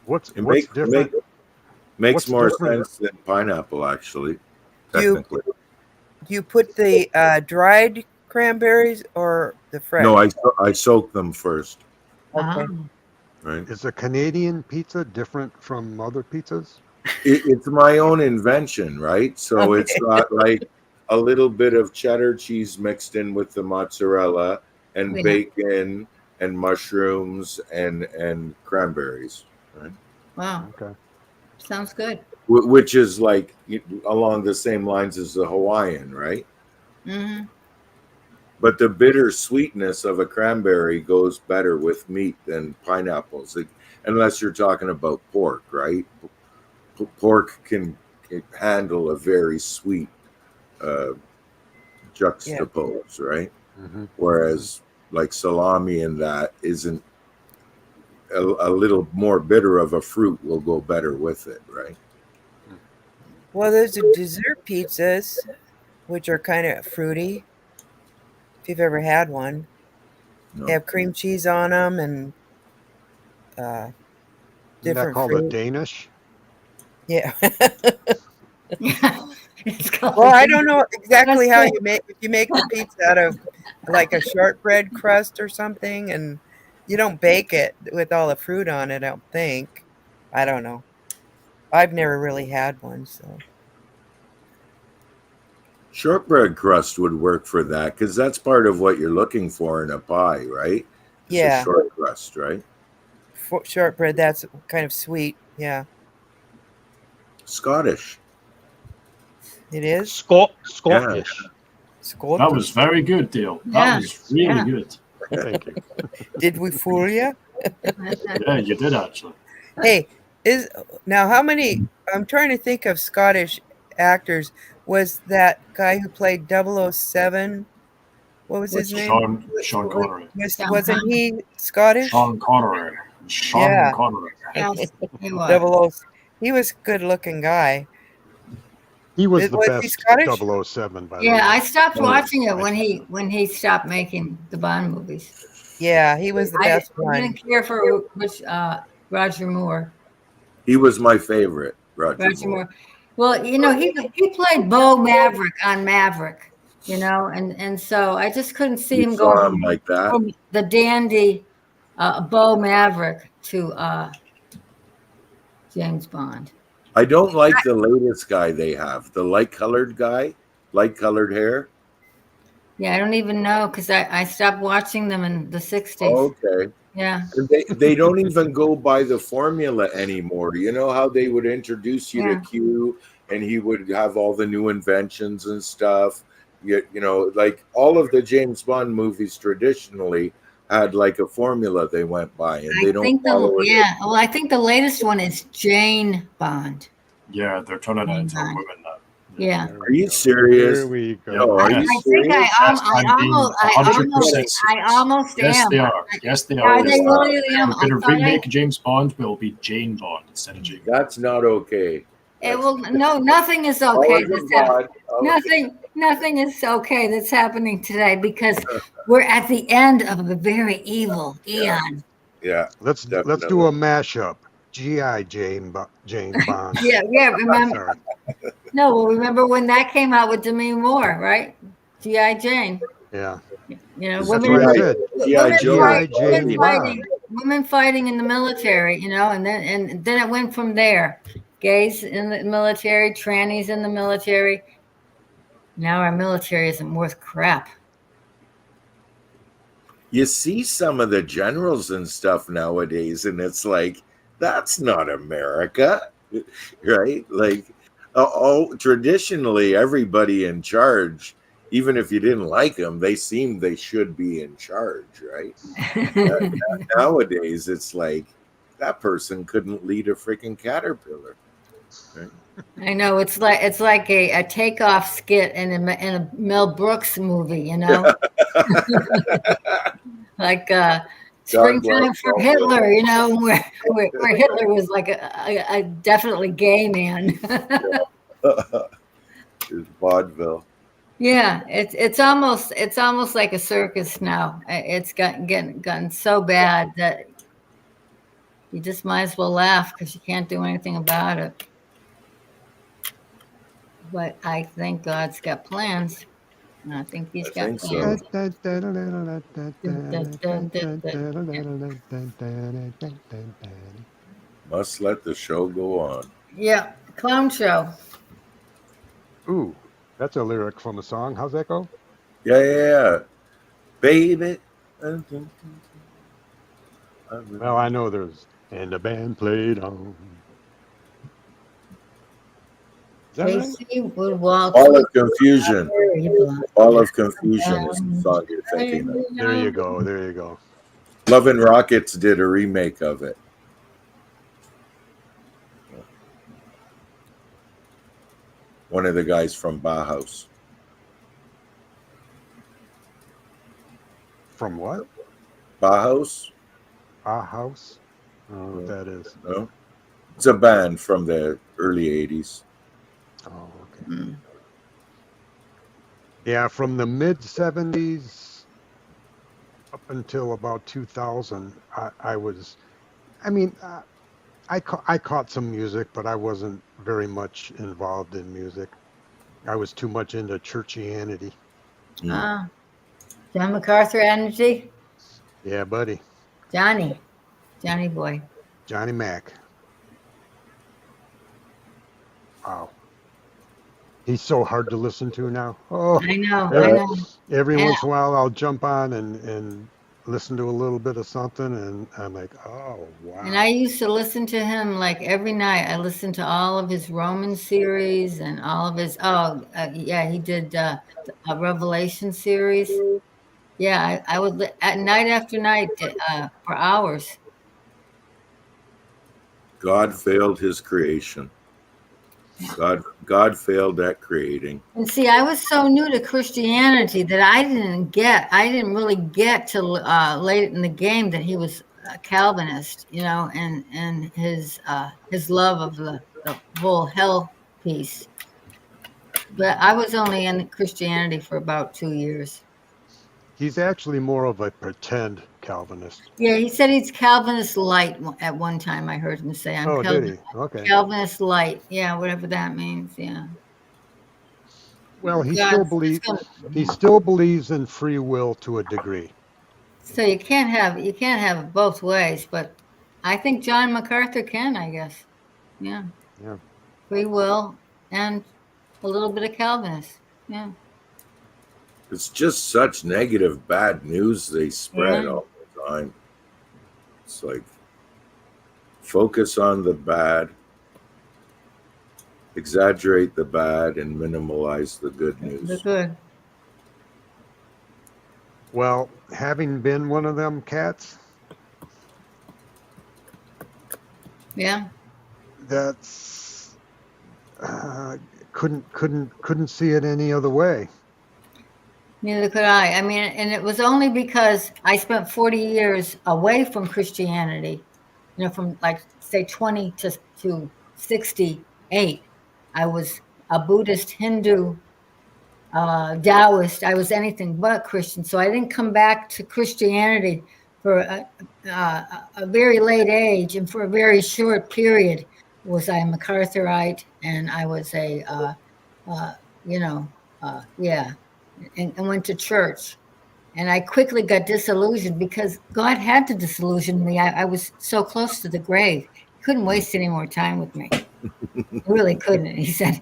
What's different? Makes more sense than pineapple, actually. Technically. Do you put the dried cranberries or the fresh? No, I soak them first. Okay. Right. Is a Canadian pizza different from other pizzas? It's my own invention, right? So it's got like a little bit of cheddar cheese mixed in with the mozzarella and bacon and mushrooms and cranberries, right? Wow. Okay. Sounds good. Which is like along the same lines as the Hawaiian, right? Mm-hmm. But the bitter sweetness of a cranberry goes better with meat than pineapples. unless you're talking about pork, right? Pork can handle a very sweet juxtapose, right? Mm-hmm. Whereas like salami and that isn't a little more bitter of a fruit will go better with it, right? Well, there's the dessert pizzas, which are kind of fruity. If you've ever had one, No. they have cream cheese on them and Isn't that different called a fruit. Danish? Yeah. It's called Well, I a- don't know exactly how That's you make if you make the pizza out of like a shortbread crust or something, and you don't bake it with all the fruit on it, I don't think. I don't know. I've never really had one, so Shortbread crust would work for that because that's part of what you're looking for in a pie, right? It's a yeah, short crust, right? shortbread that's kind of sweet. Yeah, Scottish. it is. Scottish. That Scottish. was very good, Dale. Yeah, That was really yeah. good. Thank you. Did we fool you? Yeah, you did actually. Hey, is now how many? I'm trying to think of Scottish actors. Was that guy who played 007? What was his name? Sean Connery. Wasn't he Scottish? Sean Connery. Yeah. Connery. Yes, he was. 00. He was a good-looking guy. He was the Was he best Scottish? 007, by the way. Yeah, I stopped Oh, watching it when he stopped making the Bond movies. Yeah, he was the I best didn't one. care for which Roger Moore. He was my favorite, Roger Roger Moore. Moore. Well, you know, he played Bo Maverick on Maverick, you know, and so I just couldn't see You him go saw him like that? from the dandy Bo Maverick to James Bond. I don't like the latest guy they have, the light-colored guy, light-colored hair. Yeah, I don't even know because I stopped watching them in the 60s. Okay. Yeah. They don't even go by the formula anymore. You know how they would introduce you Yeah. to Q and he would have all the new inventions and stuff. You know, like all of the James Bond movies traditionally had like a formula they went by, and they don't follow it. Yeah. Well, I think the latest one is Jane Bond. Yeah, they're turning it into Bond. women now. Yeah. There Are we you go. serious? Here we go. Oh, are Yeah. you I think serious? Yes, I'm being 100% I almost Yes, am. they are. Yes, they Are are. they really? Am. We're going to I thought remake James Bond, but it'll be Jane Bond instead of James. That's not okay. It will. No, nothing is okay. Oh, That's God. Okay. Nothing is okay that's happening today because we're at the end of a very evil eon. Yeah. Let's do Definitely. a mashup. G.I. Jane Bond. Yeah. Remember? Sorry. No. Well, remember when that came out with Demi Moore, right? G.I. Jane. Yeah. You know, Is That's women. what I said. G.I. Joe. G.I. Jane Bond. Women fighting in the military. You know, and then it went from there. Gays in the military, trannies in the military. Now our military isn't worth crap. You see some of the generals and stuff nowadays, and it's like, that's not America, right? Like, traditionally, everybody in charge, even if you didn't like them, they seemed they should be in charge, right? Nowadays, it's like that person couldn't lead a freaking caterpillar. Right? I know it's like a takeoff skit in a Mel Brooks movie, you know, like Springtime for Hitler, you know, where Hitler was like a definitely gay man. It's vaudeville. Yeah, it's almost like a circus now. It's gotten so bad that you just might as well laugh because you can't do anything about it. But I think God's got plans. And I think He's got think so. plans. Must let the show go on. Yeah, clown show. Ooh, that's a lyric from a song. How's that go? Yeah. Baby. Well, I know there's and the band played on. Is that right? Casey would walk. All of Confusion. All of Confusion is the song you're thinking of. There you go. There you go. Love and Rockets did a remake of it. one of the guys from Bauhaus. From what? Bauhaus? House? I don't know what that is. No, it's a band from the early '80s. Oh, okay. Mm. Yeah, from the mid '70s up until about 2000, I was. I mean, I caught some music, but I wasn't very much involved in music. I was too much into churchianity. Ah, John MacArthur energy. Yeah, buddy. Johnny boy. Johnny Mac. Wow. He's so hard to listen to now. Oh, I know. every And, once in a while I'll jump on and listen to a little bit of something, and I'm like, oh, wow. and I used to listen to him like every night. I listened to all of his Roman series and all of his. Yeah, he did a Revelation series. Yeah, I would at night after night for hours. God failed his creation. God failed at creating. And see, I was so new to Christianity that I didn't really get to late in the game that he was a Calvinist, and his love of the whole hell piece. But I was only in Christianity for about 2 years. He's actually more of a pretend Calvinist. Yeah, he said he's Calvinist light at one time. I heard him say, "I'm Did he? Okay. Calvinist light." Yeah, whatever that means. Yeah. Well, he God, still believes in free will to a degree. So you can't have it both ways, but I think John MacArthur can, I guess. Yeah. Yeah. Free will and a little bit of Calvinist. Yeah. It's just such negative, bad news they spread all the time. It's like, focus on the bad, exaggerate the bad, and minimalize the good news. The good. Well, having been one of them cats, Yeah. that's couldn't see it any other way. Neither could I. I mean, and it was only because I spent 40 years away from Christianity, from like say 20 to 68. I was a Buddhist, Hindu, Taoist. I was anything but Christian. So I didn't come back to Christianity for a very late age, and for a very short period was I a MacArthurite, and I was and went to church. And I quickly got disillusioned because God had to disillusion me. I was so close to the grave. He couldn't waste any more time with me. He really couldn't. He said,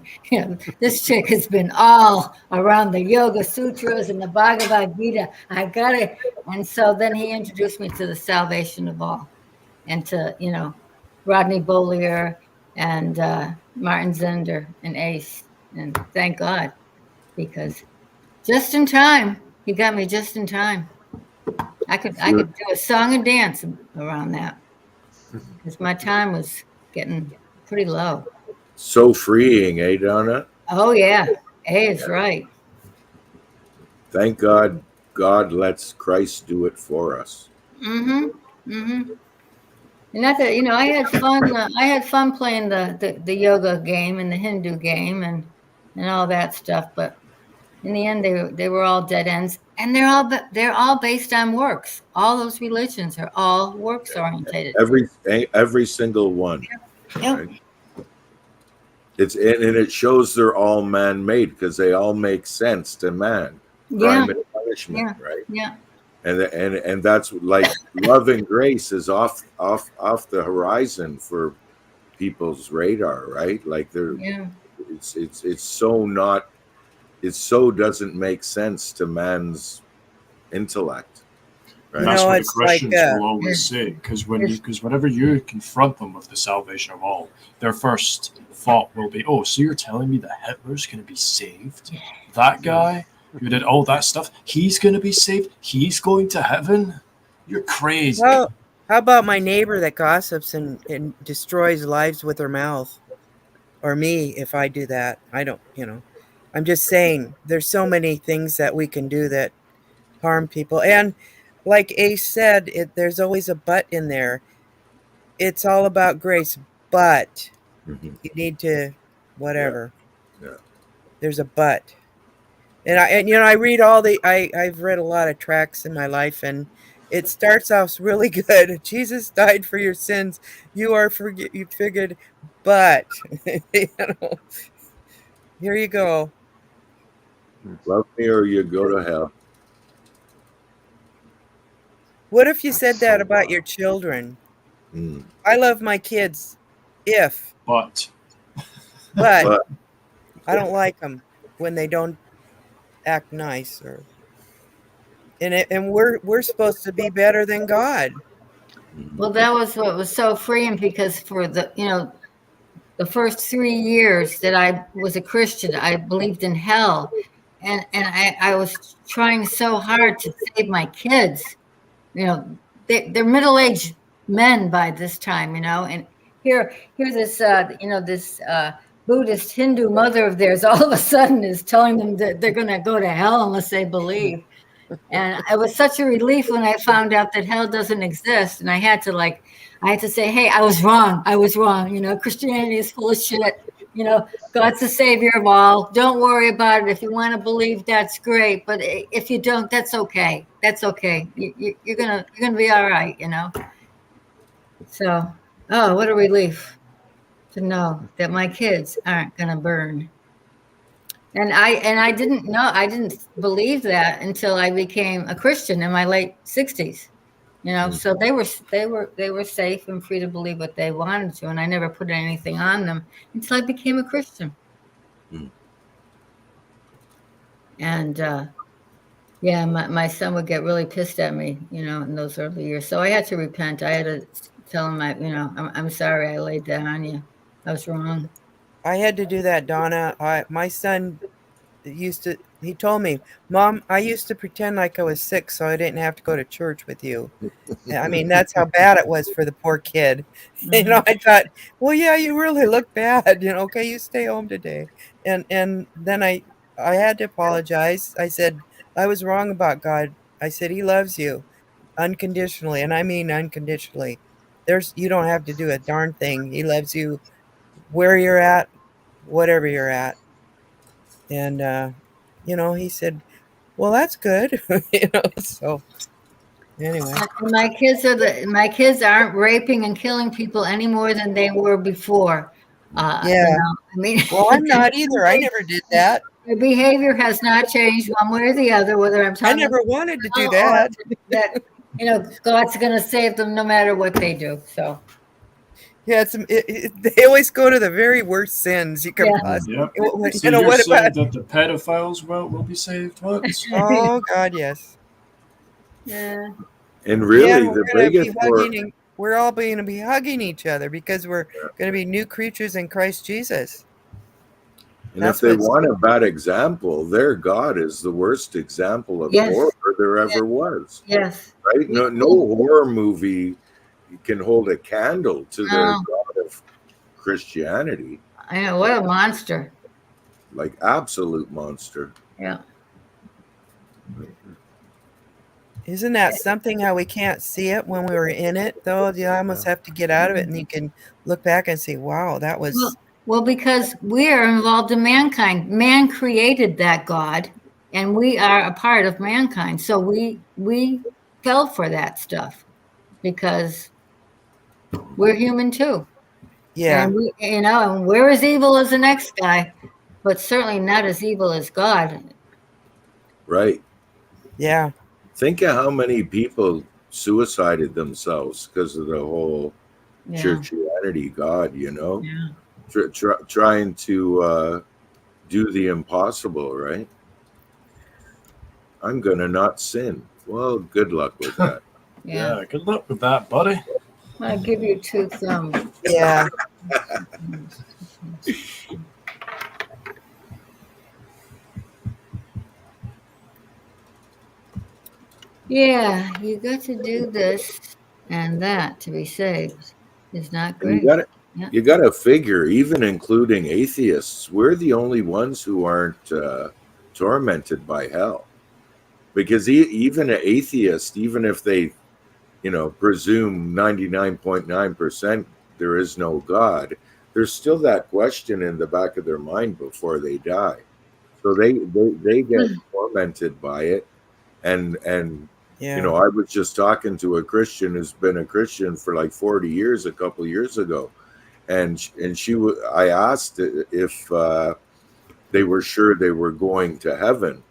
this chick has been all around the Yoga Sutras and the Bhagavad Gita. I got it. And so then he introduced me to the Salvation of All, and to, Rodney Bollier and Martin Zender and Ace. And thank God, because just in time, he got me just in time. I could do a song and dance around that, because my time was getting pretty low. So freeing, eh, Donna? Oh yeah, A is right. Thank God. God lets Christ do it for us. Mm-hmm. Mm-hmm. And that's it. I had fun. I had fun playing the yoga game and the Hindu game and all that stuff. But in the end, they were all dead ends, and they're all based on works. All those religions are all works orientated. Every single one. Yeah. Right? And it shows they're all man-made, because they all make sense to man. Crime and punishment, right? Yeah. And that's like love and grace is off the horizon for people's radar, right? Like it's so doesn't make sense to man's intellect. Right? That's what the Christians will always say, because whenever you confront them with the salvation of all, their first thought will be, "Oh, so you're telling me that Hitler's going to be saved? That guy who did all that stuff, he's going to be saved? He's going to heaven? You're crazy." Well, how about my neighbor that gossips and destroys lives with her mouth? or me if I do that. I don't, I'm just saying there's so many things that we can do that harm people. And like Ace said, there's always a but in there. It's all about grace, but Mhm. you need to whatever. Yeah. There's a but. And I read I've read a lot of tracts in my life, and it starts off really good. Jesus died for your sins. You are you figured, but know, here you go. Love me or you go to hell. What if you That's said that so about your wild. children? Mm. I love my kids, But but But I don't like them when they don't act nice, and we're supposed to be better than God. Well, that was what was so freeing, because for the first 3 years that I was a Christian, I believed in hell, and I was trying so hard to save my kids. They're middle-aged men by this time, and here this this Buddhist Hindu mother of theirs all of a sudden is telling them that they're going to go to hell unless they believe. And it was such a relief when I found out that hell doesn't exist. And I had to say, hey, I was wrong. I was wrong. Christianity is full of shit. God's the savior of all. Don't worry about it. If you want to believe, that's great. But if you don't, that's okay. That's okay. You're gonna be all right. So, oh, what a relief to know that my kids aren't gonna burn. And I didn't believe that until I became a Christian in my late 60s. So they were safe and free to believe what they wanted to, and I never put anything on them until I became a Christian. Mm. And yeah, my son would get really pissed at me, in those early years. So I had to repent. I had to tell him, I'm sorry I laid that on you. I was wrong. I had to do that, Donna. My son he told me, Mom, I used to pretend like I was sick so I didn't have to go to church with you. I mean, that's how bad it was for the poor kid. I thought, well, yeah, you really look bad. Okay, you stay home today. And then I had to apologize. I said, I was wrong about God. I said, He loves you unconditionally. And I mean unconditionally. You don't have to do a darn thing. He loves you where you're at, whatever you're at. And, he said, well, that's good. So anyway. And my kids aren't raping and killing people any more than they were before. Yeah. I mean, Well, I'm not either. I never did that. their behavior has not changed one way or the other, whether I'm I telling them never wanted to do or that. that God's going to save them no matter what they do. So Yeah, they always go to the very worst sins you can yeah. possibly. yep. What So you're about? saying that the pedophiles will be saved? What? Oh God, yes. Yeah. and Yeah, really, and the biggest we're all going to be hugging each other because we're going to be new creatures in Christ Jesus. and if they want a bad example, their God is the worst example of Yes. horror there ever was. Yes. Right? No horror movie can hold a candle to the God of Christianity. I know, what a monster. Like absolute monster. Yeah. Isn't that something how we can't see it when we were in it, though? You almost have to get out of it, and you can look back and say, wow, that was... Well, because we are involved in mankind. Man created that God, and we are a part of mankind. So we fell for that stuff because we're human too. Yeah. And and we're as evil as the next guy, but certainly not as evil as God. Right. Yeah. Think of how many people suicided themselves because of the whole churchianity God, Yeah. Trying to do the impossible, right? I'm going to not sin. Well, good luck with that. Yeah, good luck with that, buddy. I'll give you 2 thumbs. Yeah. Yeah, you got to do this and that to be saved. Is not great. You got to figure, even including atheists, we're the only ones who aren't tormented by hell. Because even an atheist, even if they, presume 99.9% there is no God, there's still that question in the back of their mind before they die. So they get tormented by it. And Yeah. I was just talking to a Christian who's been a Christian for like 40 years, a couple of years ago. And I asked if they were sure they were going to heaven.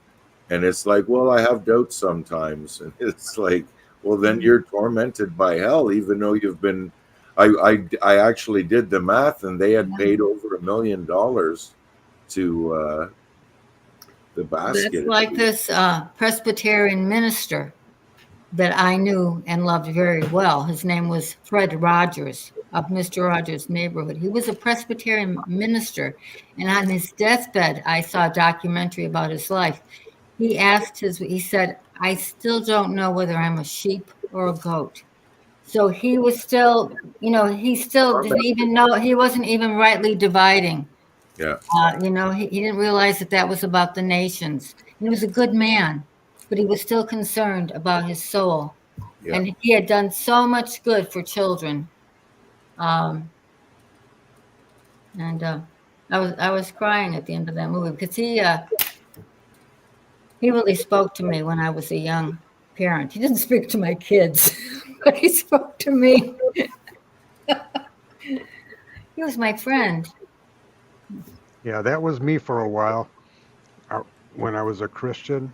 And it's like, well, I have doubts sometimes. And it's like, well, then you're tormented by hell, even though you've been. I actually did the math, and they had paid over $1 million to the basket. That's like this Presbyterian minister that I knew and loved very well. His name was Fred Rogers of Mr. Rogers' neighborhood. He was a Presbyterian minister, and on his deathbed, I saw a documentary about his life. He said, I still don't know whether I'm a sheep or a goat. So he was still, he still didn't even know, he wasn't even rightly dividing. Yeah. He didn't realize that was about the nations. He was a good man, but he was still concerned about his soul. Yeah. And he had done so much good for children. I was crying at the end of that movie because he really spoke to me when I was a young parent. He didn't speak to my kids, but he spoke to me. He was my friend. Yeah, that was me for a while. When I was a Christian,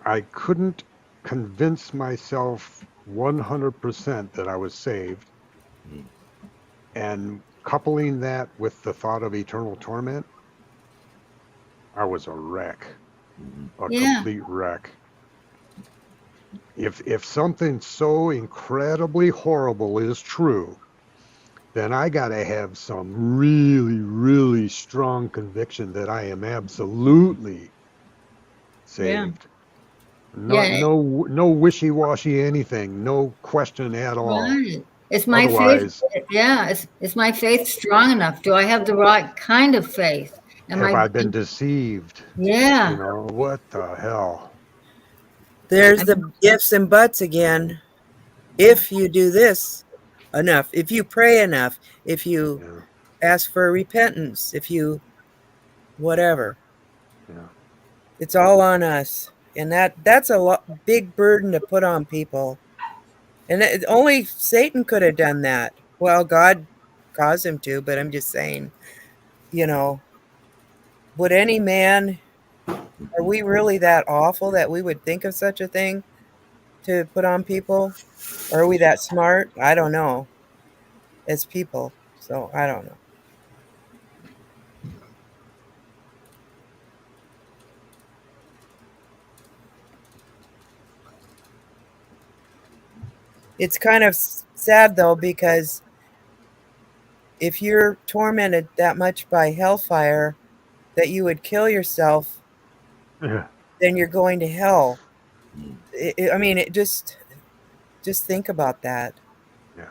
I couldn't convince myself 100% that I was saved. And coupling that with the thought of eternal torment, I was a wreck, a complete wreck. If something so incredibly horrible is true, then I got to have some really, really strong conviction that I am absolutely saved. No wishy-washy anything, no question at all. Right. Is my faith? Yeah, is my faith strong enough? Do I have the right kind of faith? Have I been deceived? Yeah. What the hell? There's the ifs and buts again. If you do this enough, if you pray enough, if you ask for repentance, if you whatever. Yeah. It's all on us. And that's a big burden to put on people. And only Satan could have done that. Well, God caused him to, but I'm just saying, would any man, are we really that awful that we would think of such a thing to put on people? Or are we that smart? I don't know. As people. So I don't know. It's kind of sad, though, because if you're tormented that much by hellfire that you would kill yourself, then you're going to hell. Just think about that. Yeah,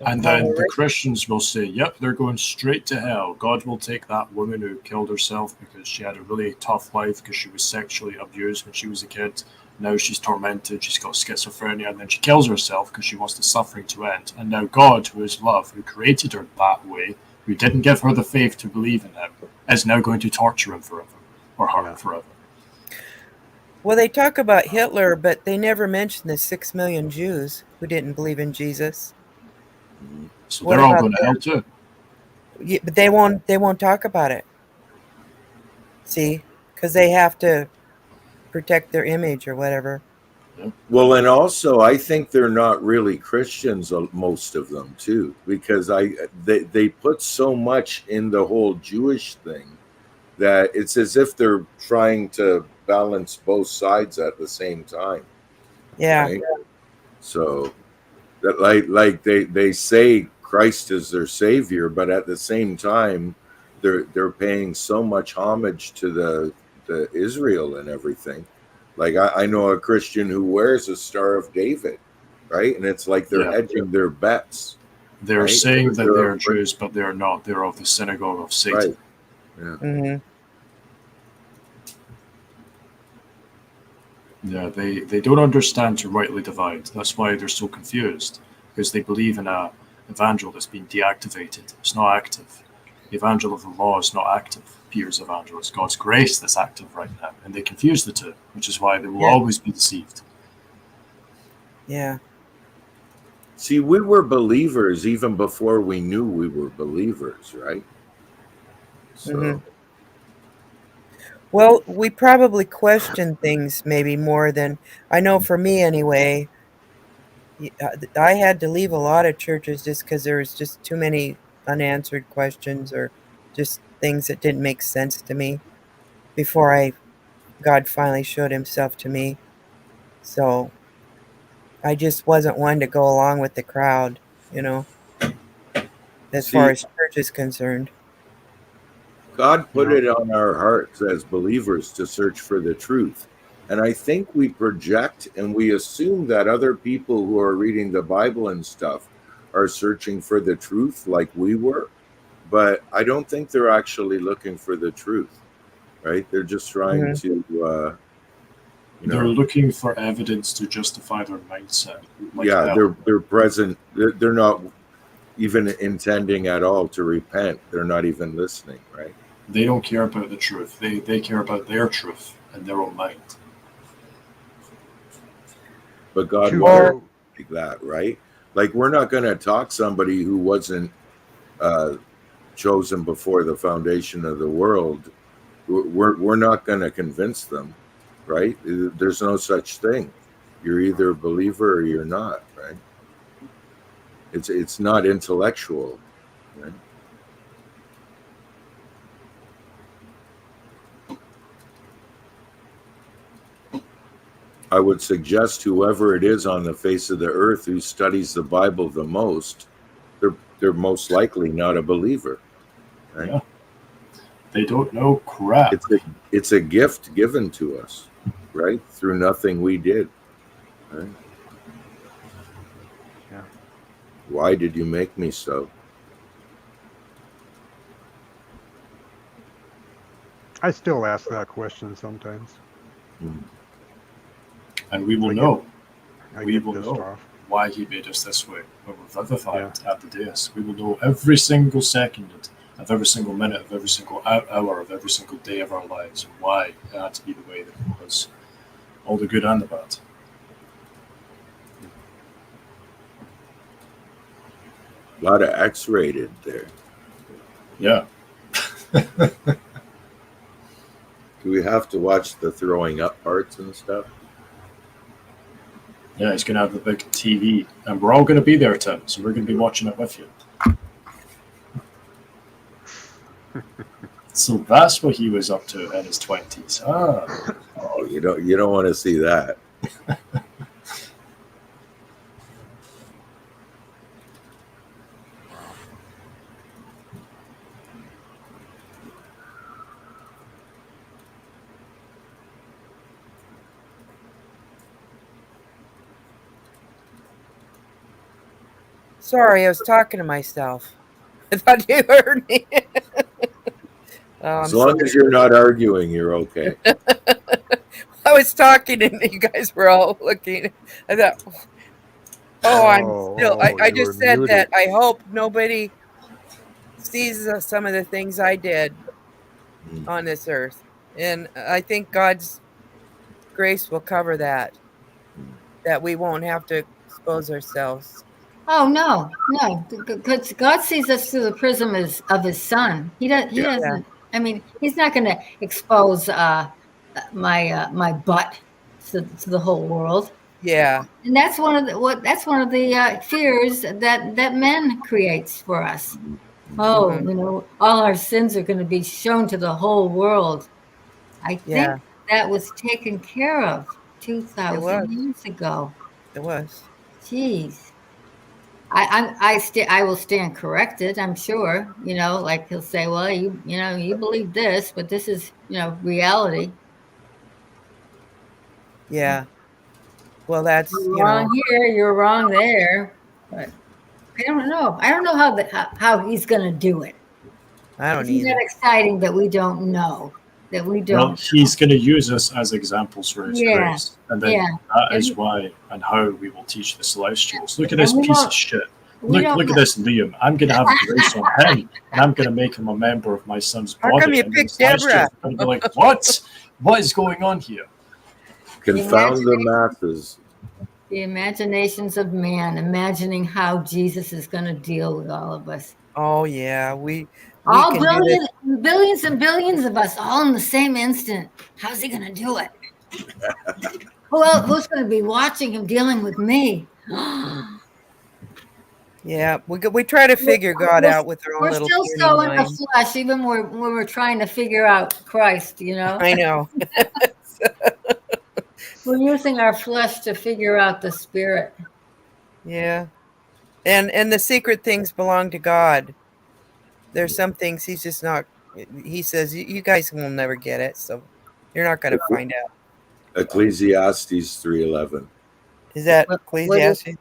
and then the Christians will say, yep, they're going straight to hell. God will take that woman who killed herself because she had a really tough life because she was sexually abused when she was a kid. Now she's tormented, she's got schizophrenia, and then she kills herself because she wants the suffering to end. And now God, who is love, who created her that way, who didn't give her the faith to believe in him, is now going to torture him forever, or her forever. Well, they talk about Hitler, but they never mention the 6 million Jews who didn't believe in Jesus. So they're all going to hell too. Yeah, but they won't talk about it. See, because they have to protect their image or whatever. Well, and also I think they're not really Christians, most of them too, because they put so much in the whole Jewish thing that it's as if they're trying to balance both sides at the same time. Yeah. Right? So that like they say Christ is their savior, but at the same time they're paying so much homage to the Israel and everything. Like I know a Christian who wears a Star of David, right? And it's like they're hedging their bets They're Right. saying that They're they're afraid. Jews, but they're not. They're of the synagogue of Satan. Right. Yeah. Hmm. Yeah, they don't understand to rightly divide. That's why they're so confused, because they believe in a evangel that's been deactivated. It's not active. The evangel of the law is not active. Peter's evangel is God's grace that's active right now, and they confuse the two, which is why they will Yeah. always be deceived. Yeah. See, we were believers even before we knew we were believers, right? So, Mhm. Well, we probably question things maybe more than I know for me anyway. I had to leave a lot of churches just because there was just too many unanswered questions or just things that didn't make sense to me before God finally showed himself to me. So I just wasn't one to go along with the crowd, as far see, as church is concerned. God You put know, it on our hearts as believers to search for the truth. And I think we project and we assume that other people who are reading the Bible and stuff are searching for the truth like we were. But I don't think they're actually looking for the truth, right? They're just trying Mhm. to, They're looking for evidence to justify their mindset. Like yeah, hell. they're present. They're not even intending at all to repent. They're not even listening, right? They don't care about the truth. They care about their truth and their own mind. But God to wired Or go. like that, right? Like we're not going to talk somebody who wasn't chosen before the foundation of the world. We're not going to convince them, right? There's no such thing. You're either a believer or you're not, right? It's not intellectual, right? I would suggest whoever it is on the face of the earth who studies the Bible the most, they're most likely not a believer, right? Yeah. They don't know crap. It's a gift given to us, right? Through nothing we did, right? Yeah. Why did you make me so? I still ask that question sometimes. And we will I get- know. I We get will pissed know off. why he made us this way. When we're vivified at the dais, we will know every single second of every single minute of every single hour of every single day of our lives and why it had to be the way that it was. All the good and the bad. A lot of X-rated there. Yeah. Do we have to watch the throwing up parts and stuff? Yeah, he's going to have the big TV. And we're all going to be there, Tim. So we're going to be watching it with you. So that's what he was up to in his 20s. Ah. Oh, you don't want to see that. Wow. sorry, I was talking to myself. I thought you heard me. Oh, As long as you're not arguing, you're okay. I was talking and you guys were all looking. I thought, I'm still. I You were just said muted. that I hope nobody sees some of the things I did on this earth, and I think God's grace will cover that. That we won't have to expose ourselves. Oh no, because God sees us through the prism of His Son. He does. He Yeah. doesn't. I mean, He's not going to expose my butt to the whole world. Yeah, And that's one of the fears that man creates for us. Oh, Mhm. all our sins are going to be shown to the whole world. I Yeah, think that was taken care of it 2,000 was. years ago. It was. Jeez. I will stand corrected, I'm sure. Like he'll say, well, you believe this, but this is, reality. Yeah. Well, that's You're wrong here, you're wrong there. But I don't know. I don't know how he's going to do it. I don't Isn't either. that exciting that we don't know? That we Well, don't. he's going to use us as examples for his Yeah, grace. And then yeah. that And is why and how we will teach the Celestials. Look at And this we piece don't. of shit. We don't Look at know. this Liam. I'm going to have grace on him, and I'm going to make him a member of my son's How come body. you And then picked the Celestials Debra? are going to be like, what? What is going on here? Confound the masses. The imaginations of man, imagining how Jesus is going to deal with all of us. Oh yeah, we All can do this. billions and billions of us, all in the same instant. How's he going to do it? Who's going to be watching him dealing with me? Yeah, we try to figure God out with our own We're little still puny so in the mind. flesh, even when we're trying to figure out Christ. I know. We're using our flesh to figure out the spirit. Yeah, and the secret things belong to God. There's some things he's just not. He says you guys will never get it, so you're not going to find out. Ecclesiastes 3:11. Is that What is- Ecclesiastes?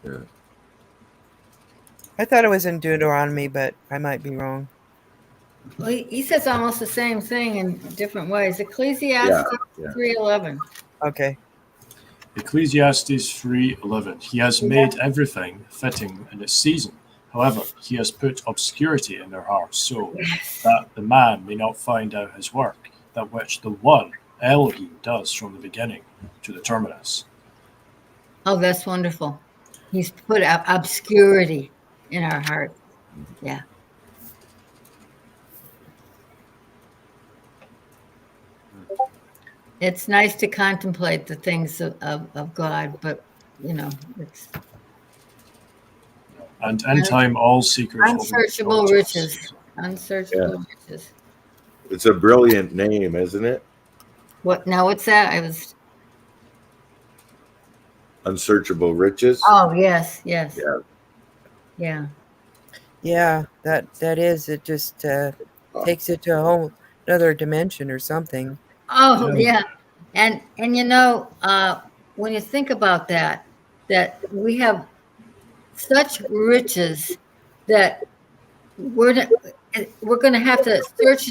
Yeah. I thought it was in Deuteronomy, but I might be wrong. Well, he says almost the same thing in different ways. Ecclesiastes Yeah. 3:11. Okay. Ecclesiastes 3:11. He has made everything fitting in its season. However, he has put obscurity in their hearts, so that the man may not find out his work, that which the one Elohim does from the beginning to the terminus. Oh, that's wonderful. He's put obscurity in our heart. Yeah. It's nice to contemplate the things of God, but it's And in time, all seekers will be unsearchable brought to us. riches. Unsearchable riches. It's a brilliant name, isn't it? What now? What's that? Unsearchable riches. Oh, yes. Yeah. Yeah. Yeah, that is. It just takes it to a whole another dimension or something. Oh, yeah. And when you think about that we have such riches that we're going to have to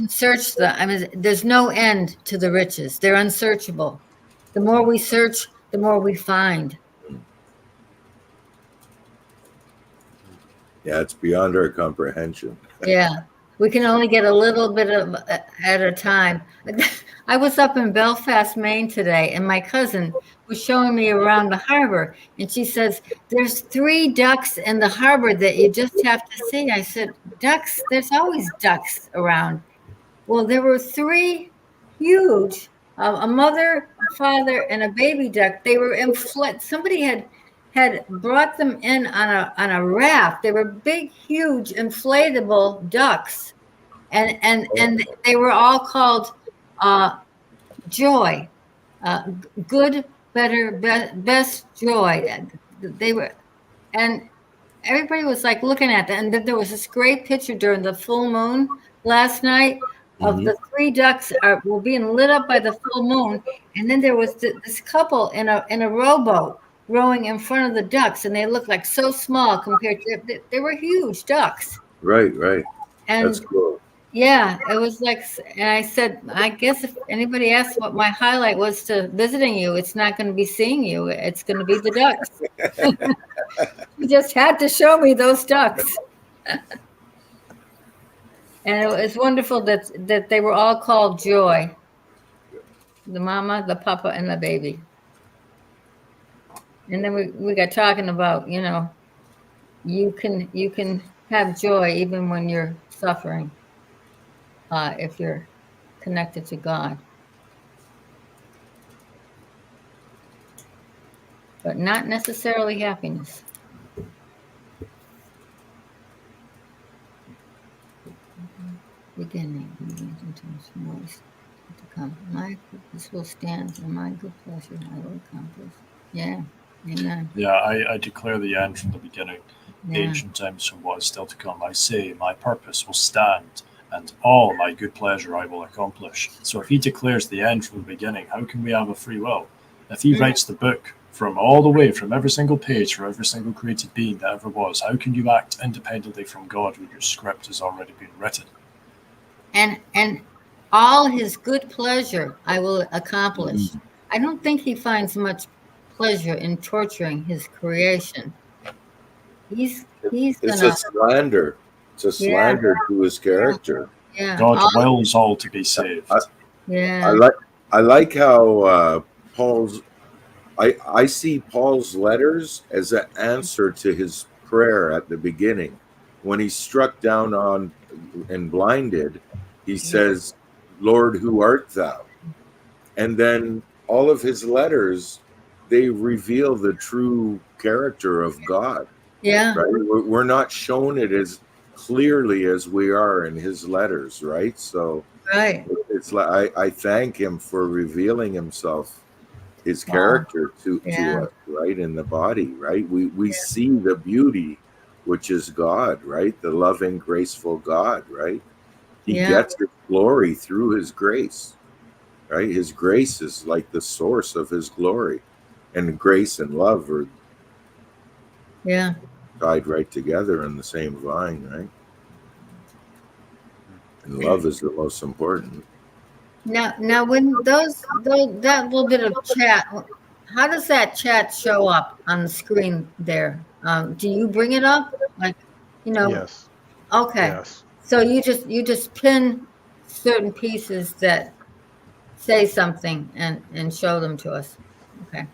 search them. I mean, there's no end to the riches. They're unsearchable. The more we search, the more we find. Yeah, it's beyond our comprehension. Yeah, we can only get a little bit of at a time. I was up in Belfast, Maine today, and my cousin was showing me around the harbor, and she says, there's 3 ducks in the harbor that you just have to see. I said, ducks? There's always ducks around. Well, there were 3 huge, a mother, a father, and a baby duck. They were somebody had brought them in on a raft. They were big, huge, inflatable ducks, and they were all called Joy, good, better, best joy. They were, and everybody was like looking at that. And then there was this great picture during the full moon last night of the 3 ducks were being lit up by the full moon, and then there was this couple in a rowboat rowing in front of the ducks, and they looked like so small compared to they were huge ducks. Right. And That's cool. yeah, it was like, and I said, I guess if anybody asks what my highlight was to visiting you, it's not going to be seeing you. It's going to be the ducks. You just had to show me those ducks. And it was wonderful that they were all called Joy. The mama, the papa, and the baby. And then we got talking about, you can have joy even when you're suffering, if you're connected to God. But not necessarily happiness. Beginning, to come. My purpose will stand, and my good pleasure I will accomplish. Yeah, amen. Yeah, I declare the end from the beginning, ancient times from what is still to come. I say, my purpose will stand, and all my good pleasure I will accomplish. So if he declares the end from the beginning, how can we have a free will? If he writes the book from all the way, from every single page, from every single created being that ever was. How can you act independently from God when your script has already been written? And all his good pleasure I will accomplish. I don't think he finds much pleasure in torturing his creation. He's It's gonna, a slander. It's a yeah, slander to his character. yeah, God all, wills all to be saved. I yeah, like how Paul's. I see Paul's letters as an answer to his prayer at the beginning, when he's struck down on and blinded. He says, "Lord, who art thou?" And then all of his letters, they reveal the true character of God. yeah, Right? We're not shown it as clearly as we are in his letters, right? So right. it's like I thank him for revealing himself, his Wow. character to Yeah. us, right? In the body, right? We see the beauty, which is God, right? The loving, graceful God, right? He Yeah. gets his glory through his grace, right? His grace is like the source of his glory, and grace and love are Yeah. tied right together in the same vine, right? And love is the most important. Now when that little bit of chat, how does that chat show up on the screen there? Do you bring it up? Like, Yes. okay. Yes. So you just pin certain pieces that say something and show them to us. Okay.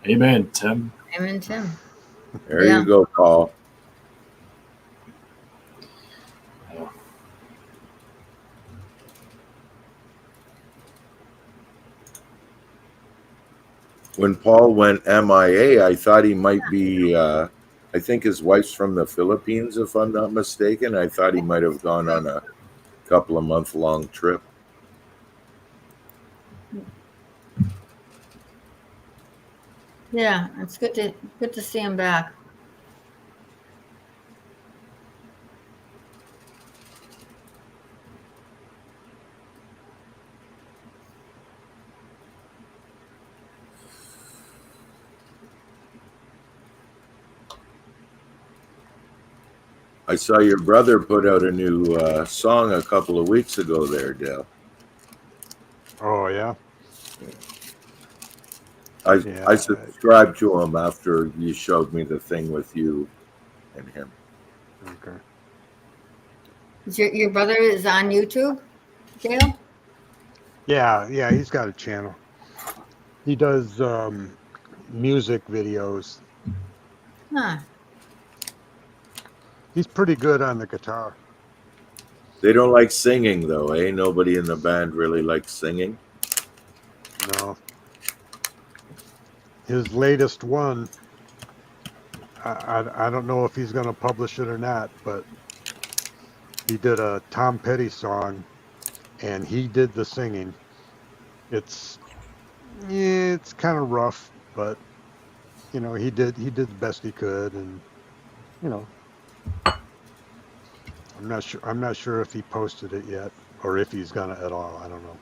Amen, Tim. Amen, Tim. There Yeah. you go, Paul. When Paul went MIA, I thought he might be, I think his wife's from the Philippines, if I'm not mistaken. I thought he might have gone on a couple of month-long trip. Yeah, it's good to see him back. I saw your brother put out a new song a couple of weeks ago there, Dale. Oh yeah. I subscribed to him after you showed me the thing with you and him. Okay. Your brother is on YouTube, Dale? Yeah, he's got a channel. He does music videos. Huh. He's pretty good on the guitar. They don't like singing, though, eh? Nobody in the band really likes singing. No. His latest one, I don't know if he's going to publish it or not, but he did a Tom Petty song, and he did the singing. It's kind of rough, but he did the best he could, and I'm not sure if he posted it yet or if he's gonna at all. I don't know.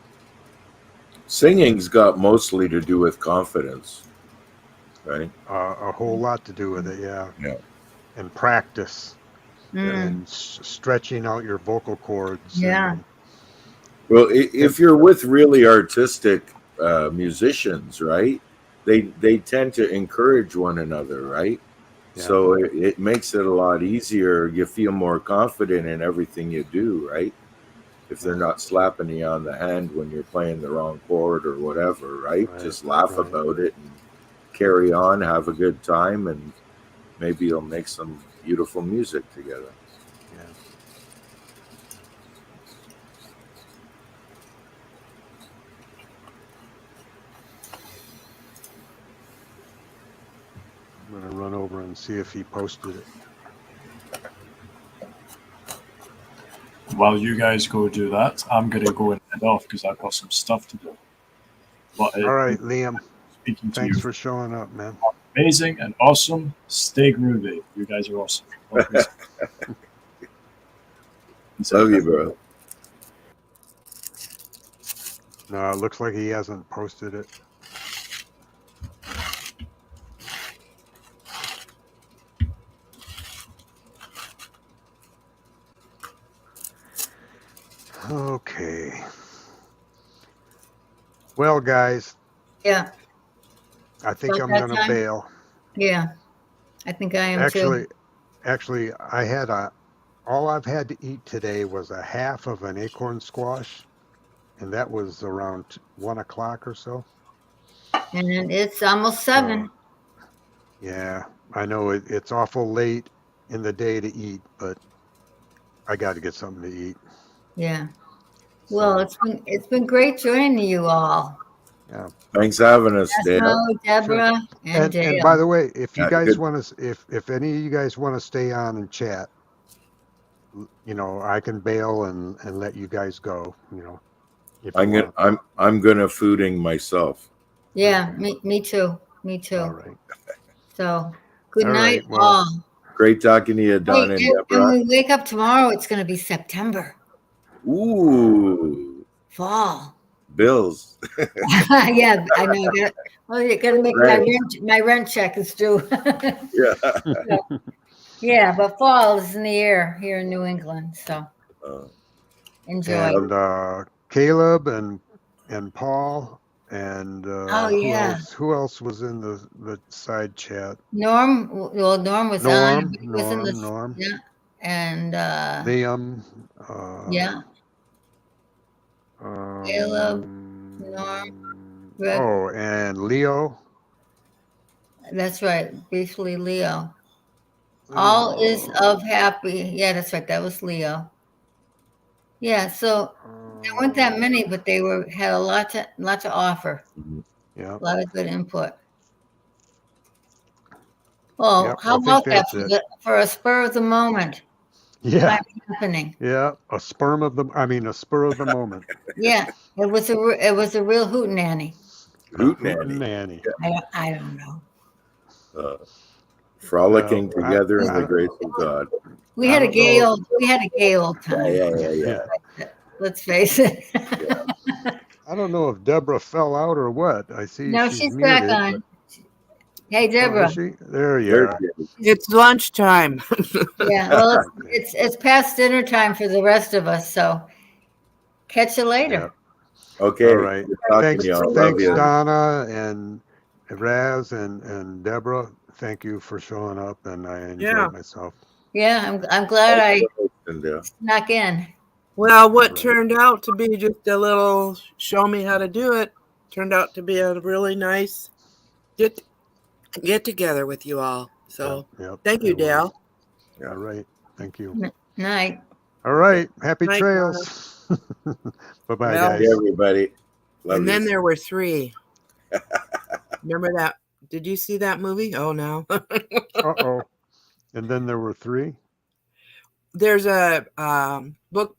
Singing's got mostly to do with confidence, right? A whole lot to do with it, yeah. Yeah. And practice Mm. and stretching out your vocal cords. Yeah. Well, if you're with really artistic musicians, right, they tend to encourage one another, right? Yeah. So it makes it a lot easier. You feel more confident in everything you do, right? If they're not slapping you on the hand when you're playing the wrong chord or whatever, right? Just laugh about it and carry on, have a good time, and maybe you'll make some beautiful music together. Yeah. I'm gonna run over and see if he posted it. While you guys go do that, I'm going to go and head off because I've got some stuff to do. But All right, Liam. Speaking to Thanks you, for showing up, man. amazing and awesome. Stay groovy. You guys are awesome. Love you, bro. No, it looks like he hasn't posted it. Well, guys, Yeah. I think About I'm that gonna time? bail. Yeah. I think I am Actually, too. actually, all I've had to eat today was a half of an acorn squash, and that was around 1 o'clock or so. And it's almost So 7. yeah, I know it's awful late in the day to eat, but I got to get something to eat. Yeah. Well, So it's been great joining you all. yeah, Thanks for having us, Dale. Esmo, Deborah, and and by Dale. the way, if you Yeah, guys good. want to, if any of you guys want to stay on and chat, I can bail and let you guys go. If you want. I'm gonna fooding myself. Yeah, Okay. me too. Me too. All right. So good All night, right. Well, all. Great talking to you, Don Hey, and and Deborah. when we wake up tomorrow, it's going to be September. Ooh, Fall. bills. Yeah, I know. Well, you got to make Right. my rent check is due. Yeah. Yeah, but fall is in the air here in New England, so enjoy. and Caleb and Paul and Oh yeah, who else was in the side chat? Norm. Well, Norm was on. He was in the Norm, yeah, and Liam, yeah, Caleb, Norm, Rick. and Leo. That's right. Briefly, Leo. All is of happy. Yeah, that's right. That was Leo. Yeah, so there weren't that many, but they had a lot to offer. Yeah. A lot of good input. Well, Yep, how I think about that that's it. for a spur of the moment Yeah. kind of happening? Yeah. A spur of the moment. Yeah, it was a real hootenanny. Hootenanny. I don't know. Frolicking Well, together in the grace of God. We I had a don't know. we had a gay old time. Yeah. Let's face it. I don't know if Deborah fell out or what. I see No, she's she's back muted. on. Hey, Oh, Deborah. is she? There you There are. she is. It's lunchtime. Yeah, well, it's past dinner time for the rest of us, so catch you later. Okay. All right. Good talking to you. I love you. Donna and Raz and Deborah. Thank you for showing up, and I enjoyed myself. Yeah, I'm glad I And, snuck in. Well, what Right. turned out to be just a little show me how to do it turned out to be a really nice get together with you all. So thank you, it was. Dale. All right. Thank you. Night. All right. Happy Night, trails. Bye-bye, Well, guys. Hey, everybody. Love and you. then there were 3. Remember that? Did you see that movie? Oh no. Uh-oh. And then there were 3. There's a book by